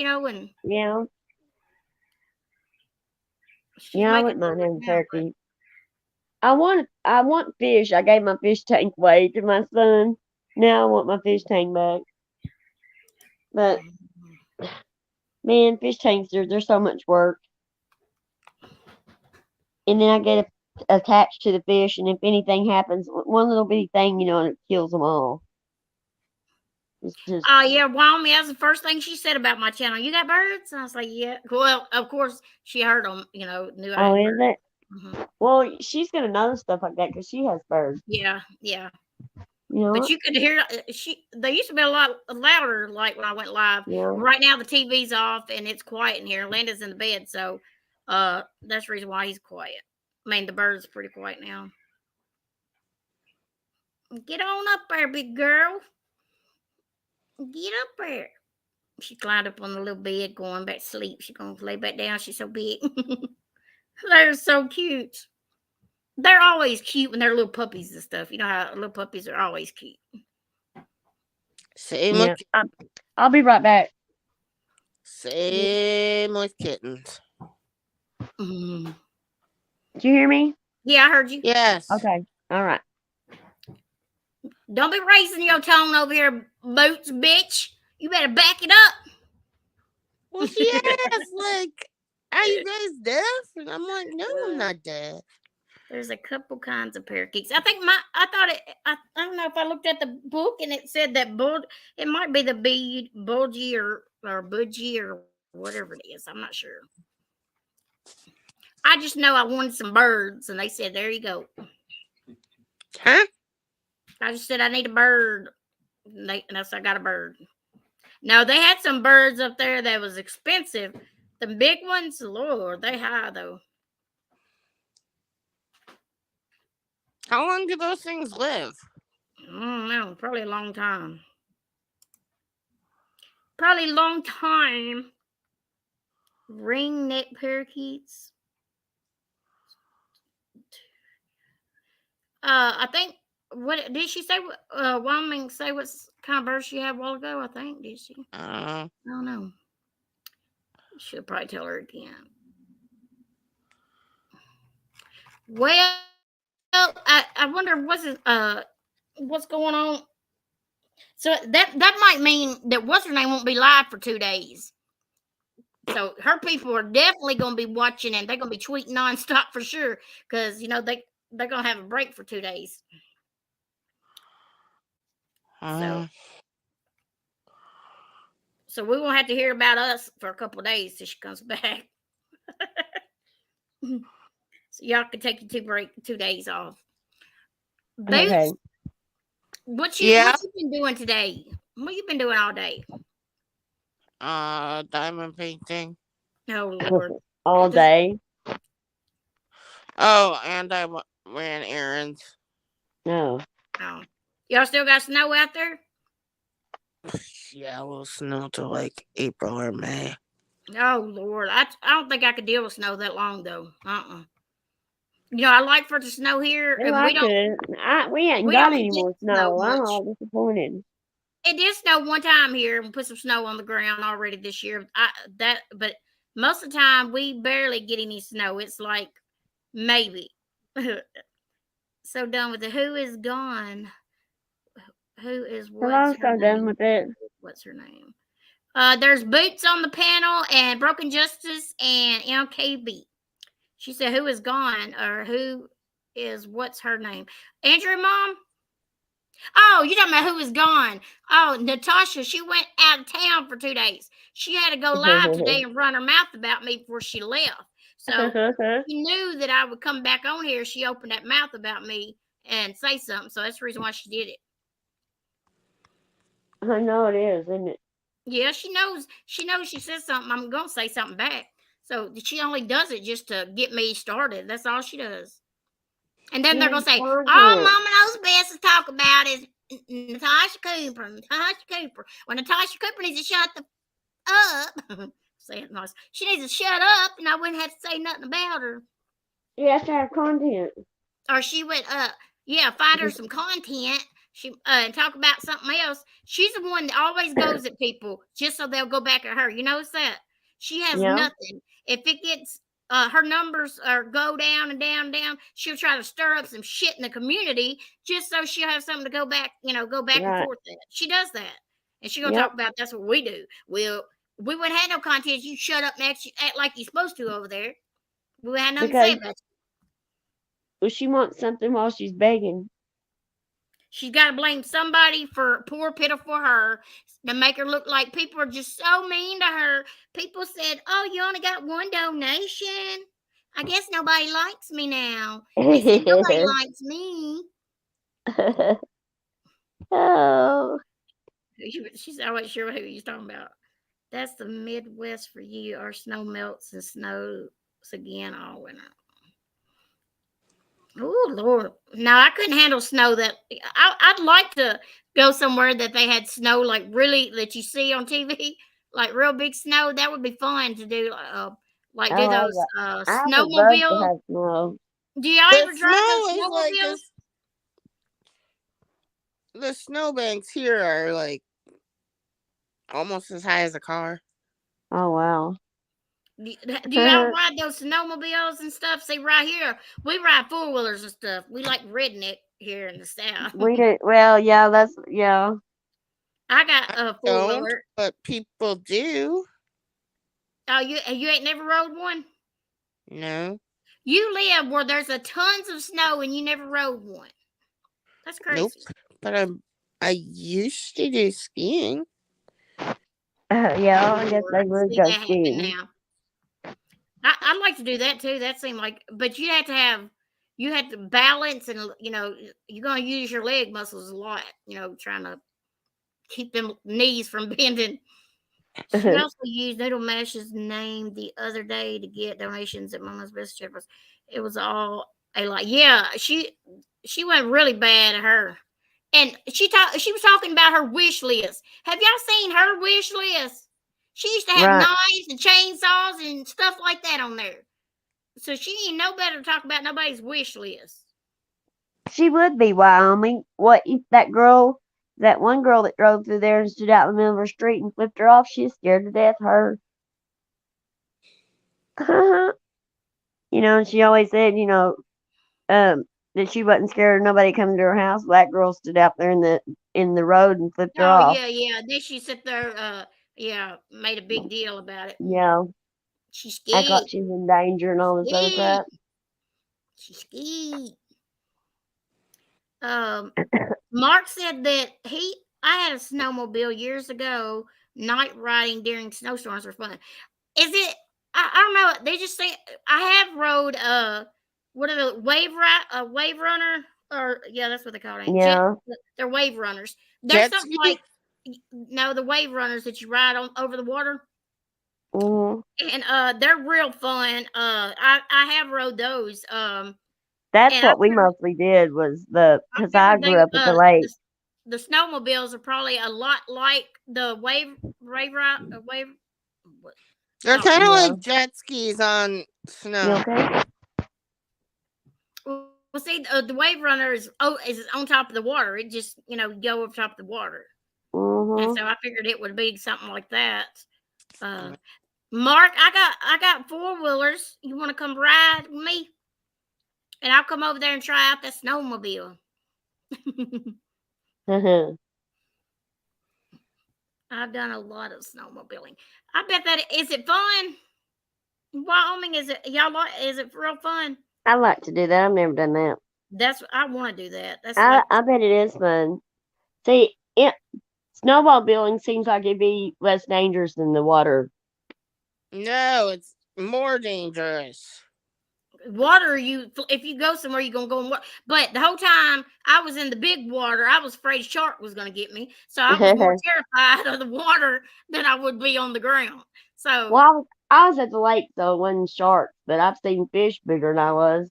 yeah. I wouldn't mind having a parakeet. I want fish. I gave my fish tank away to my son. Now I want my fish tank back. But man, fish tanks they're so much work. And then I get attached to the fish, and if anything happens, one little bitty thing, and it kills them all. It's just. Yeah, Wyoming. That's the first thing she said about my channel. You got birds? And I was like, yeah. Well, of course she heard them. Knew I had is it? Mm-hmm. Well, she's gonna know stuff like that because she has birds. Yeah. But you could hear they used to be a lot louder, like when I went live. Yeah. Right now the TV's off and it's quiet in here. Linda's in the bed, so that's the reason why he's quiet. I mean, the birds are pretty quiet now. Get on up there, big girl. Get up there. She climbed up on the little bed, going back to sleep. She's gonna lay back down. She's so big. They're so cute. They're always cute when they're little puppies and stuff. You know how little puppies are always cute. Same. I'll be right back. Same with kittens. Mm. Did you hear me? Yeah, I heard you. Yes. Okay. All right. Don't be raising your tone over here, Boots, bitch. You better back it up. Well, she asked, like, are you guys deaf? And I'm like, no, I'm not deaf. There's a couple kinds of parakeets. I don't know if I looked at the book and it said that it might be the bulgy or budgie or whatever it is. I'm not sure. I just know I wanted some birds and they said, there you go. Huh? I just said I need a bird. And so I got a bird. No, they had some birds up there that was expensive. The big ones, Lord, they high though. How long do those things live? I don't know. Probably a long time. Probably a long time. Ring-neck parakeets. I think. What did she say? Wyoming say what kind of bird she had a while ago? I think did she? I don't know. She'll probably tell her again. Well, I wonder what's going on. So that might mean that what's her name won't be live for 2 days. So her people are definitely going to be watching and they're going to be tweeting nonstop for sure because they're going to have a break for 2 days. So we won't have to hear about us for a couple of days till she comes back. So y'all can take your 2 days off. Boots, Okay. what you been doing today? What you been doing all day? Diamond painting. Oh Lord. All day. Oh, and I ran errands. No. Oh. Y'all still got snow out there? Yeah, we'll snow till like April or May. Oh Lord, I don't think I could deal with snow that long though. I like for it to snow here, and we ain't got any more snow. I'm all disappointed. It did snow one time here and put some snow on the ground already this year. But most of the time we barely get any snow. It's like maybe. So done with it. Who is gone? Who is I'm so done with it. What's her name? There's Boots on the panel and Broken Justice and MKB. She said, who is gone or who is, what's her name? Andrew, Mom? Oh, you're talking about who is gone. Oh, Natasha, she went out of town for 2 days. She had to go live today and run her mouth about me before she left. So she knew that I would come back on here. She opened that mouth about me and say something. So that's the reason why she did it. I know it is, isn't it? Yeah, she knows. She says something, I'm going to say something back. So she only does it just to get me started. That's all she does. And then they're going to say, all Mama knows best to talk about is Natasha Cooper. Well, Natasha Cooper needs to shut the up. Say it nice. She needs to shut up and I wouldn't have to say nothing about her. You have to have content. Or she would, find her some content. She talk about something else. She's the one that always goes at people just so they'll go back at her. You notice that? She has nothing. If it gets her numbers go down and down and down, she'll try to stir up some shit in the community just so she'll have something to go back and forth at. She does that. And she's gonna talk about that's what we do. Well, we wouldn't have no content. You shut up next, you act like you're supposed to over there. We would have nothing to say about you. Well, she wants something while she's begging. She's got to blame somebody for poor, pitiful her to make her look like people are just so mean to her. People said, oh, you only got one donation. I guess nobody likes me now. They said nobody likes me. Oh. She's always sure who you're talking about. That's the Midwest for you. Our snow melts and snows again all winter. Oh Lord! No, I couldn't handle snow. I'd like to go somewhere that they had snow, like really that you see on TV, like real big snow. That would be fun to do. Do those snowmobiles. Snow. Do y'all ever drive those snowmobiles? The snowbanks here are like almost as high as a car. Oh wow. Do y'all ride those snowmobiles and stuff? See, right here, we ride four-wheelers and stuff. We like redneck here in the South. We did well, yeah, yeah. I got I a don't, four-wheeler. but people do. Oh, you ain't never rode one? No. You live where there's a tons of snow and you never rode one. That's Nope. crazy. But I used to do skiing. Yeah, I guess Lord, they I can would see go that happen skiing. now. I'd like to do that too. That seemed like, but you have to balance, and you're gonna use your leg muscles a lot. Trying to keep them knees from bending. She also used Noodle Mash's name the other day to get donations at Mama's Best Shepherds. It was all a lot. Yeah, she went really bad at her, and she was talking about her wish list. Have y'all seen her wish list? She used to have Right. knives and chainsaws and stuff like that on there. So she ain't no better to talk about nobody's wish list. She would be Wyoming. What if that one girl that drove through there and stood out in the middle of her street and flipped her off, she's scared to death, her. And she always said, that she wasn't scared of nobody coming to her house. That girl stood out there in the road and flipped her Oh off. yeah. Then she sat there, made a big deal about it. Yeah. She's Act like scared. she's in danger and all this other crap. She's scared. Mark said that I had a snowmobile years ago. Night riding during snowstorms were fun. Is it? I don't know. They just say I have rode what are the wave runner, or yeah, that's what they call it. Yeah. They're wave runners. They're Jet something ski? like no, the wave runners that you ride on over the water. Hmm. And they're real fun. I have rode those. That's And what we mostly did was I because I figured grew up at the lake. the snowmobiles are probably a lot like the wave. They're Oh, kind of Yeah. like jet skis on You snow. okay? well, see, the wave runner is on top of the water. It just go over top of the water, and Mm-hmm. so I figured it would be something like that. Mark, I got four-wheelers. You want to come ride with me? And I'll come over there and try out that snowmobile. I've done a lot of snowmobiling. I bet that is it fun? Wyoming, is it real fun? I like to do that. I've never done that. I want to do that. That's I like bet it is fun. See, snowmobiling seems like it'd be less dangerous than the water. No, it's more dangerous. water. If you go somewhere, you're gonna go in water. But the whole time I was in the big water, I was afraid a shark was gonna get me. So I was more terrified of the water than I would be on the ground. So Well, I was at the lake, so it wasn't sharks, but I've seen fish bigger than I was.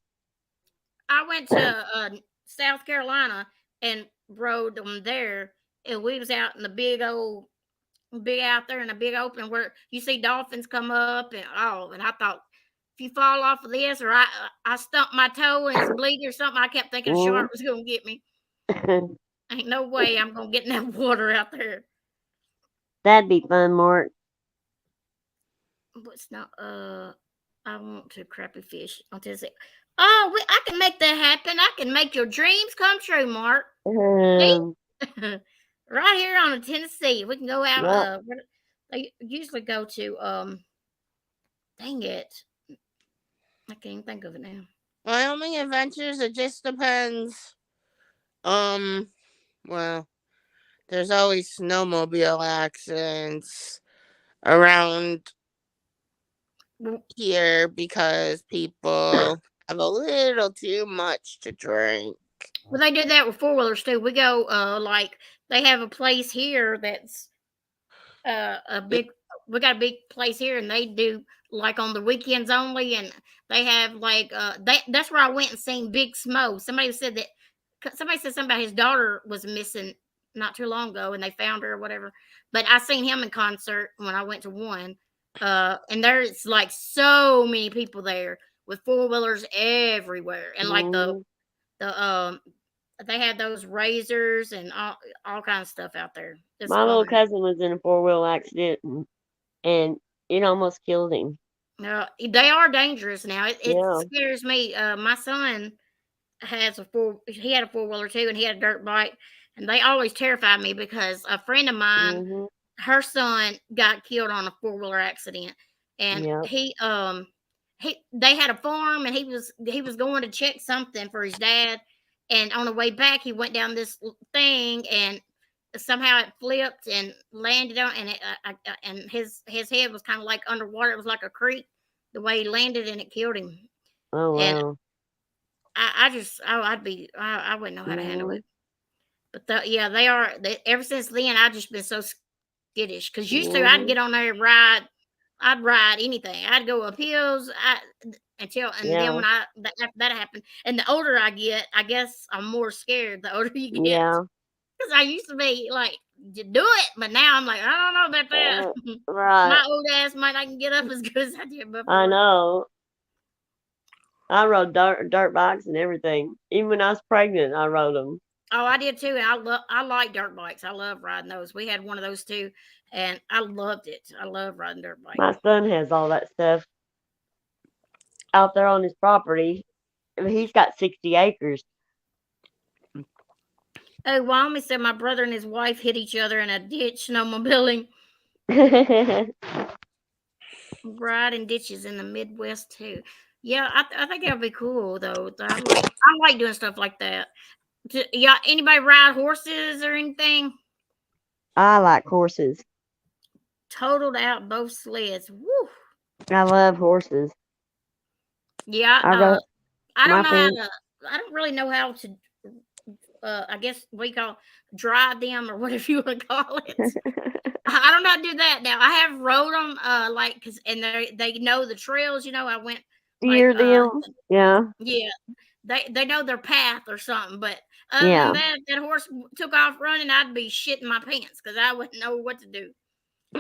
I went to South Carolina and rode them there, and we was out in the big out there in a big open where you see dolphins come up and I thought if you fall off of this or I stumped my toe and it's bleeding or something, I kept thinking a shark was gonna get me. Ain't no way I'm gonna get in that water out there. That'd be fun, Mark. But it's not. I want to crappy fish. I'll just say, oh, I can make that happen. I can make your dreams come true, Mark. Right here on the Tennessee, we can go out. Yep. They usually go to. Dang it, I can't even think of it now. Wyoming adventures. It just depends. Well, there's always snowmobile accidents around here because people have a little too much to drink. Well, they do that with four-wheelers too. We go like they have a place here that's a big. We got a big place here, and they do like on the weekends only, and they have like that's where I went and seen Big Smo. Somebody said something about his daughter was missing not too long ago, and they found her or whatever. But I seen him in concert when I went to one, and there's like so many people there with four-wheelers everywhere, and like the they had those razors and all kinds of stuff out there. It's My little fun. cousin was in a 4-wheel accident, and It almost killed him. No, they are dangerous now. It Yeah. scares me. My son he had a 4-wheeler too, and he had a dirt bike, and they always terrify me because a friend of mine, Mm-hmm. her son got killed on a 4-wheeler accident, and Yep. they had a farm, and he was going to check something for his dad, and on the way back he went down this thing, and somehow it flipped and landed on, and and his head was kind of like underwater. It was like a creek the way he landed, and it killed him. Oh And wow. I wouldn't know how to handle Mm-hmm. it. But yeah, ever since then, I've just been so skittish. Because used to, I'd Mm-hmm. get on there and ride. I'd ride anything. I'd go up hills. And then Yeah. when after that happened, and the older I get, I guess I'm more scared. The older you get, Yeah. because I used to be like, "You do it," but now I'm like, I don't know about that. Right. My old ass might not get up as good as I did before. I know. I rode dirt bikes and everything. Even when I was pregnant, I rode them. Oh, I did too. I like dirt bikes. I love riding those. We had one of those too, and I loved it. I love riding dirt bikes. My son has all that stuff out there on his property. I mean, he's got 60 acres. Oh, Wyoming said my brother and his wife hit each other in a ditch snowmobiling. Riding ditches in the Midwest too. Yeah, I think that'd be cool though. I like doing stuff like that. Yeah, anybody ride horses or anything? I like horses. Totaled out both sleds. Woo. I love horses. Yeah, I don't know how to. I don't really know how to. I guess we call drive them or whatever you want to call it. I don't know how to do that now. I have rode them, and they know the trails. I went Hear them? Yeah. yeah, they know their path or something. But other Yeah. than that, if that horse took off running, I'd be shitting my pants because I wouldn't know what to do.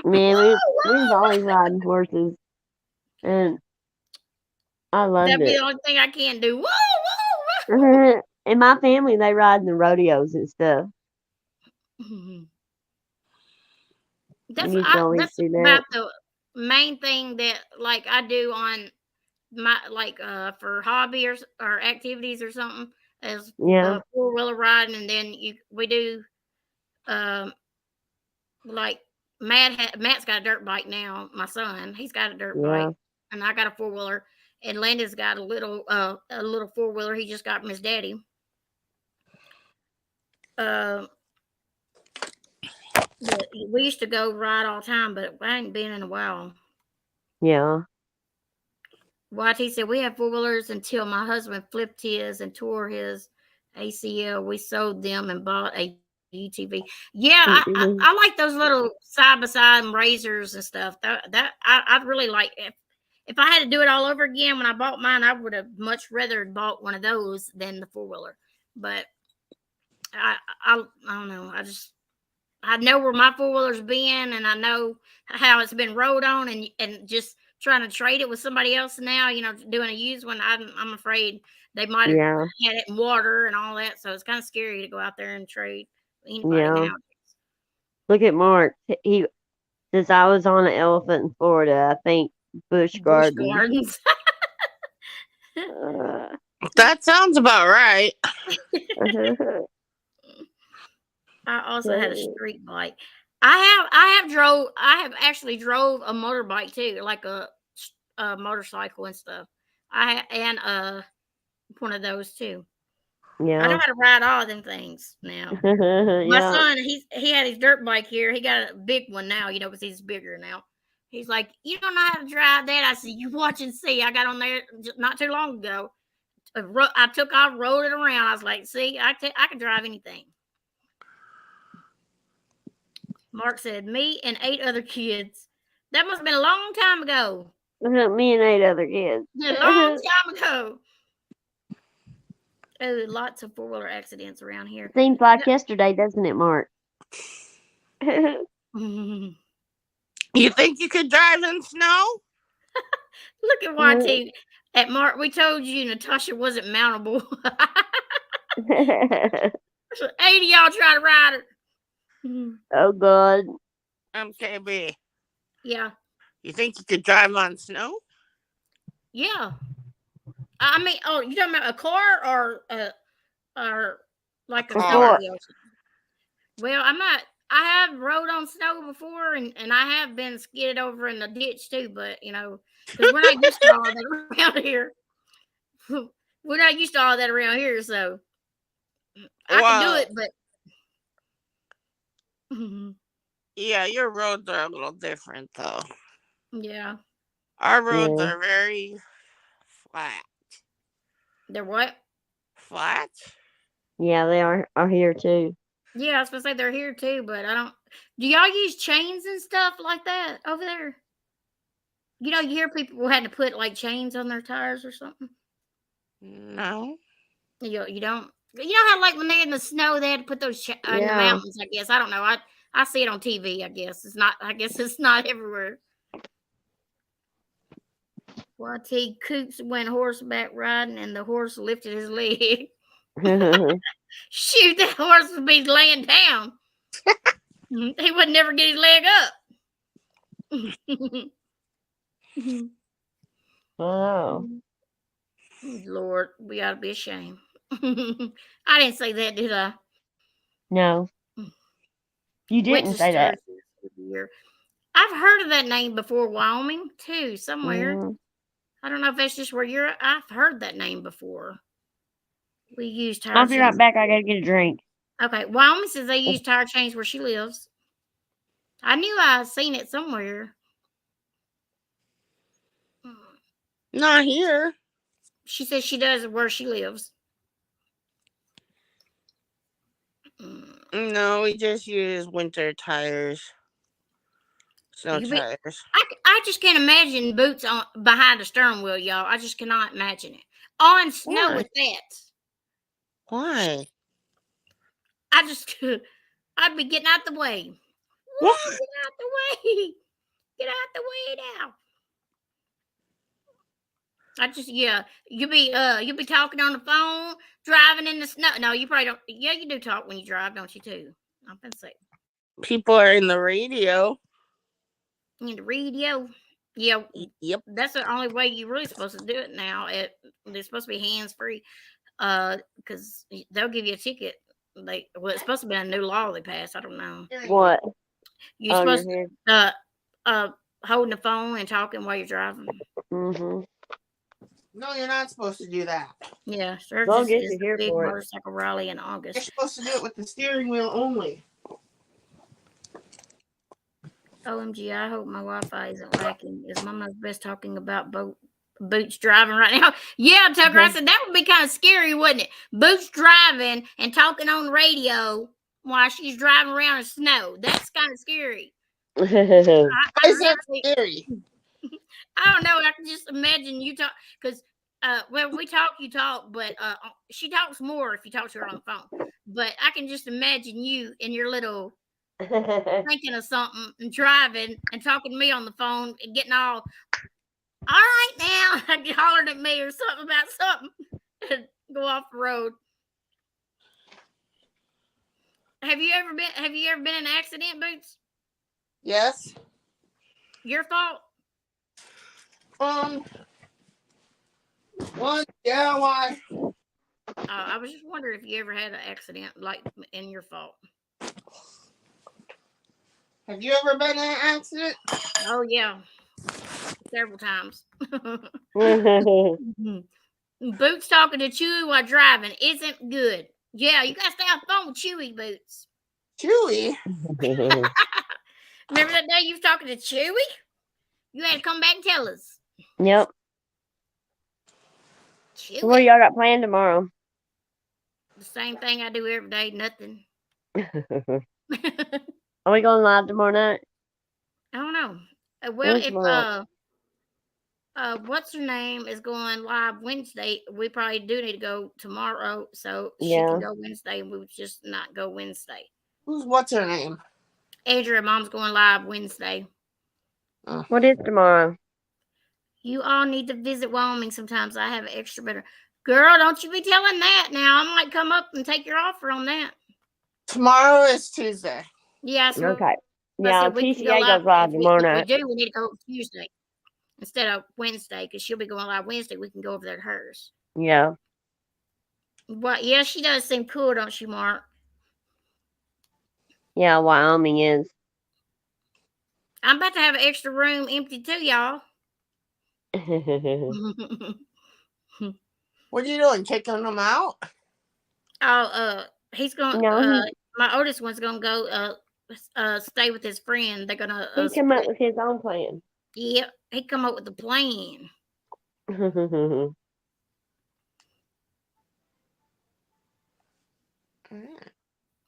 Man, we've always riding horses, and I loved That'd be it. the only thing I can do. Whoa, whoa, whoa. And my family, they ride in the rodeos and stuff. That's You can always that's do about that. the main thing that like I do on my for hobby or activities or something is Yeah. 4-wheeler riding, and then we do like Matt's got a dirt bike now. My son, he's got a dirt Yeah. bike, and I got a 4-wheeler, and Landon's got a little 4-wheeler he just got from his daddy. We used to go ride all the time, but I ain't been in a while. Yeah. YT said we had 4-wheelers until my husband flipped his and tore his ACL. We sold them and bought a UTV. Yeah, I like those little side by side razors and stuff. I'd really like if I had to do it all over again. When I bought mine, I would have much rather bought one of those than the 4-wheeler. But I don't know. I know where my 4-wheeler's been, and I know how it's been rode on, and just trying to trade it with somebody else now, doing a used one. I'm afraid they might have had it in water and all that, so it's kind of scary to go out there and trade anybody now. Look at Mark. He since I was on an elephant in Florida, I think Busch Gardens. That sounds about right. I also had a street bike. I have actually drove a motorbike too, like a motorcycle and stuff. One of those too. Yeah. I know how to ride all them things now. My son, he had his dirt bike here. He got a big one now, because he's bigger now. He's like, you don't know how to drive that. I said, you watch and see. I got on there not too long ago. I took off, rode it around. I was like, see, I can drive anything. Mark said, me and 8 other kids. That must have been a long time ago. Me and 8 other kids. A long time ago. Oh, lots of 4-wheeler accidents around here. Seems like yesterday, doesn't it, Mark? You think you could drive in snow? Look at YT. At Mark, we told you Natasha wasn't mountable. 80 y'all try to ride her. Oh, God. MKB. Yeah. You think you could drive on snow? Yeah. I mean, oh, you talking about a car or like a car? Well, I have rode on snow before, and I have been skidded over in the ditch too. But because we're not used to all that around here. We're not used to all that around here, so I can do it. But yeah, your roads are a little different, though. Yeah, our roads are very flat. They're what? Flat. Yeah, they are here too. Yeah, I was gonna say they're here too, but I don't. Do y'all use chains and stuff like that over there? You hear people had to put like chains on their tires or something. No. You don't. You know how like when they're in the snow, they had to put those in the mountains. I guess I don't know. I see it on TV. I guess it's not. I guess it's not everywhere. YT Coops went horseback riding, and the horse lifted his leg. Shoot, that horse would be laying down. He would never get his leg up. Oh. Lord, we ought to be ashamed. I didn't say that, did I? No. You didn't say that. I've heard of that name before, Wyoming, too, somewhere. Mm-hmm. I don't know if that's just where you're at. I've heard that name before. We use tire I'll be right back. I got to get a drink. Okay. Wyoming says they use tire chains where she lives. I knew I seen it somewhere. Not here. She says she does it where she lives. No, we just use winter tires. Snow tires. I just can't imagine boots on behind the steering wheel, y'all. I just cannot imagine it. On snow with that. Why? I'd be getting out the way. What? Get out the way. Get out the way now. You'll be talking on the phone, driving in the snow. No, you probably don't. Yeah, you do talk when you drive, don't you too? I'm gonna say. People are in the radio. In the radio. Yeah. Yep. That's the only way you're really supposed to do it now. They're supposed to be hands free. Because they'll give you a ticket. It's supposed to be a new law they passed. I don't know. What? You're supposed to holding the phone and talking while you're driving. Mm-hmm. No, you're not supposed to do that. Yeah, Sturgis is a big motorcycle rally in August. You're supposed to do it with the steering wheel only. OMG, I hope my Wi-Fi isn't lacking. Is Mama's best talking about Boots driving right now? Yeah, Tucker, I said that would be kind of scary, wouldn't it? Boots driving and talking on the radio while she's driving around in snow. That's kind of scary. Scary. I don't know. I can just imagine you talk because when we talk, you talk, but she talks more if you talk to her on the phone. But I can just imagine you in your little thinking of something and driving and talking to me on the phone and getting all right now, hollering at me or something about something and go off the road. Have you ever been in an accident, Boots? Yes. Your fault? Yeah, why? I was just wondering if you ever had an accident like in your fault. Have you ever been in an accident? Oh yeah, several times. Boots talking to Chewy while driving isn't good. Yeah, you gotta stay off the phone with Chewy, Boots. Chewy? Remember that day you was talking to Chewy? You had to come back and tell us. Yep. Chewy. What y'all got planned tomorrow? The same thing I do every day, nothing. Are we going live tomorrow night? I don't know. Well, if what's her name is going live Wednesday, we probably do need to go tomorrow, so she can go Wednesday, and we would just not go Wednesday. What's her name? Adria, Mom's going live Wednesday. What is tomorrow? You all need to visit Wyoming sometimes. I have extra better. Girl, don't you be telling that now. I might come up and take your offer on that. Tomorrow is Tuesday. Yeah, so okay. I Yeah, said we can go TCA live goes live tomorrow if we night. do. We need to go Tuesday instead of Wednesday because she'll be going live Wednesday. We can go over there to hers. Yeah. But yeah, she does seem cool, don't she, Mark? Yeah, Wyoming is. I'm about to have an extra room empty too, y'all. What are you doing? Kicking them out? He's going. No, My oldest one's gonna go. Stay with his friend. They're gonna he came up split. with his own plan. Yep, he come up with a plan.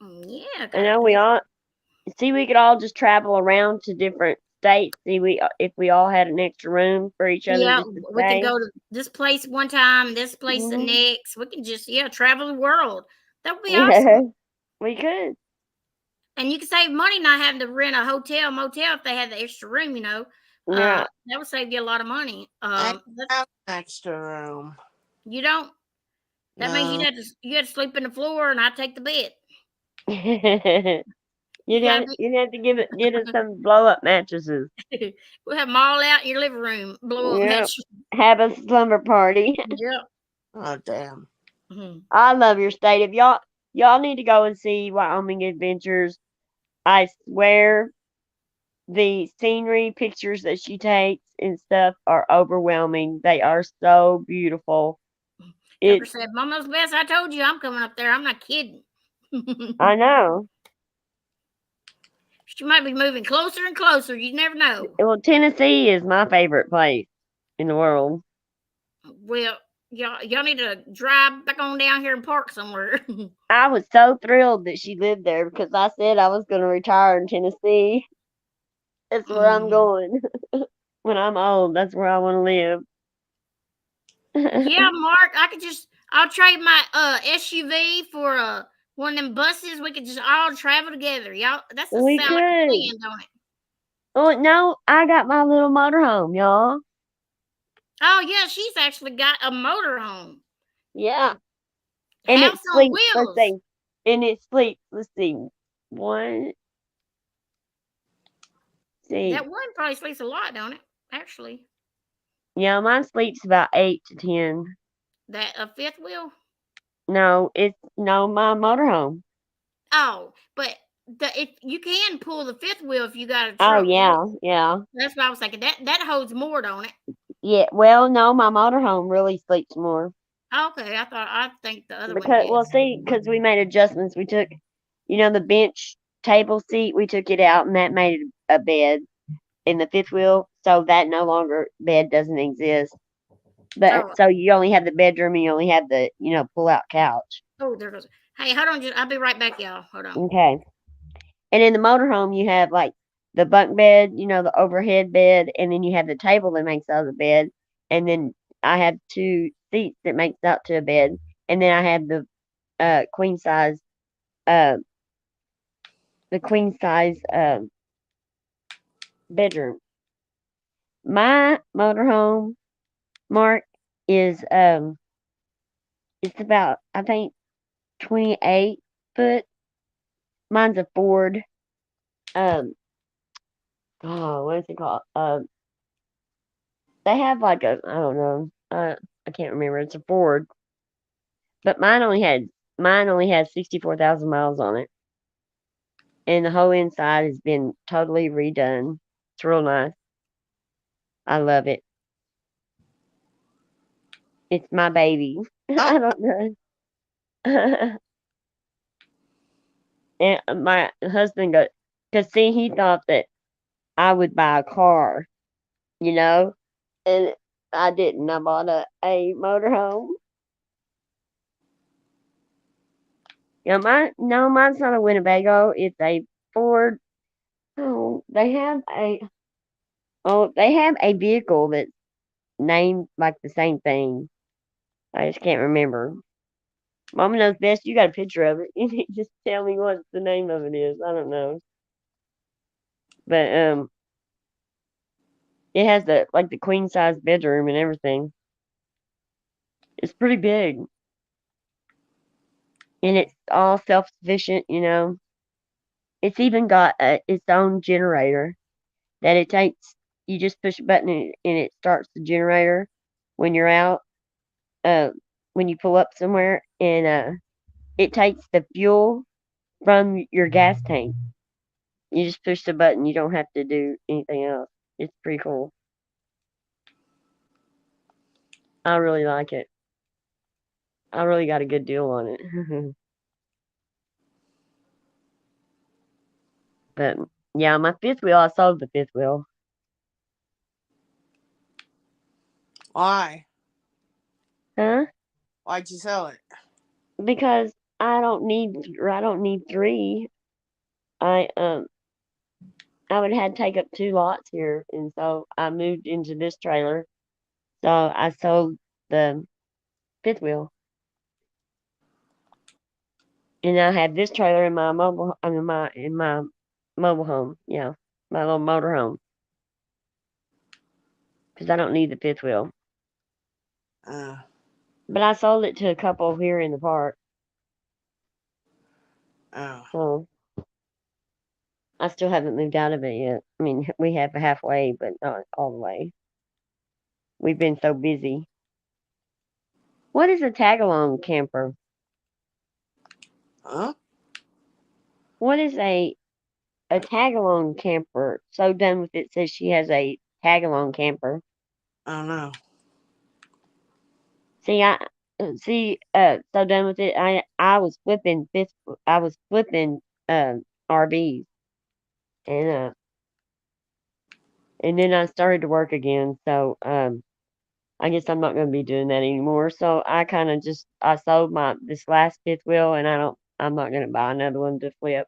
Yeah, I know we all see. We could all just travel around to different states. See, if we all had an extra room for each other yeah, just to we can stay. go to this place one time, this place the Hmm. next. We can just travel the world. That would be Yeah, awesome. we could. And you can save money not having to rent a hotel, motel if they had the extra room. Yeah. That would save you a lot of money. I don't have an extra room. You don't. That means No. you had to sleep in the floor, and I take the bed. You'd You gotta have be. you'd have to get us some blow up mattresses. We'll have them all out in your living room. Blow up Yep. mattress. Have a slumber party. Yep. Oh, damn. Mhm. I love your state. If y'all need to go and see Wyoming Adventures. I swear the scenery pictures that she takes and stuff are overwhelming. They are so beautiful. Pepper It said, "Mama's best. I told you I'm coming up there. I'm not kidding." I know. She might be moving closer and closer. You never know. Well, Tennessee is my favorite place in the world. Well, y'all need to drive back on down here and park somewhere. I was so thrilled that she lived there because I said I was going to retire in Tennessee. That's where I'm going. When I'm old, that's where I want to live. Yeah, Mark, I'll trade my SUV for one of them buses. We could just all travel together. Y'all, that's a We sound like a could. plan, don't it? Oh no, I got my little motorhome, y'all. Oh yeah, she's actually got a motorhome. Yeah. And it House on sleeps. Let's wheels. see. And it sleeps. Let's see. One. See. That one probably sleeps a lot, don't it? Actually. Yeah, mine sleeps about 8 to 10. That a fifth wheel? No, my motorhome. Oh, but if you can pull the fifth wheel if you got a Oh truck. yeah, yeah. That's what I was thinking. That holds more, don't it? Yeah. Well, no, my motorhome really sleeps more. Okay, I think the other one Because did. because we made adjustments. We took, the bench table seat. We took it out, and that made it a bed in the fifth wheel. So that no longer bed doesn't exist. But Oh, so you only have the bedroom, and you only have the pull out couch. there goes. Hey, hold on, I'll be right back, y'all. Hold on. Okay. And in the motorhome, you have like the bunk bed, the overhead bed, and then you have the table that makes out of the bed, and then I have two seats that makes out to a bed, and then I have queen size, uh, the queen size bedroom. My motorhome, Mark, is it's about I think 28 foot. Mine's a Ford. What is it called? They have like I don't know. I can't remember. It's a Ford, but mine only has 64,000 miles on it, and the whole inside has been totally redone. It's real nice. I love it. It's my baby. I don't know. And my husband goes, because see, he thought that I would buy a car, you know, and I didn't. I bought a motorhome. Mine's not a Winnebago. It's a Ford. Oh, they have a vehicle that's named like the same thing. I just can't remember. Mama knows best. You got a picture of it. You need to just tell me what the name of it is. I don't know. But it has the queen size bedroom and everything. It's pretty big. And it's all self sufficient, It's even got its own generator that it takes. You just push a button and it starts the generator when you're out. When you pull up somewhere, and it takes the fuel from your gas tank. You just push the button. You don't have to do anything else. It's pretty cool. I really like it. I really got a good deal on it. But yeah, my fifth wheel, I sold the fifth wheel. Why? Huh? Why'd you sell it? Because I don't need three. I would have had to take up 2 lots here, and so I moved into this trailer. So I sold the fifth wheel, and I have this trailer in my mobile home. Yeah, my little motor home, because I don't need the fifth wheel. But I sold it to a couple here in the park. So I still haven't moved out of it yet. I mean, we have halfway, but not all the way. We've been so busy. What is a tag-along camper? Huh? What is a tag-along camper? So done with it says she has a tag-along camper. I don't know. See, so done with it. I was flipping RVs, and then I started to work again. So I guess I'm not going to be doing that anymore. So I kind of I sold this last fifth wheel, and I'm not going to buy another one to flip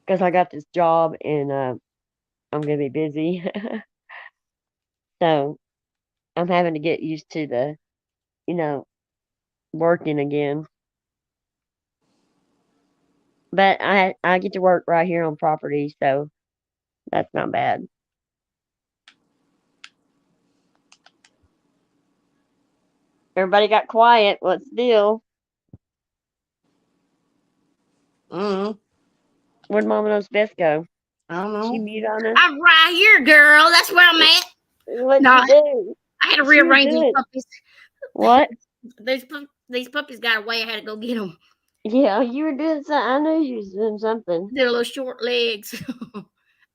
because I got this job, and I'm going to be busy. So I'm having to get used to working again. But I get to work right here on property, so that's not bad. Everybody got quiet. What's the deal? Where'd Mama Knows Best go? I don't know. She mute on us? I'm right here, girl. That's where I'm at. What'd you do? I had to rearrange these puppies. What? These puppies got away. I had to go get them. Yeah, you were doing something. I knew you was doing something. They're little short legs.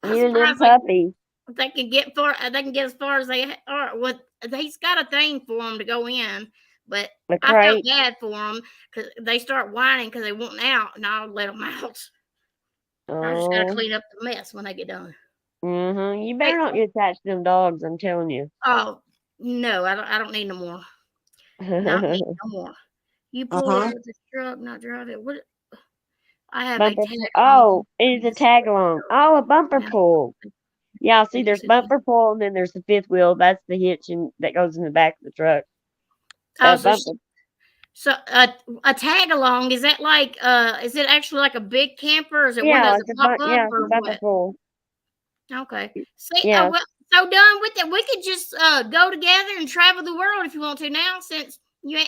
You and them puppies. They can get as far as they are. What he's got a thing for them to go in, but I felt bad for them because they start whining because they want out, and I'll let them out. I just gotta clean up the mess when they get done. You better not get attached to them dogs. I'm telling you. Oh no, I don't need no more. Not need no more. You pull it with the truck, not drive it. What? I have a tag along. It's a tag along. Oh, a bumper pull. Yeah, see, there's bumper pull, and then there's the fifth wheel. That's the hitch that goes in the back of the truck. So a tag along, is that like is it actually like a big camper, or is it one of those pop up or bumper pull. Okay. See, well, so done with it. We could just go together and travel the world if you want to now, since you're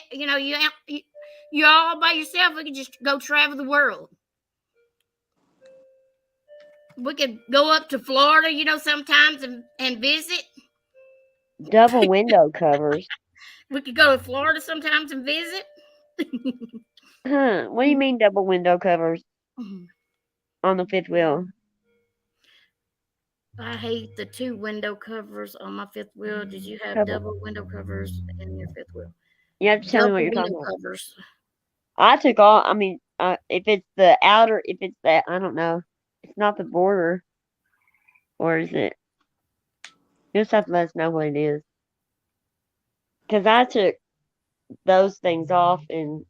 all by yourself. We could just go travel the world. We could go up to Florida, sometimes and visit. Double window covers. We could go to Florida sometimes and visit. What do you mean double window covers on the fifth wheel? I hate the 2 window covers on my fifth wheel. Did you have double window covers in your fifth wheel? You have to tell me what you're talking about. Covers. I took all. I mean, if it's the outer, if it's that, I don't know. It's not the border, or is it? You just have to let us know what it is. Because I took those things off and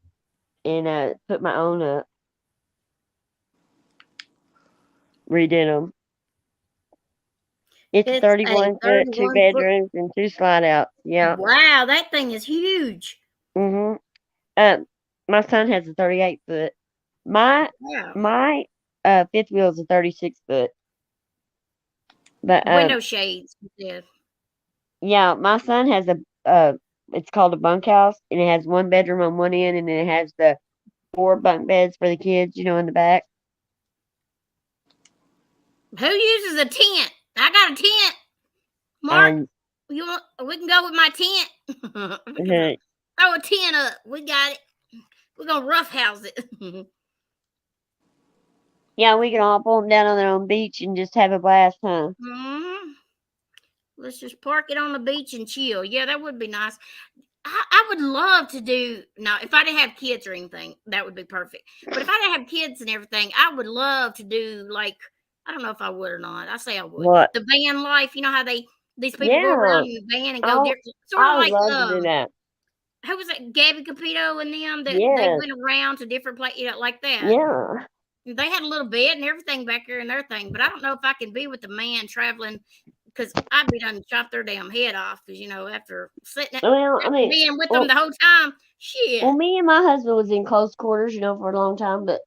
put my own up. Redid them. It's 31 foot, 2 bedrooms, and 2 slide outs. Yeah. Wow, that thing is huge. My son has a 38 foot. My fifth wheel is a 36 foot. But window shades. Yeah, my son has it's called a bunkhouse, and it has 1 bedroom on one end, and then it has the 4 bunk beds for the kids, in the back. Who uses a tent? I got a tent. Mark, we can go with my tent. Throw a tent up. We got it. We're gonna roughhouse it. Yeah, we can all pull them down on their own beach and just have a blast, huh? Let's just park it on the beach and chill. Yeah, that would be nice. I would love to do now if I didn't have kids or anything, that would be perfect. But if I didn't have kids and everything, I would love to do like I don't know if I would or not. I say I would. What? The van life, you know how these people go around in the van and go different, sort of like love to do that. Who was it? Gabby Capito and them that they went around to different places, like that. Yeah. They had a little bed and everything back there and their thing, but I don't know if I can be with the man traveling because I'd be done chop their damn head off because after sitting being with them the whole time, shit. Well, me and my husband was in close quarters, for a long time, but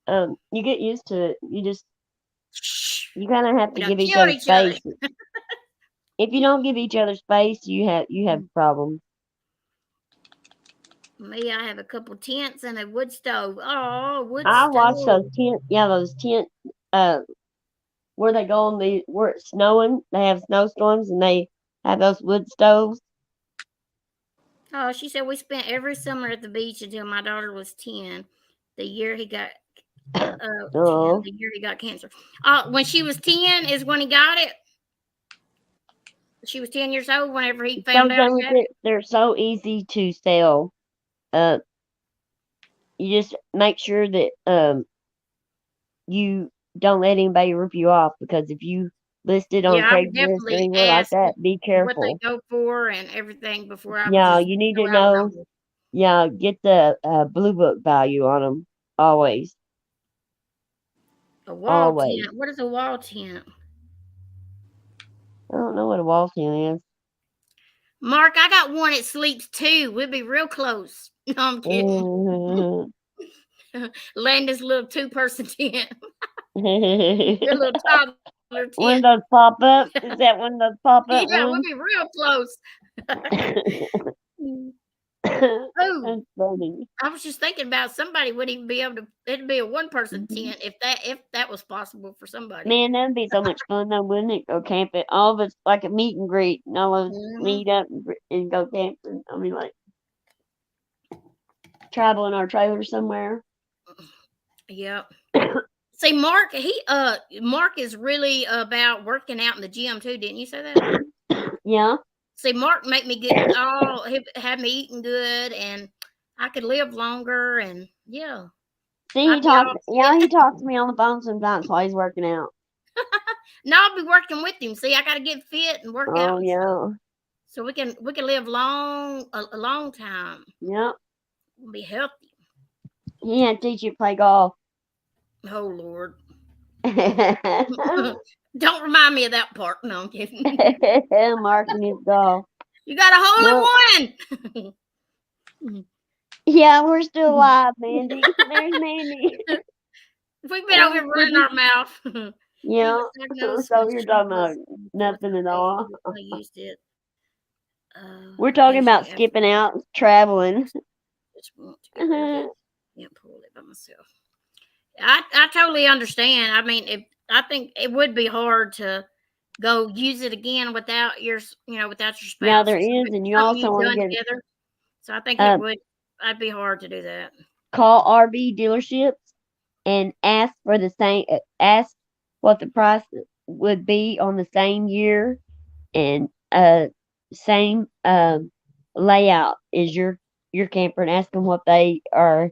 you get used to it. You kind of have to give each other space. If you don't give each other space, you have problems. Me, I have a couple tents and a wood stove. Oh, wood stove. I watched those tents. Yeah, those tents. Where they go where it's snowing, they have snowstorms and they have those wood stoves. Oh, she said we spent every summer at the beach until my daughter was 10. The year he got 10, the year he got cancer. When she was 10 is when he got it. She was 10 years old whenever he found out. They're so easy to sell. You just make sure that you don't let anybody rip you off, because if you list it on Craigslist or anywhere like that, be careful. What they go for and everything before I. Yeah, you need to know. Yeah, get the Blue Book value on them always. A wall tent. What is a wall tent? I don't know what a wall tent is. Mark, I got one that sleeps too. We'll be real close. No, I'm kidding. Landon's little 2-person tent. Your little toddler tent. One of those pop up? Is that one of those pop up? Yeah, we'll be real close. That's funny. I was just thinking about somebody wouldn't even be able to. It'd be a 1-person tent if that was possible for somebody. Man, that'd be so much fun though, wouldn't it? Go camping. All of us like a meet and greet, and all of us meet up and go camping. I mean, like travel in our trailer somewhere. Yep. See, Mark, Mark is really about working out in the gym too. Didn't you say that? Yeah. See, Mark make me get have me eating good, and I could live longer, and yeah. See, he talks to me on the phone sometimes while he's working out. No, I'll be working with him. See, I got to get fit and work out. Oh yeah. So we can live a long time. Yep. We'll be healthy. He had to teach you to play golf. Oh Lord. Don't remind me of that part. No, I'm kidding. Mark and his golf. You got a hole in one. Yeah, we're still alive, Mandy. There's Mandy. We've been over here running our mouth. Yeah. So you're talking about nothing at all. I used it. We're talking about skipping out, traveling. Can't pull it by myself. I totally understand. I mean, I think it would be hard to go use it again without your spouse. Yeah, there is, and you also want to get together. So I think it would. I'd be hard to do that. Call RV dealerships and ask what the price would be on the same year and same layout as your camper, and ask them what they are.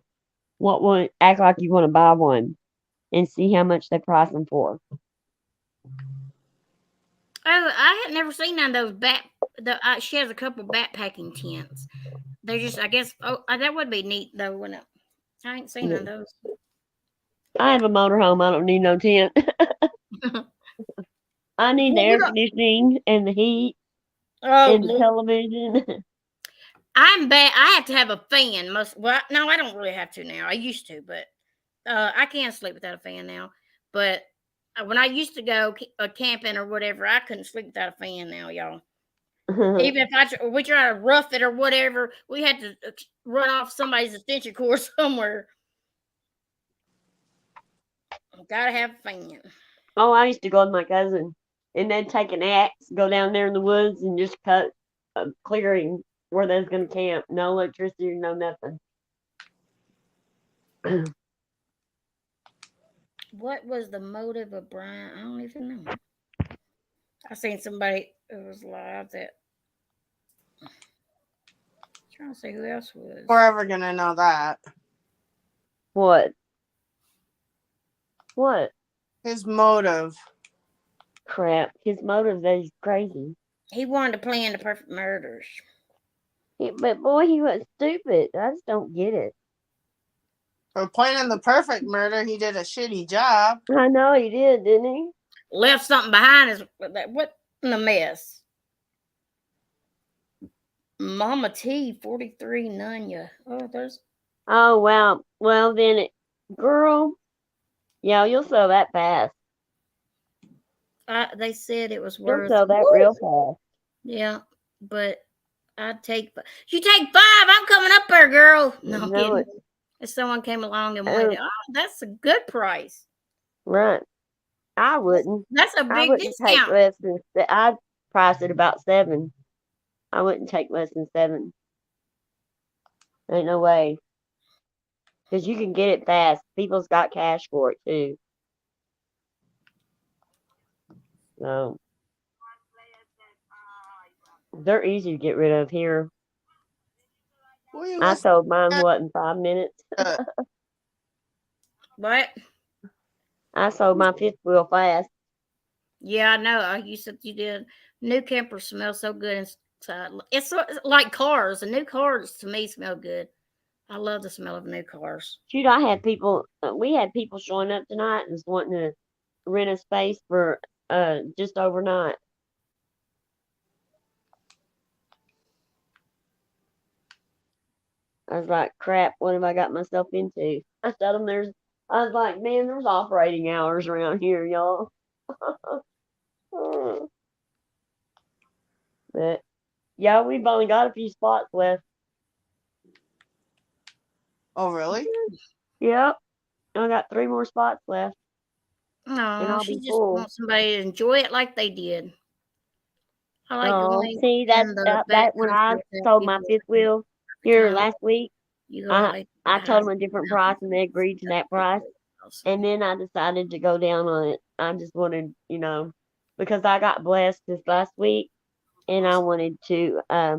What one? Act like you want to buy one, and see how much they price them for. Oh, I had never seen none of those she has a couple backpacking tents. They're just, I guess. Oh, that would be neat though, wouldn't it? I ain't seen none of those. I have a motorhome. I don't need no tent. I need the air conditioning and the heat and the television. I'm bad. I have to have a fan. No, I don't really have to now. I used to, but I can't sleep without a fan now. But when I used to go camping or whatever, I couldn't sleep without a fan now, y'all. Even if we try to rough it or whatever, we had to run off somebody's extension cord somewhere. Gotta have a fan. Oh, I used to go with my cousin, and they'd take an axe, go down there in the woods, and just cut a clearing where they was going to camp. No electricity, no nothing. What was the motive of Brian? I don't even know. I seen somebody who was live that. Trying to see who else was. We're ever gonna know that. What? What? His motive. Crap. His motive is crazy. He wanted to plan the perfect murders. But boy, he was stupid. I just don't get it. For planning the perfect murder, he did a shitty job. I know he did, didn't he? Left something behind us. What in the mess? Mama T, 43, Nunya. Oh, there's. Oh, wow. Well, then, girl, yeah, you'll sell that fast. They said it was You'll worth. sell that real fast. Yeah, but I'd take. You take 5. I'm coming up there, girl. No, I'm kidding. If someone came along and waited, that's a good price. Right. I wouldn't. That's a big discount. Take less than. I'd price it about 7. I wouldn't take less than 7. Ain't no way. Because you can get it fast. People's got cash for it too. So they're easy to get rid of here. I sold mine in 5 minutes. What? I sold my 5th wheel fast. Yeah, I know. You said you did. New campers smell so good inside. It's like cars. The new cars to me smell good. I love the smell of new cars. Shoot, I had people. We had people showing up tonight and wanting to rent a space for just overnight. I was like, crap, what have I got myself into? I told them I was like, man, there's operating hours around here, y'all. But yeah, we've only got a few spots left. Oh, really? Yep. I got 3 more spots left. No, she just wants somebody to enjoy it like they did. I like going. See, that when I sold my 5th wheel here last week, I told them a different price and they agreed to that price. And then I decided to go down on it. I just wanted, because I got blessed this last week and I wanted to, I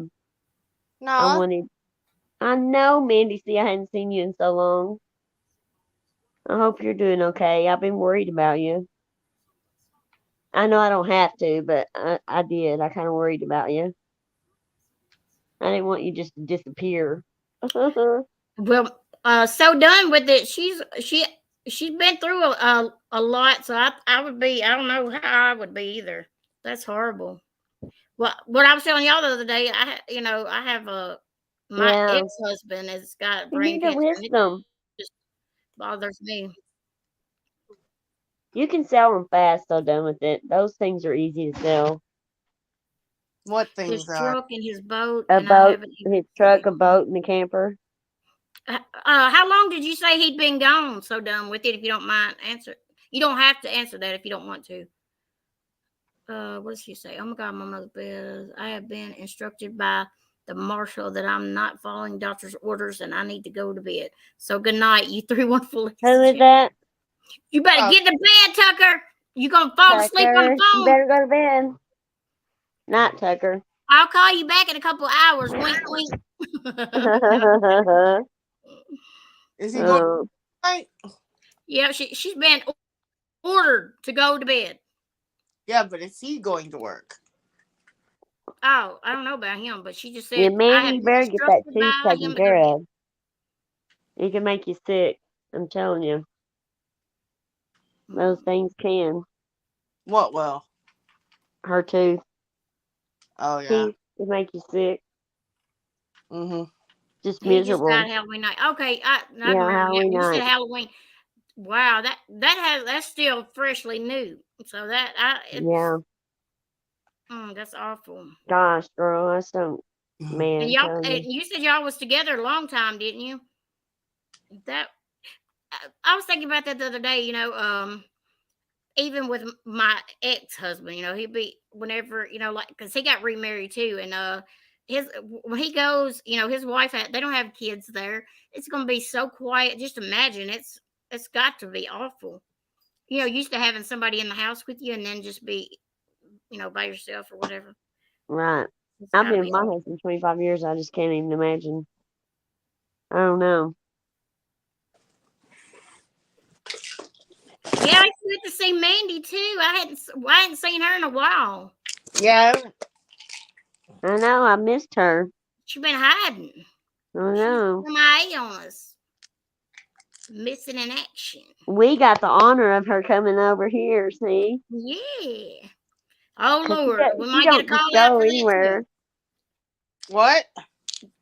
know, Mandy, see, I hadn't seen you in so long. I hope you're doing okay. I've been worried about you. I know I don't have to, but I did. I kind of worried about you. I didn't want you just to disappear. Well, so done with it. She's been through a lot, so I would be. I don't know how I would be either. That's horrible. Well, what I was telling y'all the other day, I have my ex-husband has got brain cancer. List them. It just bothers me. You can sell them fast. So done with it. Those things are easy to sell. What things his truck and his boat. His truck, a boat, and a camper. How long did you say he'd been gone? So done with it. If you don't mind, answer. You don't have to answer that if you don't want to. What does she say? Oh my God, Mama Beth, I have been instructed by the marshal that I'm not following doctor's orders and I need to go to bed. So good night, you 3 wonderful. Who is that? You better get to bed, Tucker. You gonna fall asleep on the phone? You better go to bed. Not Tucker. I'll call you back in a couple of hours. Wink, wink. Is he going tonight? Yeah, she's been ordered to go to bed. Yeah, but is he going to work? Oh, I don't know about him, but she just said. Yeah, man, you better get that tooth taken care of. It can make you sick. I'm telling you. Those things can. What will? Her tooth. Oh, yeah. Teeth can make you sick. Mm-hmm. Just miserable. He just died Halloween night. Okay, I remember Halloween you night. said Halloween. Wow, that's still freshly new. So that's awful. Gosh, girl, that's so man. And you said y'all was together a long time, didn't you? That I was thinking about that the other day. even with my ex-husband, he'd be whenever, like, because he got remarried too, and his when he goes, his wife they don't have kids there. It's gonna be so quiet. Just imagine it's got to be awful. Used to having somebody in the house with you and then just be, by yourself or whatever. Right. It's I've got to been be with my awful. husband 25 years. I just can't even imagine. I don't know. Yeah, I went to see Mandy too. I hadn't seen her in a while. Yeah. I know. I missed her. She's been hiding. I She's know. MIA on us. Missing in action. We got the honor of her coming over here. See? Yeah. Oh 'Cause Lord, we she might get a don't just call out go for that too. anywhere. What?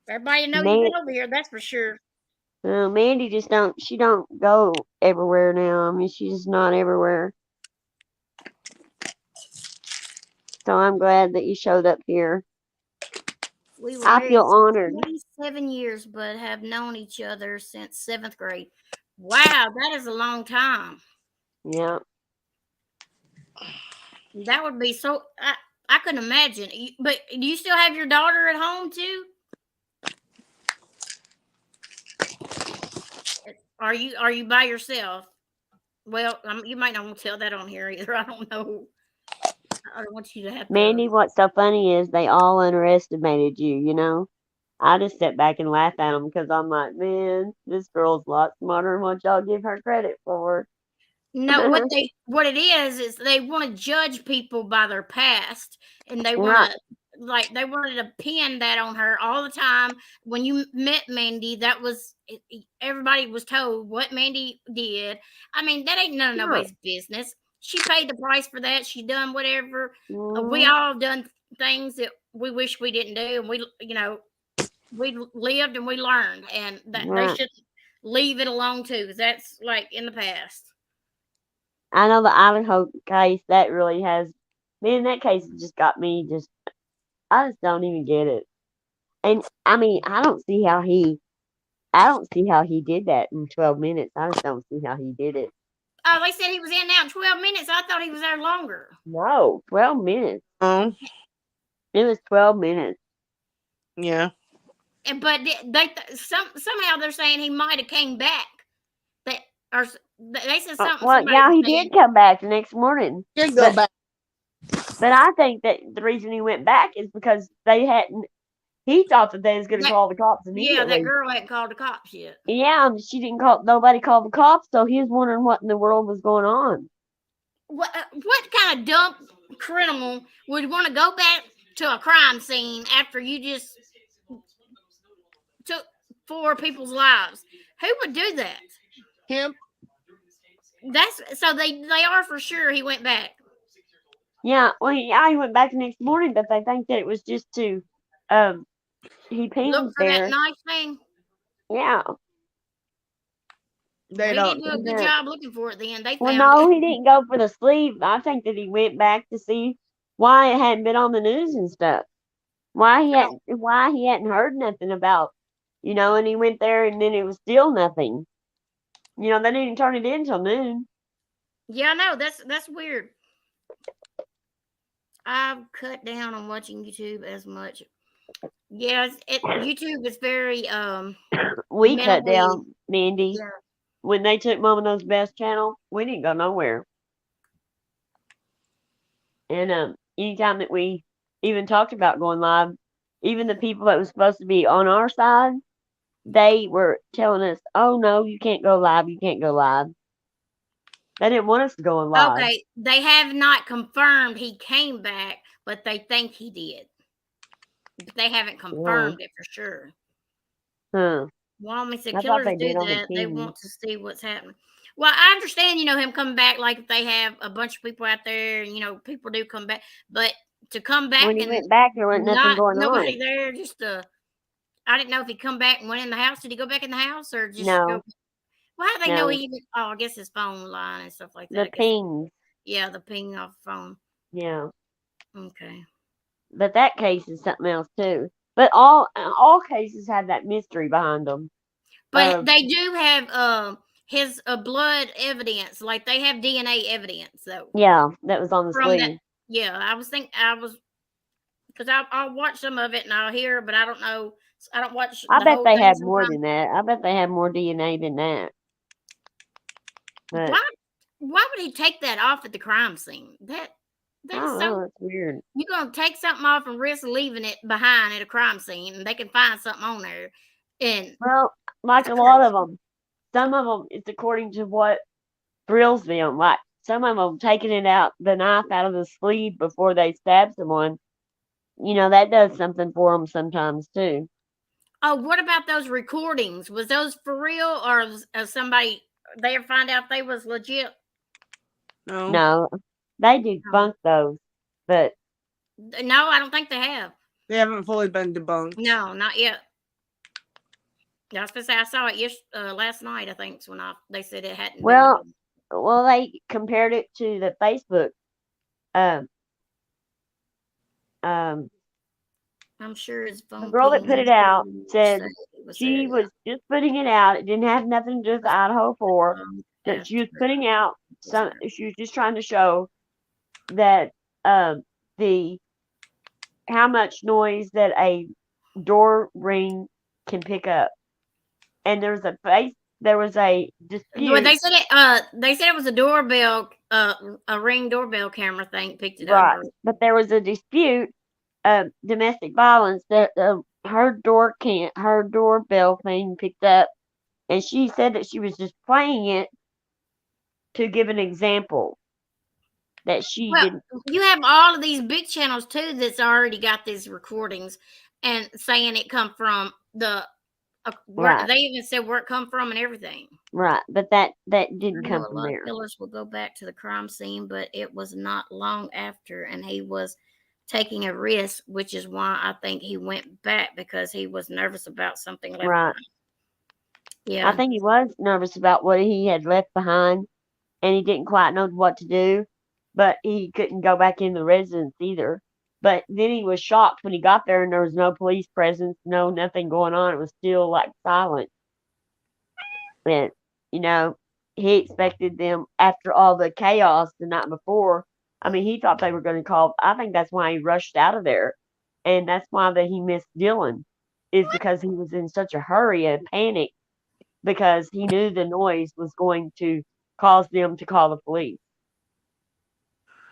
Everybody know you've been over here, that's for sure. Mandy just don't. She don't go everywhere now. I mean, she's not everywhere. So I'm glad that you showed up here. We were I married feel honored. 27 years, but have known each other since 7th grade. Wow, that is a long time. Yeah. That would be so. I couldn't imagine. But do you still have your daughter at home too? Are you by yourself? Well, you might not want to tell that on here either. I don't know. I don't want you to have to. Mandy, what's so funny is they all underestimated you. I just sit back and laugh at them because I'm like, man, this girl's a lot smarter than what y'all give her credit for. No, what it is they want to judge people by their past, and they want Right. to they wanted to pin that on her all the time. When you met Mandy, that was everybody was told what Mandy did. I mean, that ain't none of nobody's business. She paid the price for that. She done whatever. We all done things that we wish we didn't do, and we lived and we learned, and that they Right. should leave it alone too, because that's like in the past. I know the Idaho case that really has, man, that case just got me I just don't even get it. And I mean, I don't see how he did that in 12 minutes. I just don't see how he did it. Oh, they said he was in and out 12 minutes. I thought he was there longer. No, 12 minutes. Oh. It was 12 minutes. Yeah. But somehow they're saying he might have came back. They said something. Well, yeah, he did come back the next morning. He did go back. But I think that the reason he went back is because he thought that they was going to call the cops immediately. Yeah, that girl hadn't called the cops yet. Yeah, nobody called the cops, so he was wondering what in the world was going on. What kind of dumb criminal would want to go back to a crime scene after you just took 4 people's lives? Who would do that? Him. So they are for sure he went back. Yeah, well, yeah, he went back the next morning, but they think that it was just to, he look for there. that nice thing. Yeah. They did do a good job looking for it. Then they found no, he didn't go for the sleeve. I think that he went back to see why it hadn't been on the news and stuff. Why he hadn't heard nothing about, and he went there and then it was still nothing. They didn't turn it in till noon. Yeah, I know. That's weird. I've cut down on watching YouTube as much. Yes, YouTube is very we cut down, Mandy. Yeah. When they took Mama Knows Best channel, we didn't go nowhere. And anytime that we even talked about going live, even the people that was supposed to be on our side, they were telling us, "Oh no, you can't go live. You can't go live." They didn't want us to go on live. Okay, they have not confirmed he came back, but they think he did. But they haven't confirmed it for sure. Huh. Well, I said killers do that. They want to see what's happening. Well, I understand, him coming back, like if they have a bunch of people out there, and people do come back. But to come back when he went back, there wasn't nothing going nobody on. there. I didn't know if he come back and went in the house. Did he go back in the house or just No. go? Well, how do they know he even? Oh, I guess his phone line and stuff like that. The ping. Yeah, the ping off the phone. Yeah. Okay. But that case is something else too. But all cases have that mystery behind them. But they do have his blood evidence. Like they have DNA evidence though. Yeah, that was on the From that. sleeve. Yeah, because I'll watch some of it and I'll hear, but I don't know. I don't watch I the bet whole they thing had more sometimes. than that. I bet they had more DNA than that. But Why would he take that off at the crime scene? That's that's weird. You're gonna take something off and risk leaving it behind at a crime scene, and they can find something on there. And well, like a lot of them, some of them it's according to what thrills them. Like some of them taking the knife out of the sleeve before they stab someone. That does something for them sometimes too. Oh, what about those recordings? Was those for real, or was somebody they ever find out they was legit? No, they debunked those, but no, I don't think they have. They haven't fully been debunked. No, not yet. I was gonna say I saw it last night. I think when they said it hadn't. Well, they compared it to the Facebook. I'm sure his phone. The girl that put it out said she was just putting it out. It didn't have nothing to do with Idaho 4. That she was putting out she was just trying to show that how much noise that a door ring can pick up. And there was a dispute. Well, they said it was a doorbell, a Ring doorbell camera thing picked it up. Right, but there was a dispute. Domestic violence that her doorbell thing picked up, and she said that she was just playing it to give an example that she didn't. You have all of these big channels too that's already got these recordings and saying it come from the right. They even said where it come from and everything. Right, but that didn't come from there. Killers will go back to the crime scene, but it was not long after, and he was taking a risk, which is why I think he went back, because he was nervous about something left behind. Yeah, I think he was nervous about what he had left behind, and he didn't quite know what to do, but he couldn't go back in the residence either. But then he was shocked when he got there and there was no police presence, nothing going on. It was still like silent. And he expected them, after all the chaos the night before. I mean, he thought they were going to call. I think that's why he rushed out of there. And that's why he missed Dylan, is because he was in such a hurry and panic, because he knew the noise was going to cause them to call the police.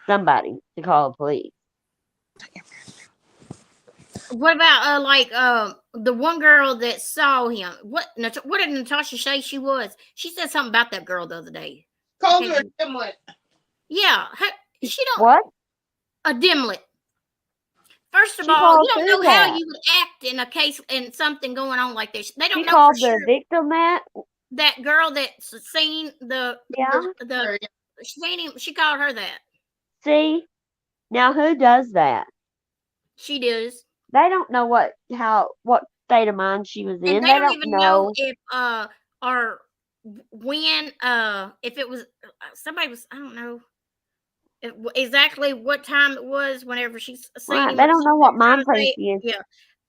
Somebody to call the police. What about the one girl that saw him? What did Natasha say she was? She said something about that girl the other day. Called her a dimwit. Yeah, she don't. What? A dimwit. First of all, you don't know how you would act in a case in something going on like this. They don't know called for sure. The victim that. That girl that's seen seen him. She called her that. See, now who does that? She does. They don't know what state of mind she was in. And they don't even know if or when if it was somebody was, I don't know exactly what time it was whenever she's seen him. They don't know what mind place he is. Yeah,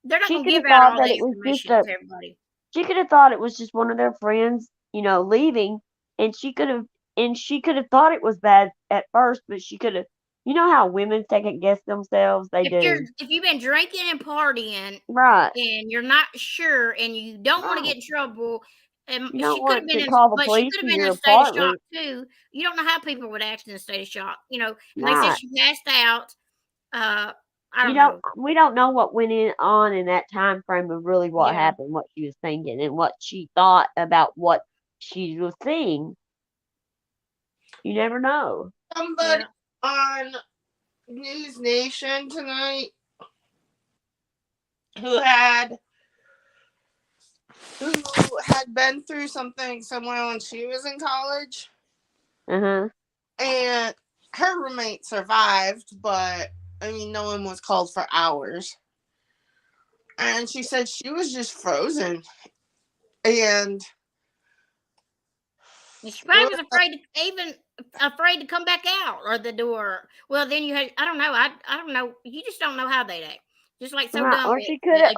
they're not going to give out all the information to everybody. She could have thought it was just one of their friends, leaving, and she could have thought it was bad at first, but she could have. You know how women second guess themselves? They do. If you've been drinking and partying, right, and you're not sure, and you don't want to get in trouble, and you don't she want could have to call the police in a state of shock too. You don't know how people would act in a state of shock, And they said she passed out. I don't know. We don't know what went on in that time frame of really what happened, what she was thinking, and what she thought about what she was seeing. You never know. Somebody on News Nation tonight who had been through something somewhere when she was in college. And her roommate survived, but I mean, no one was called for hours. And she said she was just frozen. And she probably was afraid to come back out or the door. Well, then you had, I don't know. I don't know. You just don't know how they'd act. Just like dumb. Or she could have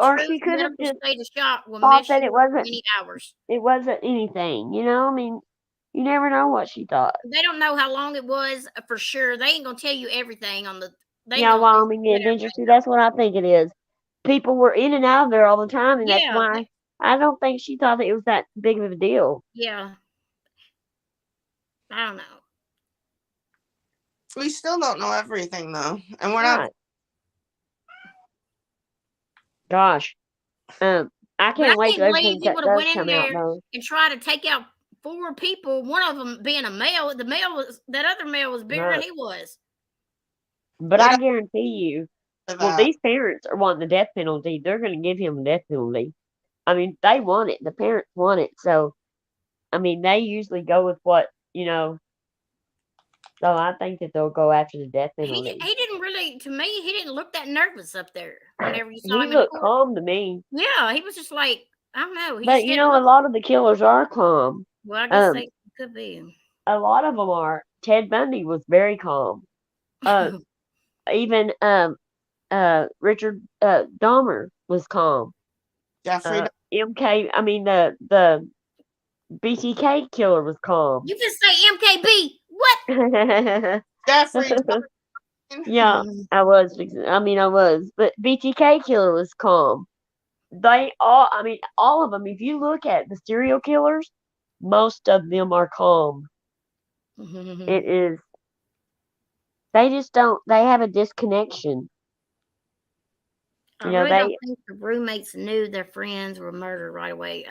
just state of shock will thought that many hours. It wasn't anything. I mean, You never know what she thought. They don't know how long it was for sure. They ain't gonna tell you everything on the. Yeah, Wyoming Adventure. See, that's what I think it is. People were in and out of there all the time, and that's why I don't think she thought that it was that big of a deal. Yeah. I don't know. We still don't know everything, though. And we're Right. not. Gosh. I can't wait till everything he would have does went in come out, there though. and tried to take out 4 people. One of them being a male. The male was that other male was bigger than he was. But I guarantee you, well, these parents are wanting the death penalty. They're going to give him a death penalty. I mean, they want it. The parents want it. So, I mean, they usually go with what, So I think that they'll go after the death penalty. He didn't really, to me, he didn't look that nervous up there whenever you saw He him. looked calm to me. Yeah, he was just like, I don't know. But a lot of the killers are calm. Well, I guess they could be. A lot of them are. Ted Bundy was very calm. Even Richard Dahmer was calm. Jeffrey the BTK killer was calm. You just say MKB. What? Jeffrey. Yeah, I was. But BTK killer was calm. All of them. If you look at the serial killers, most of them are calm. It is. They just don't. They have a disconnection. I really don't think the roommates knew their friends were murdered right away.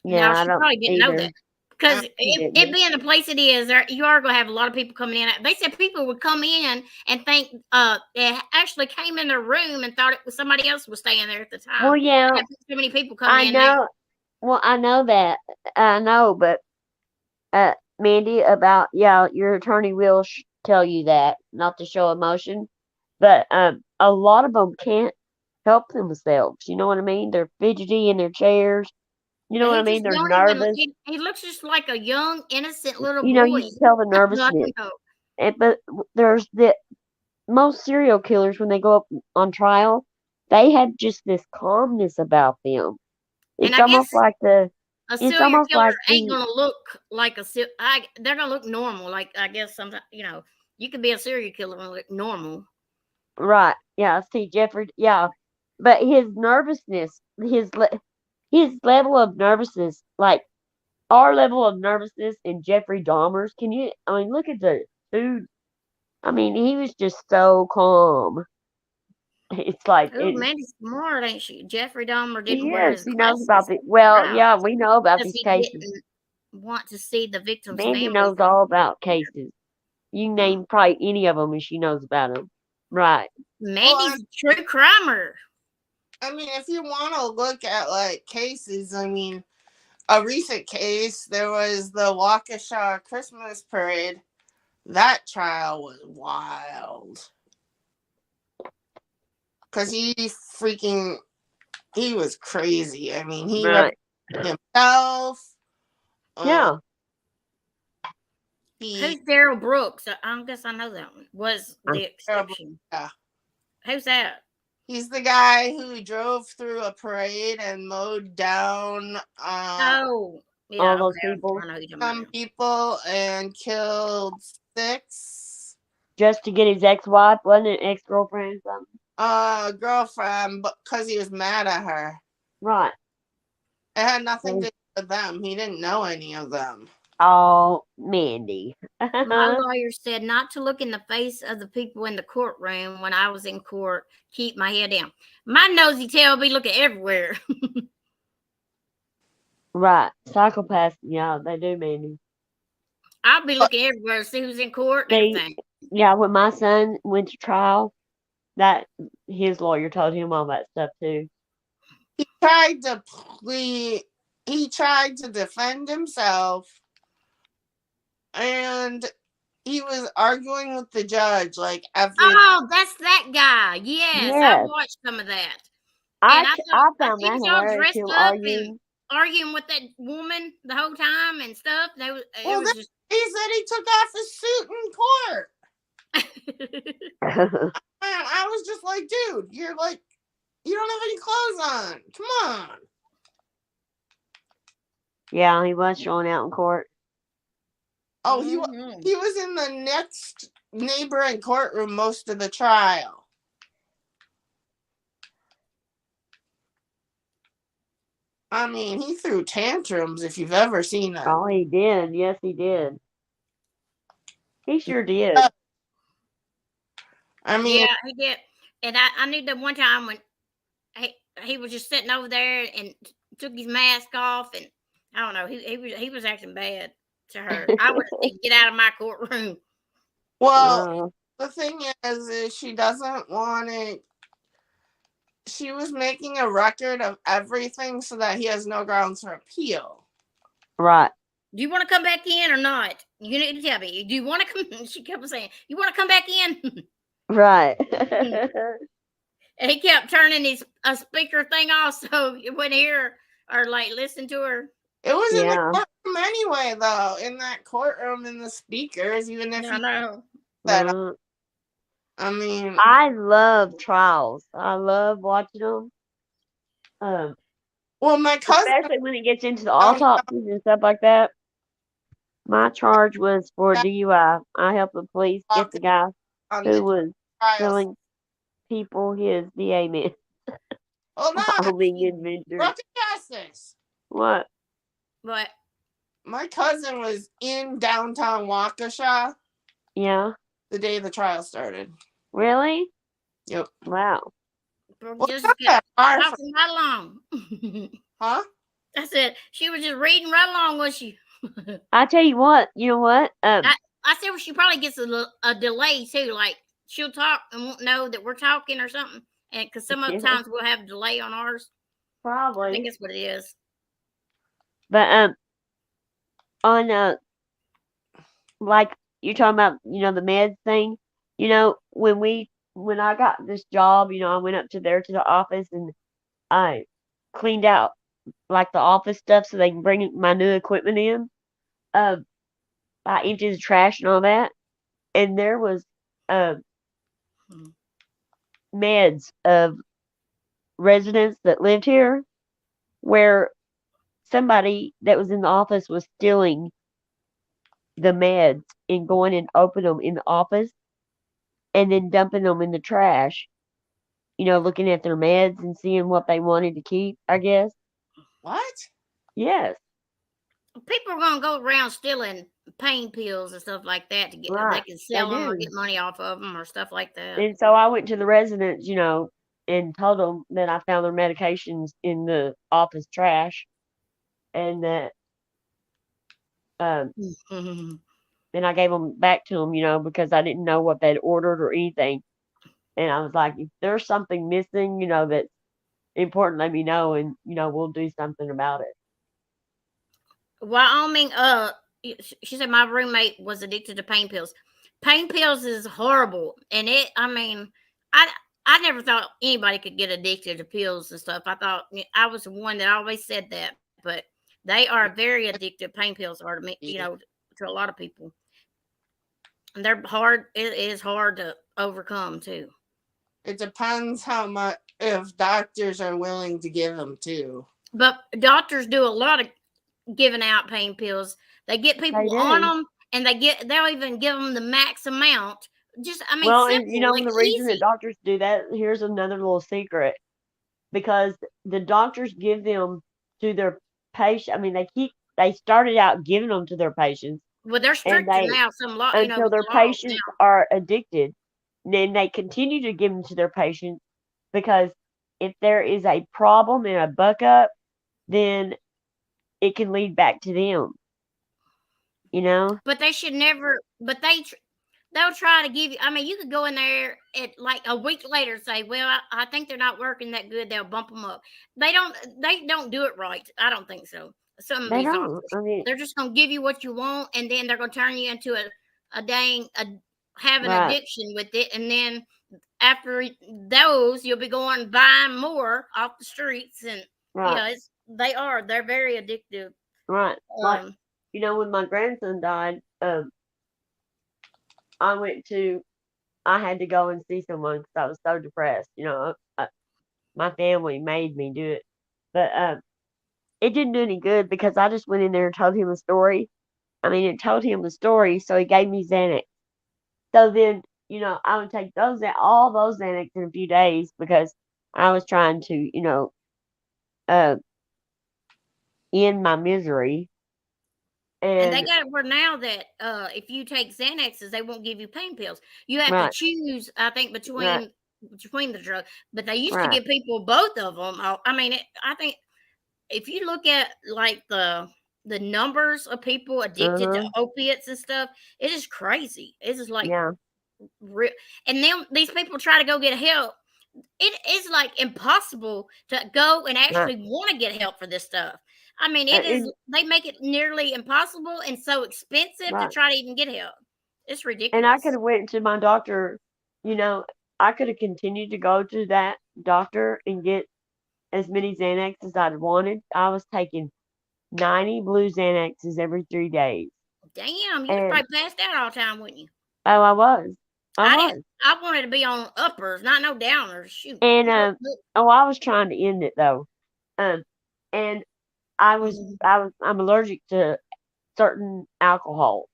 She probably didn't know that. Because it being the place it is, you are going to have a lot of people coming in. They said people would come in and think they actually came in their room and thought it was somebody else was staying there at the time. Well, yeah. So many people coming in. I know. Well, I know that. I know, but Mandy, about your attorney will tell you that, not to show emotion. But a lot of them can't help themselves. You know what I mean? They're fidgety in their chairs. You know what I mean? They're nervous. He looks just like a young, innocent little boy. You can tell the nervousness. But there's most serial killers, when they go up on trial, they have just this calmness about them. It's almost like a serial killer ain't gonna look like they're gonna look normal. Like, I guess sometimes, you could be a serial killer and look normal. Right. Yeah. See, Jeffrey. Yeah. But his nervousness, his level of nervousness, like our level of nervousness in Jeffrey Dahmer's, look at the dude. He was just so calm. It's like, Mandy's smart, ain't she? Jeffrey Dahmer didn't wear his glasses. He knows about yeah, we know about these cases. Didn't want to see the victim's Mandy family. knows all about cases. You name probably any of them, and she knows about them. Right. Mandy's a true crimer. If you want to look at cases, a recent case, there was the Waukesha Christmas parade. That trial was wild. Because he was crazy. He represented himself. Yeah. Who's Daryl Brooks? I guess I know that one. Was the exception. Yeah. Who's that? He's the guy who drove through a parade and mowed down all those people. Some people and killed 6. Just to get his ex-wife, wasn't it? Ex-girlfriend or something? Girlfriend, because he was mad at her. Right. It had nothing to do with them. He didn't know any of them. Oh, Mandy. My lawyer said not to look in the face of the people in the courtroom when I was in court. Keep my head down. My nosy tail be looking everywhere. Right. Psychopaths, yeah, they do, Mandy. I'll be looking everywhere to see who's in court and everything. Yeah, when my son went to trial, his lawyer told him all that stuff too. He tried to defend himself, and he was arguing with the judge Oh, that's that guy. Yes. I watched some of that. I found that hilarious, him arguing with that woman the whole time and stuff. He said he took off his suit in court. I was just like, dude, you don't have any clothes on. Come on. Yeah, he was showing out in court. Oh, he was in the next neighboring courtroom most of the trial. I mean, he threw tantrums if you've ever seen that. Oh, he did. Yes, he did. He sure did. I mean, yeah, he did. And I knew that one time when he was just sitting over there and took his mask off, and I don't know, he was acting bad to her. I would have said, get out of my courtroom. Well, the thing is she doesn't want it. She was making a record of everything so that he has no grounds for appeal. Right. Do you want to come back in or not? You need to tell me. Do you want to come? She kept saying, you want to come back in? Right. And he kept turning his speaker thing off so you wouldn't hear or like listen to her. It was in the courtroom anyway, though. In that courtroom, in the speakers, even if I know. I mean, I love trials. I love watching them. Well, my cousin, especially when it gets into the autopsies and stuff like that. My charge was for DUI. I helped the police get the guy who was telling people his DA meds. Hold on. Broken justice. What? What? My cousin was in downtown Waukesha. Yeah. The day the trial started. Really? Yep. Wow. Well, just talking right along. Huh? I said she was just reading right along, was she? I tell you what. You know what? I said, well, she probably gets a delay too. Like she'll talk and won't know that we're talking or something, and because some of the times we'll have a delay on ours. Probably. I think that's what it is. But on like you're talking about, the meds thing. When I got this job, I went up to the office and I cleaned out like the office stuff so they can bring my new equipment in. I emptied the trash and all that, and there was meds of residents that lived here where somebody that was in the office was stealing the meds and going and opening them in the office and then dumping them in the trash. Looking at their meds and seeing what they wanted to keep, I guess. What? Yes. People are gonna go around stealing pain pills and stuff like that to get they can sell them or get money off of them or stuff like that. And so I went to the residents, and told them that I found their medications in the office trash, and that and I gave them back to them, because I didn't know what they'd ordered or anything. And I was like, if there's something missing, that's important, let me know, and we'll do something about it. Wyoming, she said my roommate was addicted to pain pills. Pain pills is horrible, and I never thought anybody could get addicted to pills and stuff. I thought I was the one that always said that, but they are very addictive. Pain pills are to me, to a lot of people, and they're hard. It is hard to overcome too. It depends how much if doctors are willing to give them too. But doctors do a lot of giving out pain pills. They get people on them, and they'll even give them the max amount. Just, well, simple, and the reason that doctors do that, here's another little secret, because the doctors give them to their patient. I mean, they started out giving them to their patients. Well, they're stricter now. Until their patients are addicted, then they continue to give them to their patients, because if there is a problem and a buck up, then it can lead back to them. But they should never. But they'll try to give you. You could go in there at like a week later and say, "Well, I think they're not working that good." They'll bump them up. They don't do it right. I don't think so. Some of these doctors, they're just gonna give you what you want, and then they're gonna turn you into have an addiction with it, and then after those, you'll be going buying more off the streets, and they're very addictive. Right. When my grandson died, I had to go and see someone because I was so depressed. My family made me do it, but it didn't do any good because I just went in there and told him a story, I mean, it told him the story, so he gave me Xanax. So then, I would take all those Xanax in a few days because I was trying to, uh, end my misery. And they And got it where now that if you take Xanaxes, they won't give you pain pills. You have to right, choose, I think, right, between the drug. But they used to right. give people both of them. I mean, I think if you look at like the numbers of people addicted to Uh-huh. opiates and stuff, it is crazy. It's just like Yeah, real. And then these people try to go get help. It is like impossible to go and right. actually want to get help for this stuff. I mean, it is. And, They make it nearly impossible and so expensive to right. try to even get help. It's And I could ridiculous. have went to my doctor, you know, I could have continued to go to that doctor and get as many Xanax as I'd wanted. I was taking 90 blue Xanaxes every 3 days. Damn, you was And probably passed out all the time, wouldn't you? oh, I was. I I didn't. was. I wanted to be on uppers, not no downers. Shoot. And I was trying to end it though. Um and I'm allergic to certain alcohol.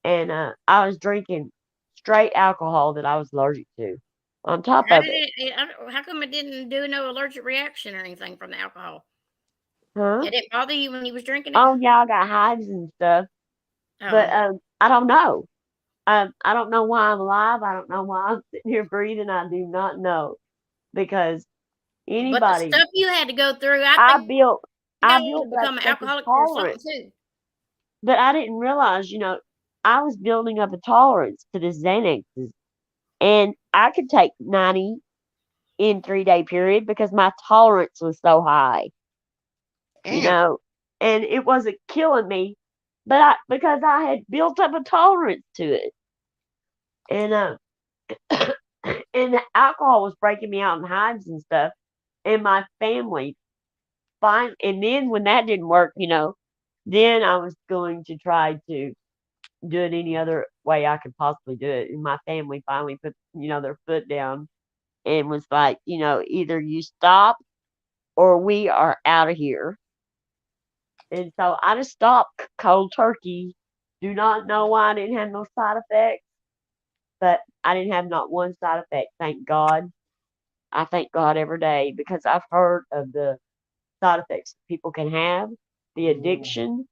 And I was drinking straight alcohol that I was allergic to. On top How of did it. how come it didn't do no allergic reaction or anything from the alcohol? Huh? It didn't bother you when you was drinking it? Oh yeah, I got hives and stuff. But Oh, I don't know. I don't know why I'm alive. I don't know why I'm sitting here breathing. I do not know because but the anybody stuff you had to go through, I I think built I they to built up become an such a alcoholic or something tolerance, too. but I didn't realize, I was building up a tolerance to this Xanaxes, and I could take 90 in 3 day period because my tolerance was so high, you Damn. know, and it wasn't killing me, but because I had built up a tolerance to it, and and the alcohol was breaking me out in hives and stuff, and my family fine. And then when that didn't work, then I was going to try to do it any other way I could possibly do it. And my family finally put, their foot down and was like, either you stop or we are out of here. And so I just stopped cold turkey. Do not know why I didn't have no side effects, but I didn't have not one side effect. Thank God. I thank God every day because I've heard of the side effects people can have, the addiction,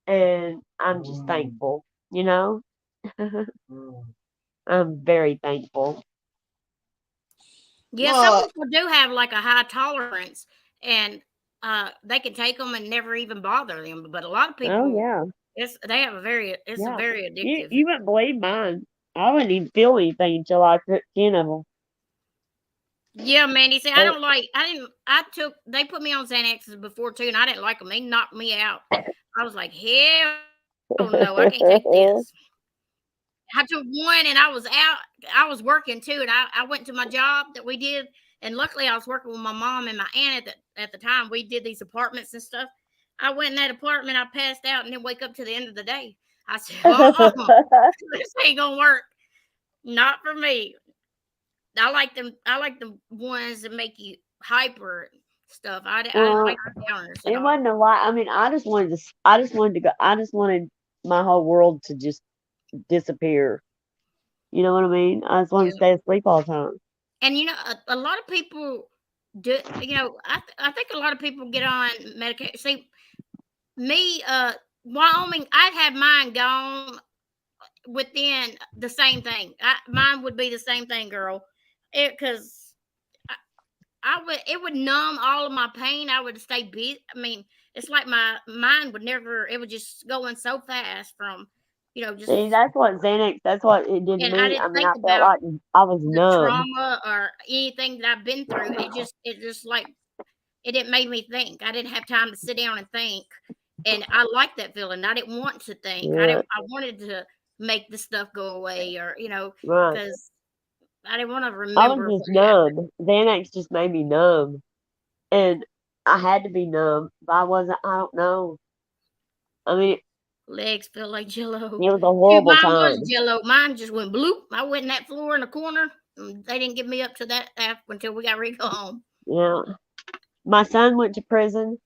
and I'm just thankful, you know? I'm very thankful. Yeah, some Well, people do have like a high tolerance, and they can take them and never even bother them. But a lot of Oh people, yeah, it's a yeah. very You addictive. you wouldn't believe mine. I wouldn't even feel anything until I took 10 of them. Yeah, Mandy. See, And I didn't. I took. They put me on Xanaxes before too, and I didn't like them. They knocked me out. I was like, hell no, I can't take this. I took one and I was out. I was working too, and I went to my job that we did, and luckily I was working with my mom and my aunt at the time. We did these apartments and stuff. I went in that apartment, I passed out, and then wake up to the end of the day. I said, this ain't gonna work. Not for me. I like them. I like the ones that make you hyper stuff. I didn't well, like the downers at it all. wasn't a lot. I mean, I just wanted to go. I just wanted my whole world to just disappear. You know what I mean? I just wanted Yeah, to stay asleep all the time. and a lot of people do. I think a lot of people get on medication. See, me, Wyoming, I'd have mine gone within the same thing. Mine would be the same thing, girl. Because I would, it would numb all of my pain. I would stay busy. I mean, it's like my mind would never. It would just going so fast from, See, just, that's what Xanax. That's what it did to and I me. I didn't mean, think I felt about like I was the numb. trauma or anything that I've been through. It just like it didn't make me think. I didn't have time to sit down and think. And I liked that feeling. I didn't want to think. Yeah, I wanted to make the stuff go away, or right. because I didn't want to I was remember just what happened. numb. Xanax just made me numb, and I had to be numb. If I wasn't, I don't know. I mean, Legs feel like jello. it was a Shoot, horrible mine was time. jello. Mine just went bloop. I went in that floor in the corner. And they didn't get me up to that until we got ready to go home. Yeah, my son went to prison.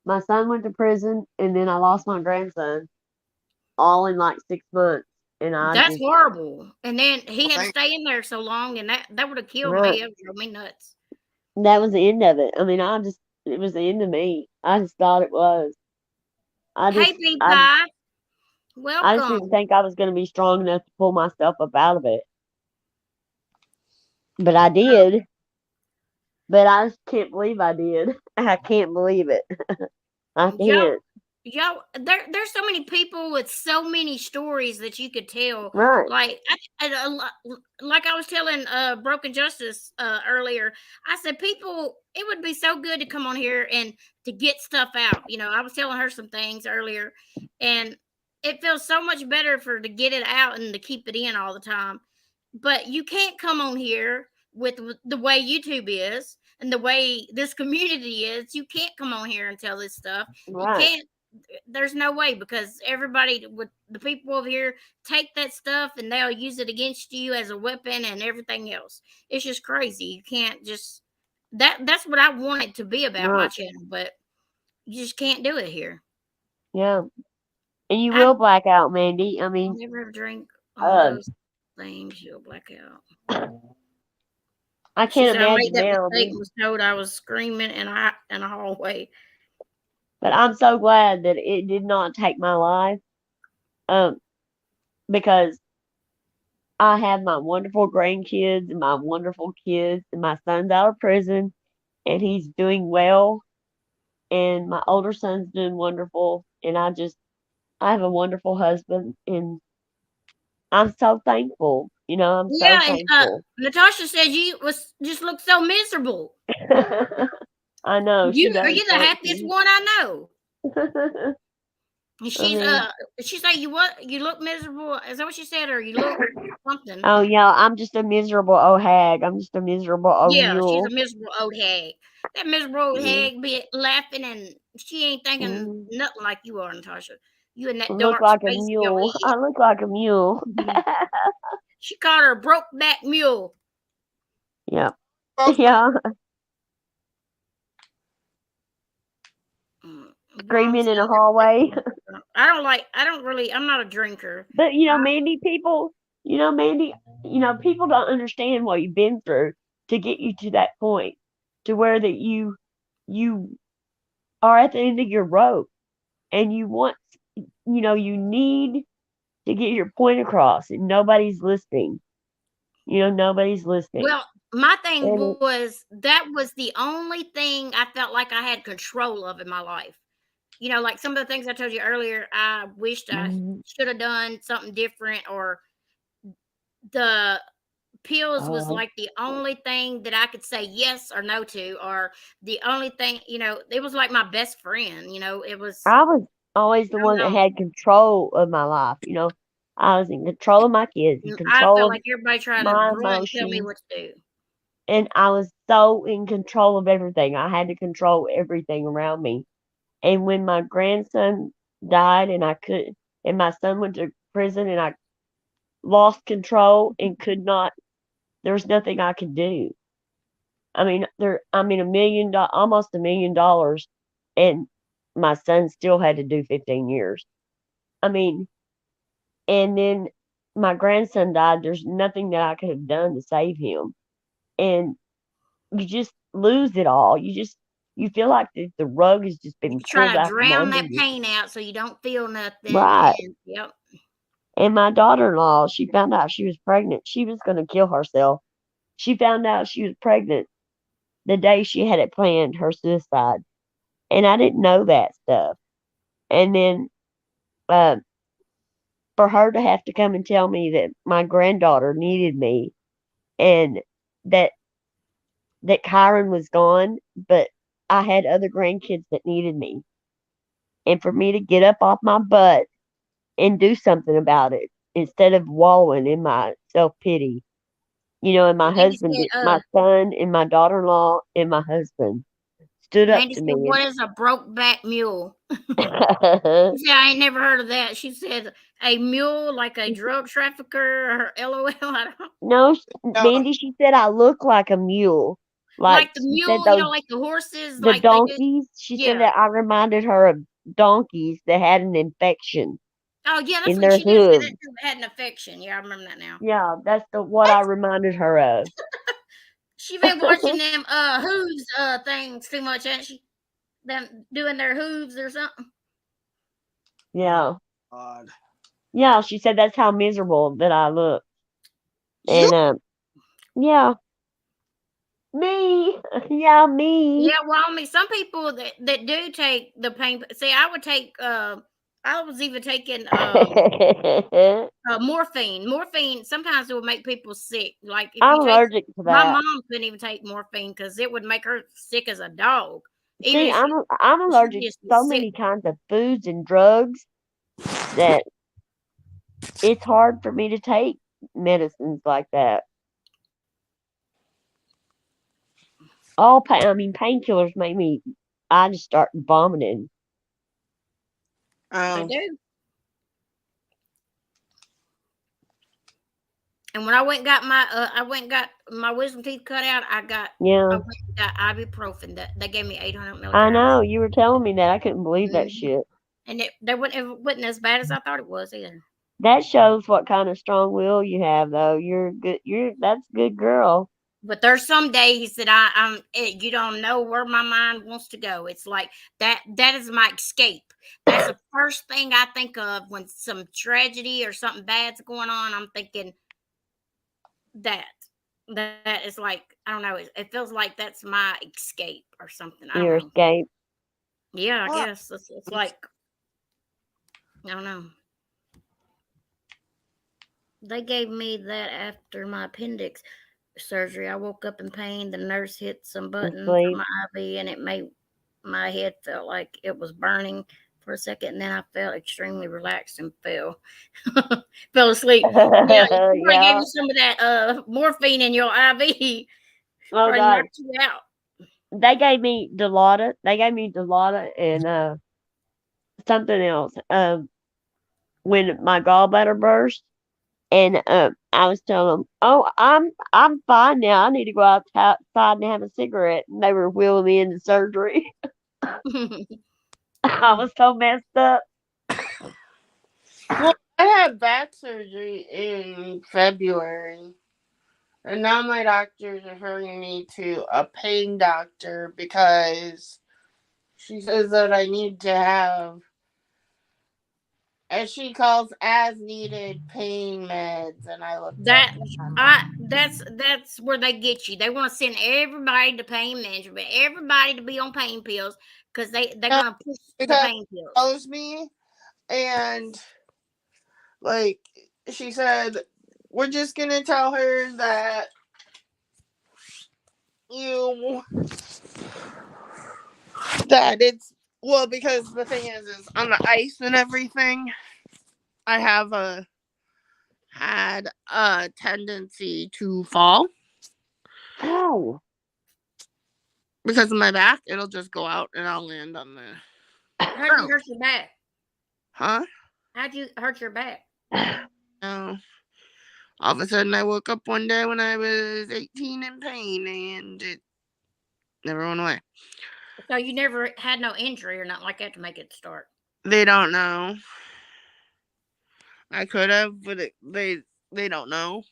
My son went to prison, and then I lost my grandson. all in like 6 months. And That's horrible. And then he had to Thank- stay in there so long, and that would have killed right, me. It drove me nuts. that was the end of it. I mean, it was the end of me. I just thought it was. I Hey, just, Bee I, Pie, I just didn't welcome. think I was going to be strong enough to pull myself up out of it. But I did. But I just can't believe I did. I can't believe it. I Yo, can't. there's so many people with so many stories that you could tell. Right. Like like I was telling Broken Justice earlier, I said it would be so good to come on here and to get stuff out. I was telling her some things earlier, and it feels so much better to get it out and to keep it in all the time. But you can't come on here with the way YouTube is and the way this community is. You can't come on here and tell this stuff. You Right. can't. There's no way, because the people over here take that stuff and they'll use it against you as a weapon and everything else. It's just crazy. You can't just that's what I want it to be about, my Right. channel, but you just can't do it here. Yeah. And you I will black out, Mandy. I mean, never drink on those things. You'll black out. I She can't said I made imagine that now. I mistake mean, and was told I was screaming in a hallway. but I'm so glad that it did not take my life. Because I have my wonderful grandkids and my wonderful kids, and my son's out of prison and he's doing well, and my older son's doing wonderful, and I have a wonderful husband, and I'm so thankful. I'm so Yeah, and thankful. Natasha said you was just look so miserable. I know she Are does, you the don't happiest she? one I know? And I mean, she say you look miserable. Is that what she said, or you look something? oh yeah, I'm just a miserable old hag. I'm just a miserable old Yeah, she's a mule. miserable old hag. That miserable old Mm, hag be laughing, and she ain't thinking mm. nothing like you are, Natasha. You in that Look dark like a space in your mule. I look like a mule. head. She called her a broke back mule. Yep. Both Yeah. Mom Screaming said in a hallway. I'm not a drinker. But Mandy, Mandy, people don't understand what you've been through to get you to that point, to where that you are at the end of your rope, and you need to get your point across, and nobody's listening. Nobody's listening. Well, my thing And was that was the only thing I felt like I had control of in my life. Like some of the things I told you earlier, I wished I Mhm. should have done something different, or the pills was uh, like the only thing that I could say yes or no to, or the only thing, it was like my best friend, it was, I was always the I don't one that know. had control of my life. I was in control of my kids, in I control felt of like everybody tried to my run and tell me emotions. what to do. And I was so in control of everything. I had to control everything around me. And when my grandson died, and my son went to prison, and I lost control and could not, there was nothing I could do. I mean, almost $1 million, and my son still had to do 15 years. I mean, and then my grandson died. There's nothing that I could have done to save him. And you just lose it all. You feel like the rug has just You been pulled try to out from drown under that you. pain out so you don't feel nothing. Right. And yep. And my daughter-in-law, she found out she was pregnant. She was going to kill herself. She found out she was pregnant the day she had it planned, her suicide. And I didn't know that stuff. And then uh, for her to have to come and tell me that my granddaughter needed me, and that Kyron was gone, but I had other grandkids that needed me. And for me to get up off my butt and do something about it instead of wallowing in my self pity. And my Mandy husband did, said, my son and my daughter in law and my husband stood up Mandy to said, me. what is a broke back mule? And She said, I ain't never heard of that. She said, a mule like a drug trafficker, or LOL. I don't, no, no, Mandy, she said I look like a mule. like the She said mule, those, like the horses, the like they do. donkeys, she said Yeah. that I reminded her of donkeys that had an infection. Oh yeah, that's in what their she did say that hooves. too. It had an infection. Yeah, I remember that now. Yeah, that's what I reminded her of. She been watching them hooves things too much, ain't she? Them doing their hooves or something. Yeah. God. Yeah, she said that's how miserable that I look. You? And yeah. Me. Yeah, me. Yeah, well, I mean, some people that do take the pain. See, I would take. I was even taking morphine. Morphine sometimes it would make people sick. Like if I'm you take, allergic to my that. mom couldn't even take morphine because it would make her sick as a dog. Even See, if I'm she allergic to just so was sick. many kinds of foods and drugs that it's hard for me to take medicines like that. Painkillers make me, I just start vomiting. They Oh. do. And when I went and got my wisdom teeth cut out, I Yeah, went and got ibuprofen. That they gave me 800 I milligrams, know. You were telling me that. I couldn't believe that hmm shit. and it wasn't as bad as I thought it was either. That shows what kind of strong will you have, though. You're good. That's a good girl. But there's some days that you don't know where my mind wants to go. It's like that. That is my escape. That's the first thing I think of when some tragedy or something bad's going on. I'm thinking that that is like I don't know. It feels like that's my escape or something. I don't Your know. escape. Yeah, I What? guess it's like I don't know. They gave me that after my appendix surgery. I woke up in pain. The nurse hit some button for Sleep. my IV, and it made my head felt like it was burning for a second. And then I felt extremely relaxed and fell asleep. Yeah, if somebody gave Yeah. you some of that morphine in your IV, Oh probably God. knocked you out. They gave me Dilaudid. They gave me Dilaudid and something else. When my gallbladder burst, and I was telling them, "Oh, I'm fine now. I need to go outside and have a cigarette." And they were wheeling me into surgery. I was so messed up. Well, I had back surgery in February. And now my doctors are referring me to a pain doctor because she says that I need to have, as she calls, as needed pain meds. And I looked at That them. that's where they get you. They want to send everybody to pain management, everybody to be on pain pills because they're Yeah, gonna push the because pain she pills. knows me. And, like, she said, we're just going to tell her that you, that it's, well, because the thing is on the ice and everything, I have had a tendency to fall Oh. because of my back. It'll just go out and I'll land on the How'd you ground. hurt your back? Huh? How'd you hurt your back? No. All of a sudden, I woke up one day when I was 18 in pain, and it never went away. So you never had no injury or nothing like that to make it start. They don't know. I could have, but they don't know.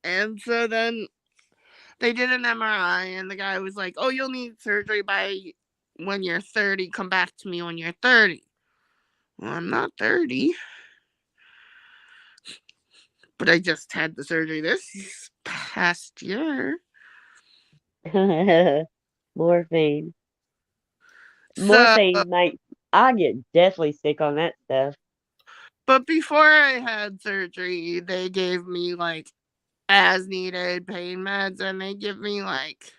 And so then they did an MRI, and the guy was like, "Oh, you'll need surgery by when you're 30. Come back to me when you're 30." Well, I'm not 30, but I just had the surgery this past year. Morphine. So, Morphine, like, I get deathly sick on that stuff. but before I had surgery, they gave me like as needed pain meds, and they give me like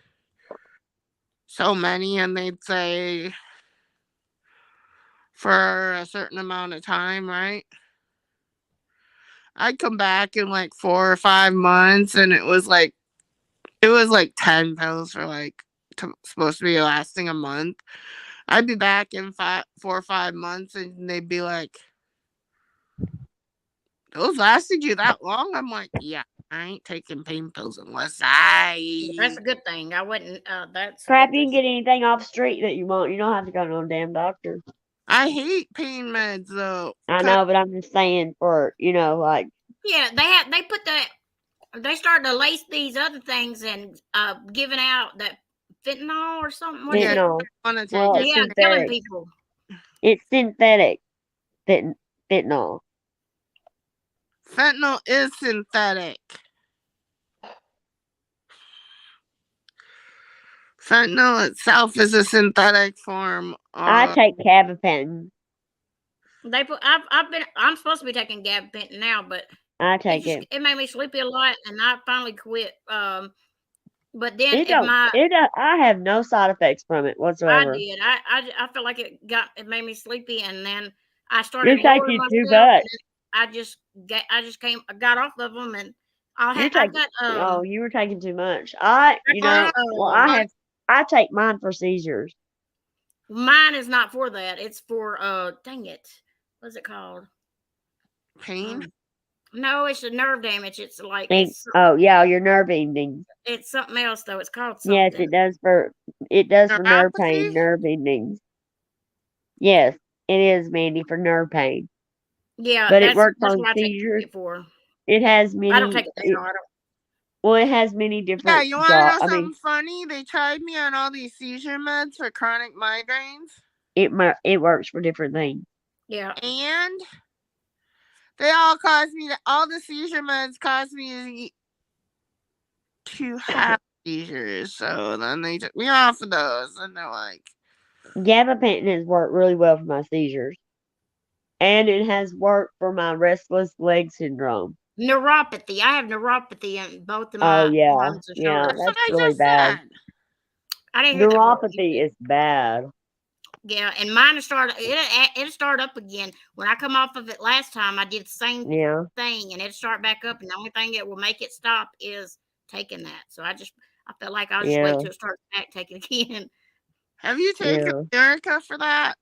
so many, and they'd say for a certain amount of time, right? I'd come back in like 4 or 5 months, and it was like 10 pills for like supposed to be lasting a month. I'd be back in 4 or 5 months, and they'd be like, "Those lasted you that long?" I'm like, "Yeah, I ain't taking pain pills unless That's I." a good thing. I wouldn't. That's a Crap, good you thing. can get anything off the street that you want. You don't have to go to no damn doctor. I hate pain meds though. I know, but I'm just saying for like. Yeah, they started to lace these other things and giving out that fentanyl or something. What is it? Fentanyl. Well, it's yeah, synthetic. killing people. It's synthetic fentanyl. Fentanyl is synthetic. Fentanyl itself is a synthetic form. I take gabapentin. I'm supposed to be taking gabapentin now, but I take it. It made me sleepy a lot, and I finally quit. But then I have no side effects from it whatsoever. I did. I felt like it made me sleepy, and then I started. You're taking too much. I got off of them, and you were taking too much. I take mine for seizures. Mine is not for that. It's for dang it, what's it called? Pain. No, it's a nerve damage. It's like your nerve endings. It's something else though. It's called something. Yes, it does for nerve pain, nerve endings. Yes, it is, Mandy, for nerve pain. Yeah, but it works on seizures. It has many. I don't take it. Well, it has many different. Yeah, you want to know something funny? They tried me on all these seizure meds for chronic migraines. It works for different things. Yeah, and they all all the seizure meds caused me to have seizures. So then they took me off of those, and they're like, gabapentin has worked really well for my seizures, and it has worked for my restless leg syndrome. Neuropathy. I have neuropathy in both of my arms and shoulders. That's really bad. I didn't hear neuropathy is bad. Yeah, and mine started. It started up again when I come off of it last time. I did the same thing, and it start back up. And the only thing that will make it stop is taking that. So I felt like I'll just wait till it starts back, take it again. Have you taken Lyrica for that?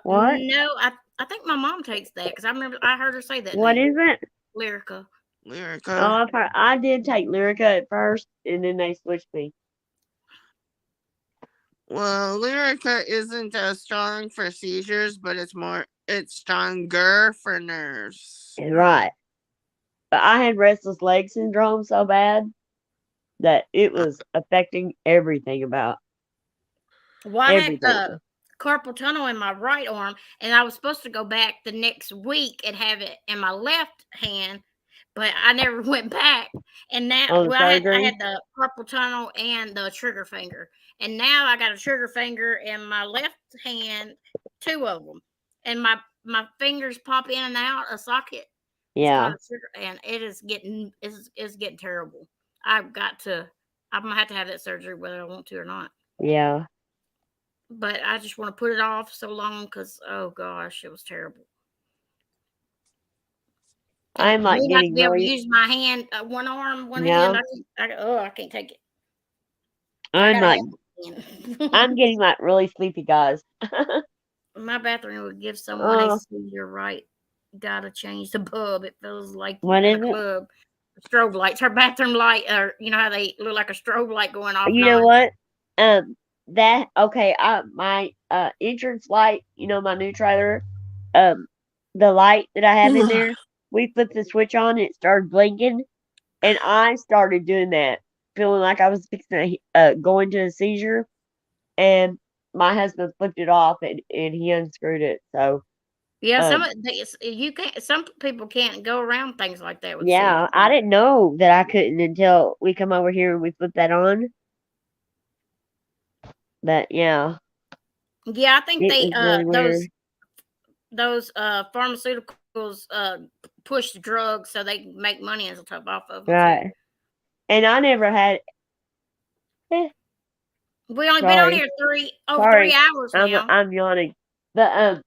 What? No, I think my mom takes that because I heard her say that. What is it? Lyrica. Oh, I did take Lyrica at first, and then they switched me. Well, Lyrica isn't as strong for seizures, but it's stronger for nerves. Right. But I had restless leg syndrome so bad that it was affecting everything about. Well, I had carpal tunnel in my right arm, and I was supposed to go back the next week and have it in my left hand, but I never went back. And now I had the carpal tunnel and the trigger finger. And now I got a trigger finger in my left hand, 2 of them. And my fingers pop in and out a socket. Yeah. And it is getting terrible. I'm gonna have to have that surgery whether I want to or not. Yeah. But I just want to put it off so long because oh gosh, it was terrible. I'm like getting be able to use my hand, one arm, one hand. I can't take it. I'm getting like really sleepy, guys. My bathroom would give someone a seizure, right? Gotta change the bulb. It feels like what is a club. Strobe lights. Her bathroom light, or you know how they look like a strobe light going off. You know what? My entrance light. You know my new trailer. The light that I have in there. We flipped the switch on. And it started blinking, and I started doing that, feeling like I was fixing to go into a seizure, and my husband flipped it off and he unscrewed it. So some people can't go around things like that. Yeah, I didn't know that I couldn't until we come over here and we flip that on. But yeah, I think really those pharmaceuticals push drugs so they can make money as a top off of them. Right. And I never had. We only been on here 3 hours now. I'm yawning. But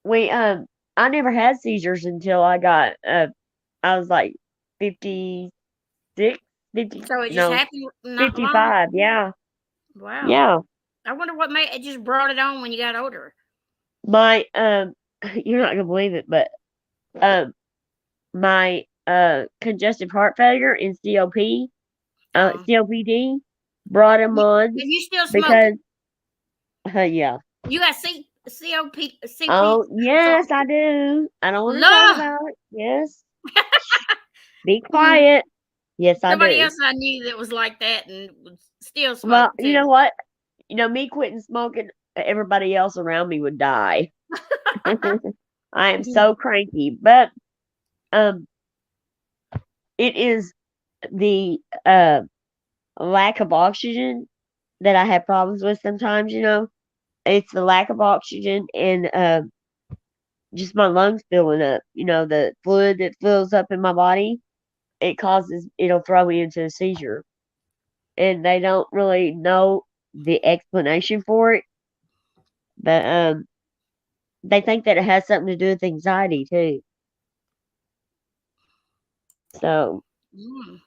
I never had seizures until I got I was like 56, 50. So it just happened. 55. Yeah. Wow. Yeah. I wonder what made it just brought it on when you got older. My you're not gonna believe it, but my congestive heart failure and COPD brought him on. And you still smoking? Because yeah. You got COP. Oh, yes, I do. I don't want to talk Love. about it. Yes. Be quiet. Yes, I Somebody do. else I knew that was like that and would still Well, smoke you too. know what? Me quitting smoking, everybody else around me would die. I am so cranky, but um, it is the lack of oxygen that I have problems with sometimes. It's the lack of oxygen and just my lungs filling up. The fluid that fills up in my body, it'll throw me into a seizure, and they don't really know the explanation for it, but they think that it has something to do with anxiety too. So, Mm.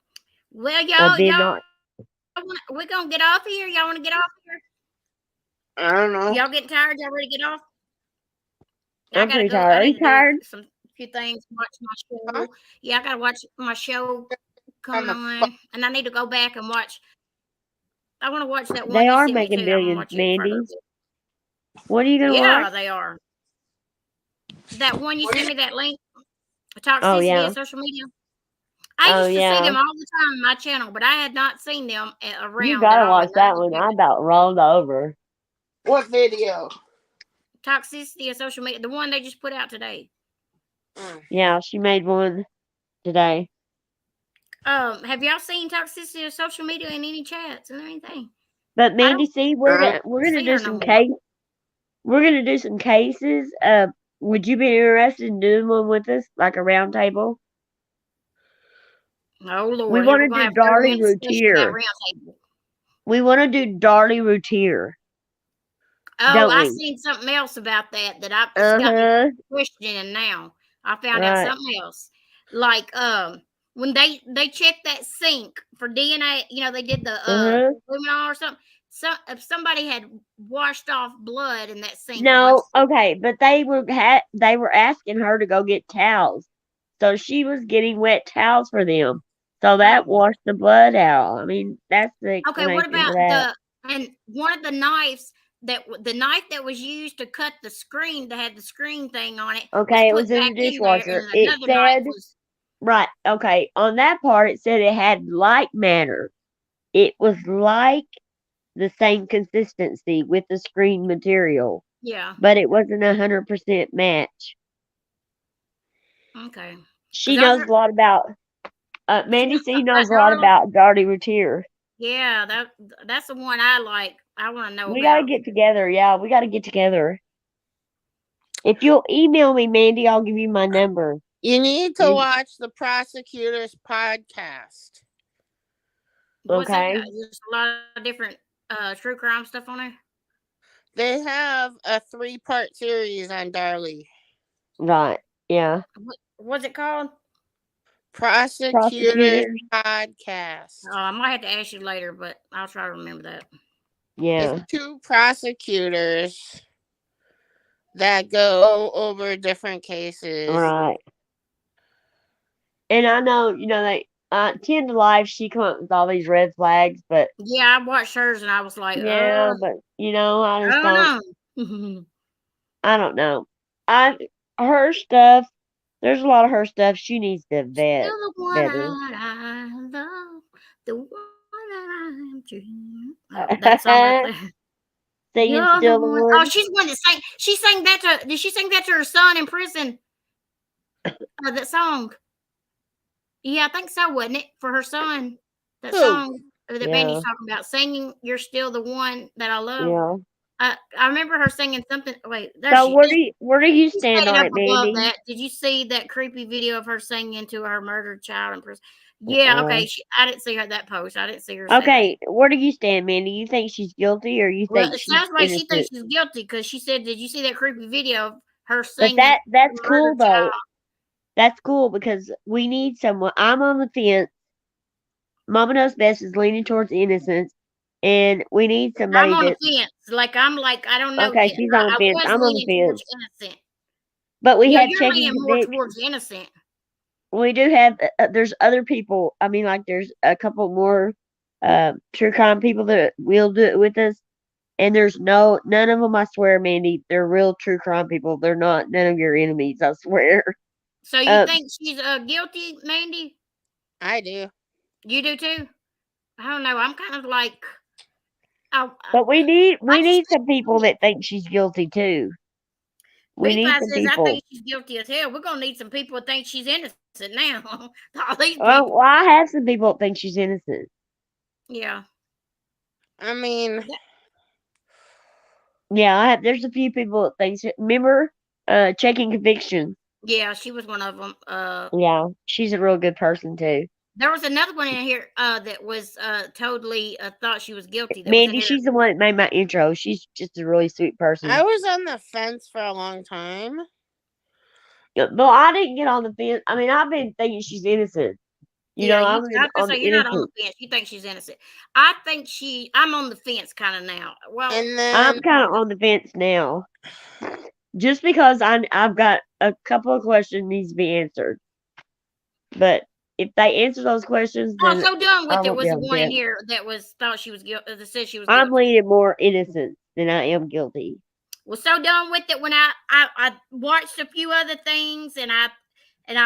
Well, being not, we're gonna get off here. Y'all want to get off here? I don't know. Y'all getting tired? Y'all ready to get off? I I'm gotta pretty go. tired. I Are you need to do tired? some few things. Watch my Huh? show. Yeah, I gotta watch my show On coming the phone. on, and I need to go back and watch. I want to watch that They one you are sent me making too. I'm gonna millions, watch it before I go to Mandy. bed. What are you gonna watch? Yeah, they are. That one you What do sent you me that link. Oh Toxicity yeah. of social media. I Oh used to see yeah. them all the time on my channel, but I had not seen them You around at gotta all. watch And that one. I about rolled over. what video? Toxicity of social media, the one they just put out today. Yeah, she made one today. Have y'all seen toxicity of social media in any chats or anything? But I Mandy, don't see, we're gonna see do her no some more. we're gonna do some cases. Would you be interested in doing one with us, like a round table? Oh We Lord, here want we're to gonna do have 30 Darlie minutes discussion about Routier. round table. We want to do Darlie Routier, Oh, don't I we? seen something else about that I've got me Uh-huh. questioning now. I found out Right. something else. Like when they checked that sink for DNA, they did the Uh-huh. luminol or something. So if somebody had washed off blood in that sink a bunch No, okay, but they were asking her to go get towels. So she was getting wet towels for them. So that oh. washed the blood out. I mean, that's the Okay, what explanation about for that. and one of the knives the knife that was used to cut the screen that had the screen thing on it was Okay, it put was in back the in there, dishwasher. and It another knife said, was right, okay, on that part it said it had like matter. It was like the same consistency with the screen material, yeah. but it wasn't 100% match. Okay. She Because knows a lot about Mandy C that knows a lot girl, about Darty Routier. yeah, that's the one I like. I want to know We gotta about. get together. Yeah, we gotta get together. If you'll email me, Mandy, I'll give you my number. You need to You, watch the prosecutor's podcast. What's that got? okay? There's a lot of different true crime stuff on there. They have a 3-part series on Darlie. Right. Yeah. What's it called? Prosecutor's Prosecutor. podcast. I might have to ask you later, but I'll try to remember that. Yeah. It's 2 prosecutors that go over different cases. Right. And I know, they 10 to life, she come up with all these red flags, but Yeah, I watched hers and I was like, yeah, but I I just don't don't know. I don't know. Her stuff, there's a lot of her stuff she needs to vet Still the one better. I love, the one that I'm dreaming. Oh, that song right there. Singing You're the still the one. Oh, one. she's the one that sang. She sang that to. Did she sing that to her son in prison? That song. Yeah, I think so, wasn't it? For her son. That Who? song that Mandy's Yeah, talking about. Singing, "You're Still the One That I Love." yeah. I remember her singing something. Wait, there So she is. where do you She's stand standing on up it, above Mandy? that. Did you see that creepy video of her singing to her murdered child in prison? Yeah, okay. I didn't see her that post. I didn't see her say that. Okay, where do you stand, Mandy? You think she's guilty or you Well, think it she's sounds like she thinks innocent? she's guilty because she said, "Did you see that creepy video of her But singing to a that's cool murdered though. child?" That's cool because we need someone. I'm on the fence. Mama knows best is leaning towards innocence, and we need I'm somebody on the that. fence. I don't know Okay, yet. she's on I the fence. was I'm on the leaning towards fence, innocent. but we Yeah, have you're checking leaning more convictions. towards innocent. We do have. There's other people. I mean, like there's a couple more true crime people that will do it with us. And there's none of them, I swear, Mandy, they're real true crime people. They're not none of your enemies, I swear. So you think she's guilty, Mandy? I do. You do too? I don't know. I'm kind of like, but we need some people that think she's guilty too. We need some says, people. I think she's guilty as hell. We're gonna need some people that think she's innocent now. All these people. Well, I have some people that think she's innocent. Yeah. I mean, yeah, I have. There's a few people that think. Remember, checking convictions. Yeah, she was one of them. Yeah, she's a real good person too. There was another one in here that was totally thought she was guilty. Mandy, she's the one that made my intro. She's just a really sweet person. I was on the fence for a long time. But I didn't get on the fence. I mean, I've been thinking she's innocent. You know, I'm on the you're not on the fence. You think she's innocent. I think I'm on the fence kind of now. Well, I'm kind of on the fence now. Just because I've got a couple of questions needs to be answered. But if they answer those questions, then so done with it was the one in here that was thought she was guilty. That said she was guilty. I'm leaning more innocent than I am guilty. Was so done with it when I watched a few other things and I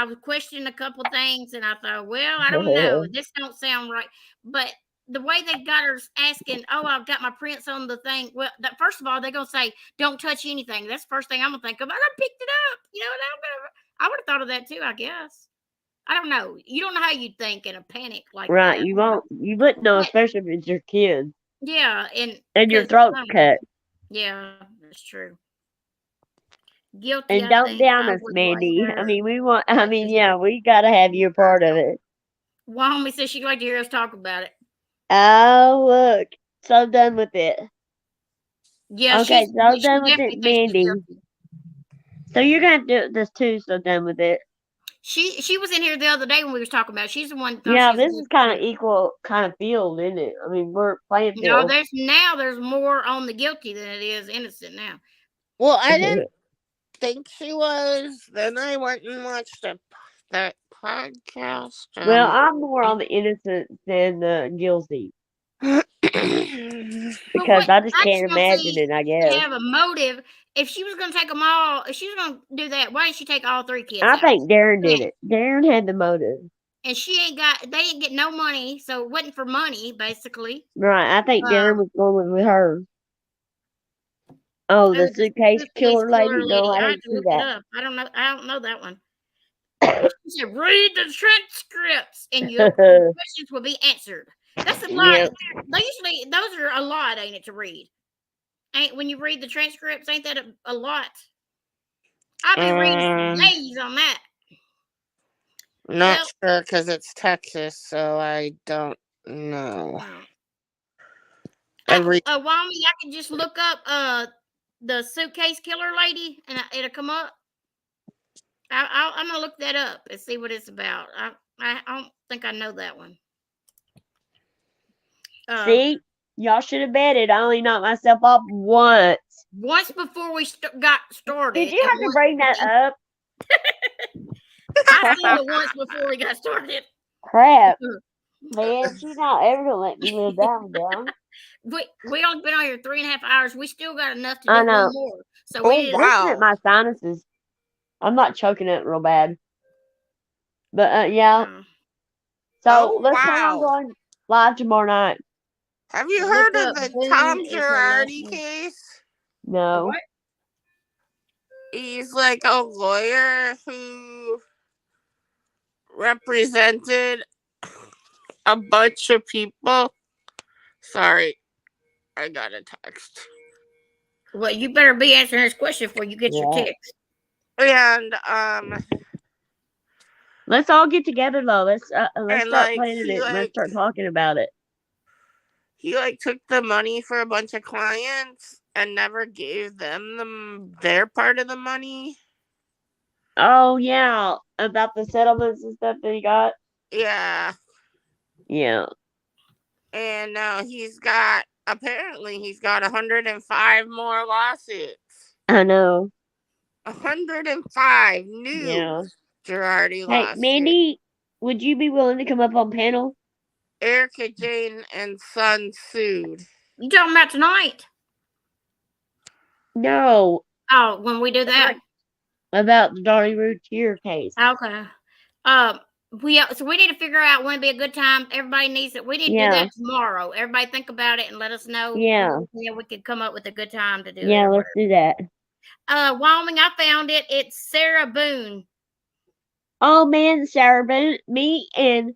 was questioning a couple things and I thought, well, I don't know, this don't sound right. But the way they got her asking, oh, I've got my prints on the thing. Well, first of all, they're gonna say, don't touch anything. That's the first thing I'm gonna think of. I picked it up, you know. And I would have thought of that too, I guess. I don't know. You don't know how you'd think in a panic like that. Right, you won't. You wouldn't know, especially if it's your kid. Yeah, and your throat's cut. Yeah, that's true. Guilty. And don't down us, Mandy. I mean, we want. I mean, yeah, we gotta have you a part of it. Mommy says she'd like to hear us talk about it. Oh, look, so done with it. Yeah. Okay, so done with it, Mandy. So you're gonna do this too. So done with it. She was in here the other day when we was talking about it. She's the one. Yeah, this is kind of equal kind of field, isn't it? I mean, we're playing field. No, there's more on the guilty than it is innocent now. Well, I didn't think she was. Then I went and watched that podcast. Well, I'm more on the innocent than the guilty. Because I just can't imagine it, I guess. Have a motive. If she was going to take them all, if she was going to do that, why didn't she take all 3 kids? I think Darren did it. Darren had the motive. And they ain't get no money, so it wasn't for money, basically. Right, I think Darren was going with her. Oh, the suitcase killer lady? No, I didn't see that. I don't know that one. She said, read the transcripts and your questions will be answered. That's a lot. Usually, those are a lot, ain't it, to read? When you read the transcripts, ain't that a lot? I'll be reading days on that. Not sure because it's Texas, so I don't know. Wally, I can just look up the suitcase killer lady and it'll come up. I'm gonna look that up and see what it's about. I don't think I know that one. See, y'all should have betted. I only knocked myself off once. Once before we got started. Did you have to bring that up? I seen it once before we got started. Crap. Man, she's not ever gonna let me live down. We only been on here 3.5 hours. We still got enough to do one more. So listen at my sinuses. I'm not choking it real bad. But yeah. So let's plan on going live tomorrow night. Have you heard of the Tom Girardi case? No. What? He's like a lawyer who represented a bunch of people. Sorry, I got a text. Well, you better be answering this question before you get your text. And let's all get together though. Let's start planning it. Let's start talking about it. He took the money for a bunch of clients and never gave them their part of the money. Oh yeah, about the settlements and stuff that he got. Yeah. Yeah. And now he's got 105 more lawsuits. I know. 105 new Girardi lawsuits. Hey, Mandy, would you be willing to come up on panel? Erica Jane and Son sued. You talking about tonight? No. Oh, when we do that? About the Donnie Routier case. Okay. So we need to figure out when would be a good time. Everybody needs it. We need to do that tomorrow. Everybody think about it and let us know. Yeah. Yeah, we could come up with a good time to do it. Yeah, let's do that. Wyoming, I found it. It's Sarah Boone. Oh man, Sarah Boone. Me and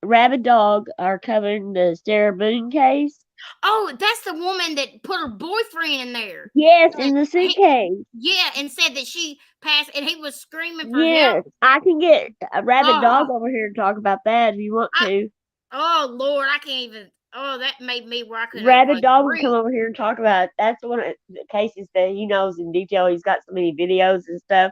Rabbit Dog are covering the Sarah Boone case. Oh, that's the woman that put her boyfriend in there. Yes, in the suitcase. And said that she passed, and he was screaming for yes, help. I can get a Rabbit Dog over here to talk about that if you want to. Oh Lord, I can't even. Oh, that made me where I couldn't. Rabbit Dog will come over here and talk about it. That's one of the cases that he knows in detail. He's got so many videos and stuff.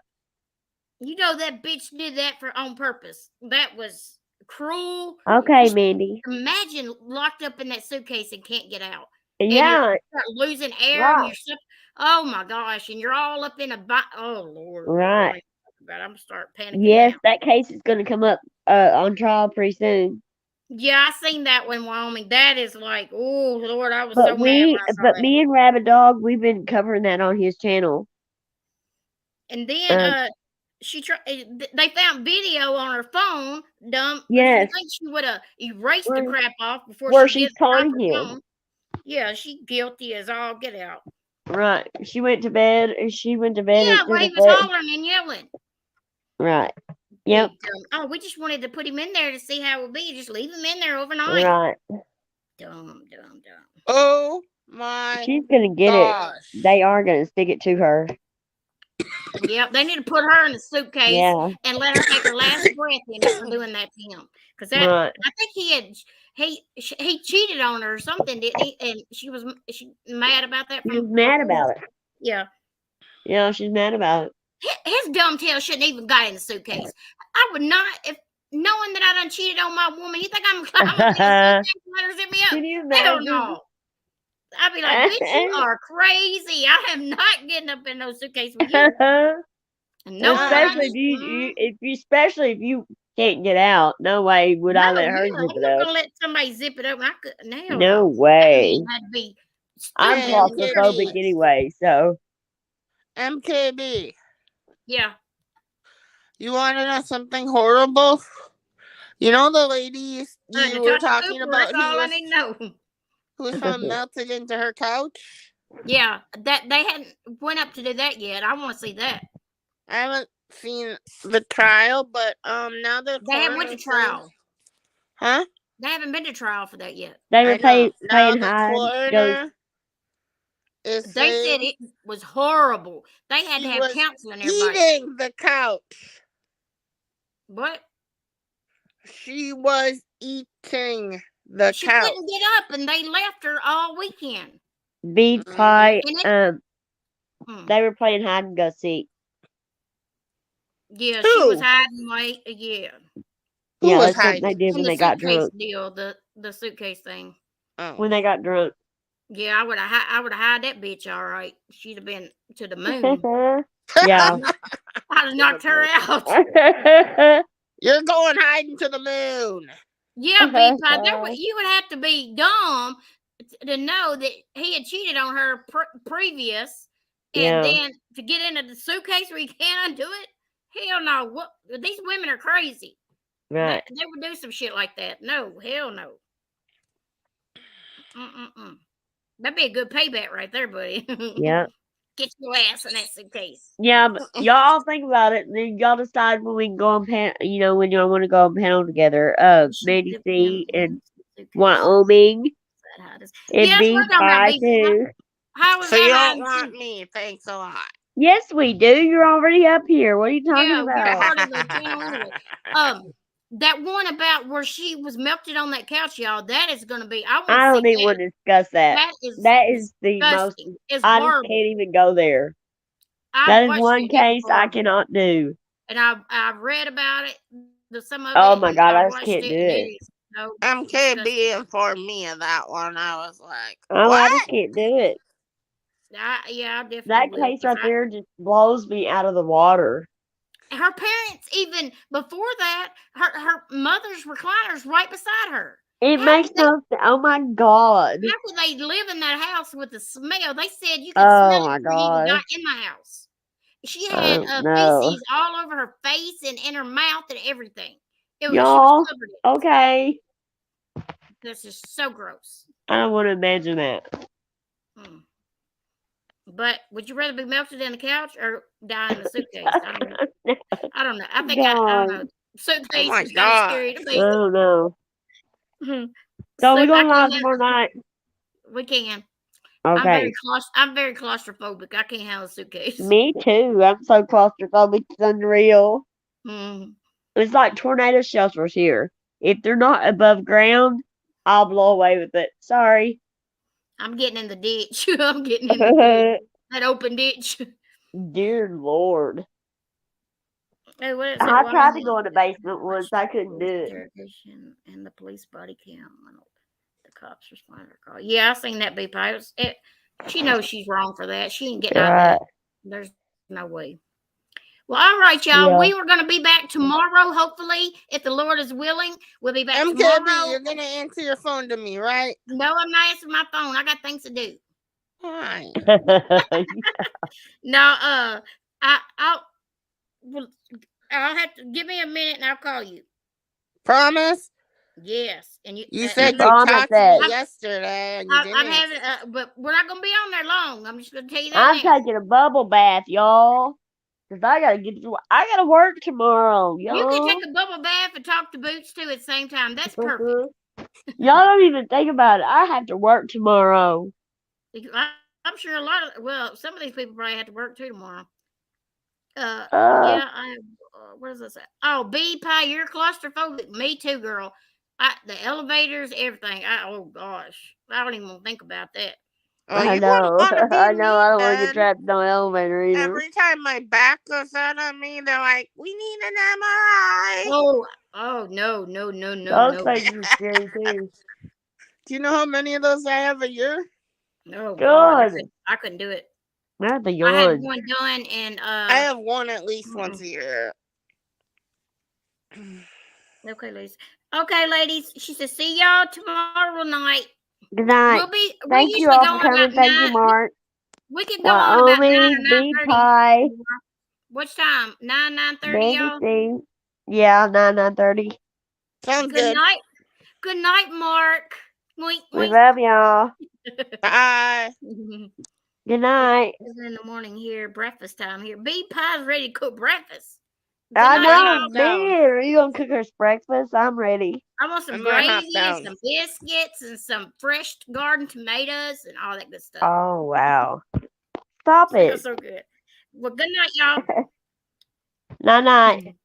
You know that bitch did that on purpose. That was cruel. Okay, Mandy. Imagine locked up in that suitcase and can't get out. Yeah. And you're losing air and you're stuck. Oh my gosh, and you're all up in a oh Lord. Right. I'm gonna start panicking. Yes, now. that case is gonna come up on trial pretty soon. Yeah, I seen that one in Wyoming. That is like, oh Lord, I was so mad. But me and Rabbit Dog, we've been covering that on his channel. And then they found video on her phone. Dumb. Yes. You think she would have erased the crap off before she's taunting him. Yeah, she's guilty as all get out. Right. She went to bed. Yeah, while he was hollering and yelling. Right. Yep. Oh, we just wanted to put him in there to see how it would be. Just leave him in there overnight. Right. Dumb. Oh my! She's gonna get it. They are gonna stick it to her. Yep, they need to put her in the suitcase and let her take her last breath in it for doing that to him. Because I think he cheated on her or something, didn't he? And she mad about that. She's mad about it. Yeah. Yeah, she's mad about it. His dumb tail shouldn't even got in the suitcase. I would not, if knowing that I done cheated on my woman. You think I'm gonna get a suitcase and let her zip me up? Can you imagine? Hell no. I'd be like, bitch, you are crazy. I am not getting up in no suitcase with you. No, especially if you can't get out. No way would I let her zip it up. I'm gonna let somebody zip it up. I could. No way. I'd be I'm claustrophobic anyway, so. MKB. Yeah. You want to know something horrible? You know the lady you were talking about? That's all I need to know. Who was found melted into her couch? Yeah, that they hadn't went up to do that yet. I want to see that. I haven't seen the trial, but now they haven't went to trial. Huh? They haven't been to trial for that yet. They were playing hide. They said it was horrible. They had to have counseling. Eating the couch. What? She was eating the couch. She couldn't get up, and they left her all weekend. Beach pie. They were playing hide and go seek. Yeah, she was hiding. Yeah, that's what they did when they got drunk. The suitcase thing. Oh. When they got drunk. Yeah, I would have hired that bitch. All right, she'd have been to the moon. Yeah, I'd have knocked her out. You're going hiding to the moon. Yeah, B-Pie, you would have to be dumb to know that he had cheated on her previous, and then to get into the suitcase where you can't undo it. Hell no! What? These women are crazy. Right? They would do some shit like that. No, hell no. That'd be a good payback right there, buddy. Yeah. Get your ass in that suitcase. Yeah, but y'all think about it. Then y'all decide when we can go on panel. When y'all want to go on panel together. Mandy C and Wyoming. And B-Pie too. So you don't want me? Thanks a lot. Yes, we do. You're already up here. What are you talking about? That one about where she was melted on that couch, y'all. That is going to be. I don't even want to discuss that. That is the most. I just can't even go there. That is one case I cannot do. And I've read about it. Some of it. Oh my God, I just can't do it. MKB informed me of that one. I was like, oh, I just can't do it. Yeah, I definitely. That case right there just blows me out of the water. Her parents, even before that, her mother's recliner's right beside her. It makes no sense. Oh my God. How could they live in that house with the smell? They said you could Oh smell my it before you even gosh. got in the house. She I had don't know. feces all over her face and in her mouth and everything. She was Y'all, covered in it. okay. This is so gross. I don't want to imagine that. But would you rather be melted in the couch or die in the suitcase? I don't know. I don't know. I think I don't know. Suitcase my is kind of scary God. to I me. don't know. So So we're I going live can't tomorrow night. We can. Okay. I'm very claustrophobic. I can't handle a suitcase. Me too. I'm so claustrophobic. It's unreal. Mm. It's like tornado shelters here. If they're not above ground, I'll blow away with it. Sorry. I'm getting in the ditch. I'm getting in the ditch. That open ditch. Dear Lord. Hey, what is it? I tried to go in the basement once. I couldn't do it. Interrogation and the police body cam. The cops responded to her call. Yeah, I seen that be posted. She knows she's wrong for that. She ain't getting out of that. There's no way. Well, all right, y'all. Yeah. We were going to be back tomorrow, hopefully, if the Lord is willing. We'll be back MKB, tomorrow. you're gonna answer your phone to me, right? No, I'm not answering my phone. I got things to do. Fine. No, I'll have to give me a minute and I'll call you. Promise? Yes, and You said you promise talked to that. me yesterday, and you I'm didn't. having, but we're not gonna be on there long. I'm just gonna tell you that I'm now. taking a bubble bath, y'all. Because I gotta work tomorrow, y'all. You can take a bubble bath and talk to Boots too at the same time. That's perfect. Y'all don't even think about it. I have to work tomorrow. I'm sure some of these people probably have to work too tomorrow. What does that say? Oh, B Pie, you're claustrophobic. Me too, girl. The elevators, everything. Oh gosh, I don't even want to think about that. Oh, I you know. wouldn't want to be I know. I don't want to me, get trapped in an elevator either. Every time my back goes out on me, they're like, "We need an MRI." Oh no. Those things are scary too. Do you know how many of those I have a year? Oh God, Good. I couldn't do it. Not the I had yawn. one done, and I have one at least once a year. Okay, ladies. She said, "See y'all tomorrow night." Good night. We Thank you usually all go for on coming. about Thank you, 9. Mark. We can go on about 9 or 9:30. Pie. What's time? 9:30, y'all. BBC. Yeah, 9:30. Sounds good. Good night, Mark. Wink, We wink. love y'all. Bye. Good night. It's in the morning here, breakfast time here. B Pie's ready to cook breakfast. I night, know, y'all. man. Are you gonna cook us breakfast? I'm ready. I want some I'm gonna hop gravy down. and some biscuits and some fresh garden tomatoes and all that good stuff. Oh wow! Stop it. That's so good. Well, good night, y'all. Night night.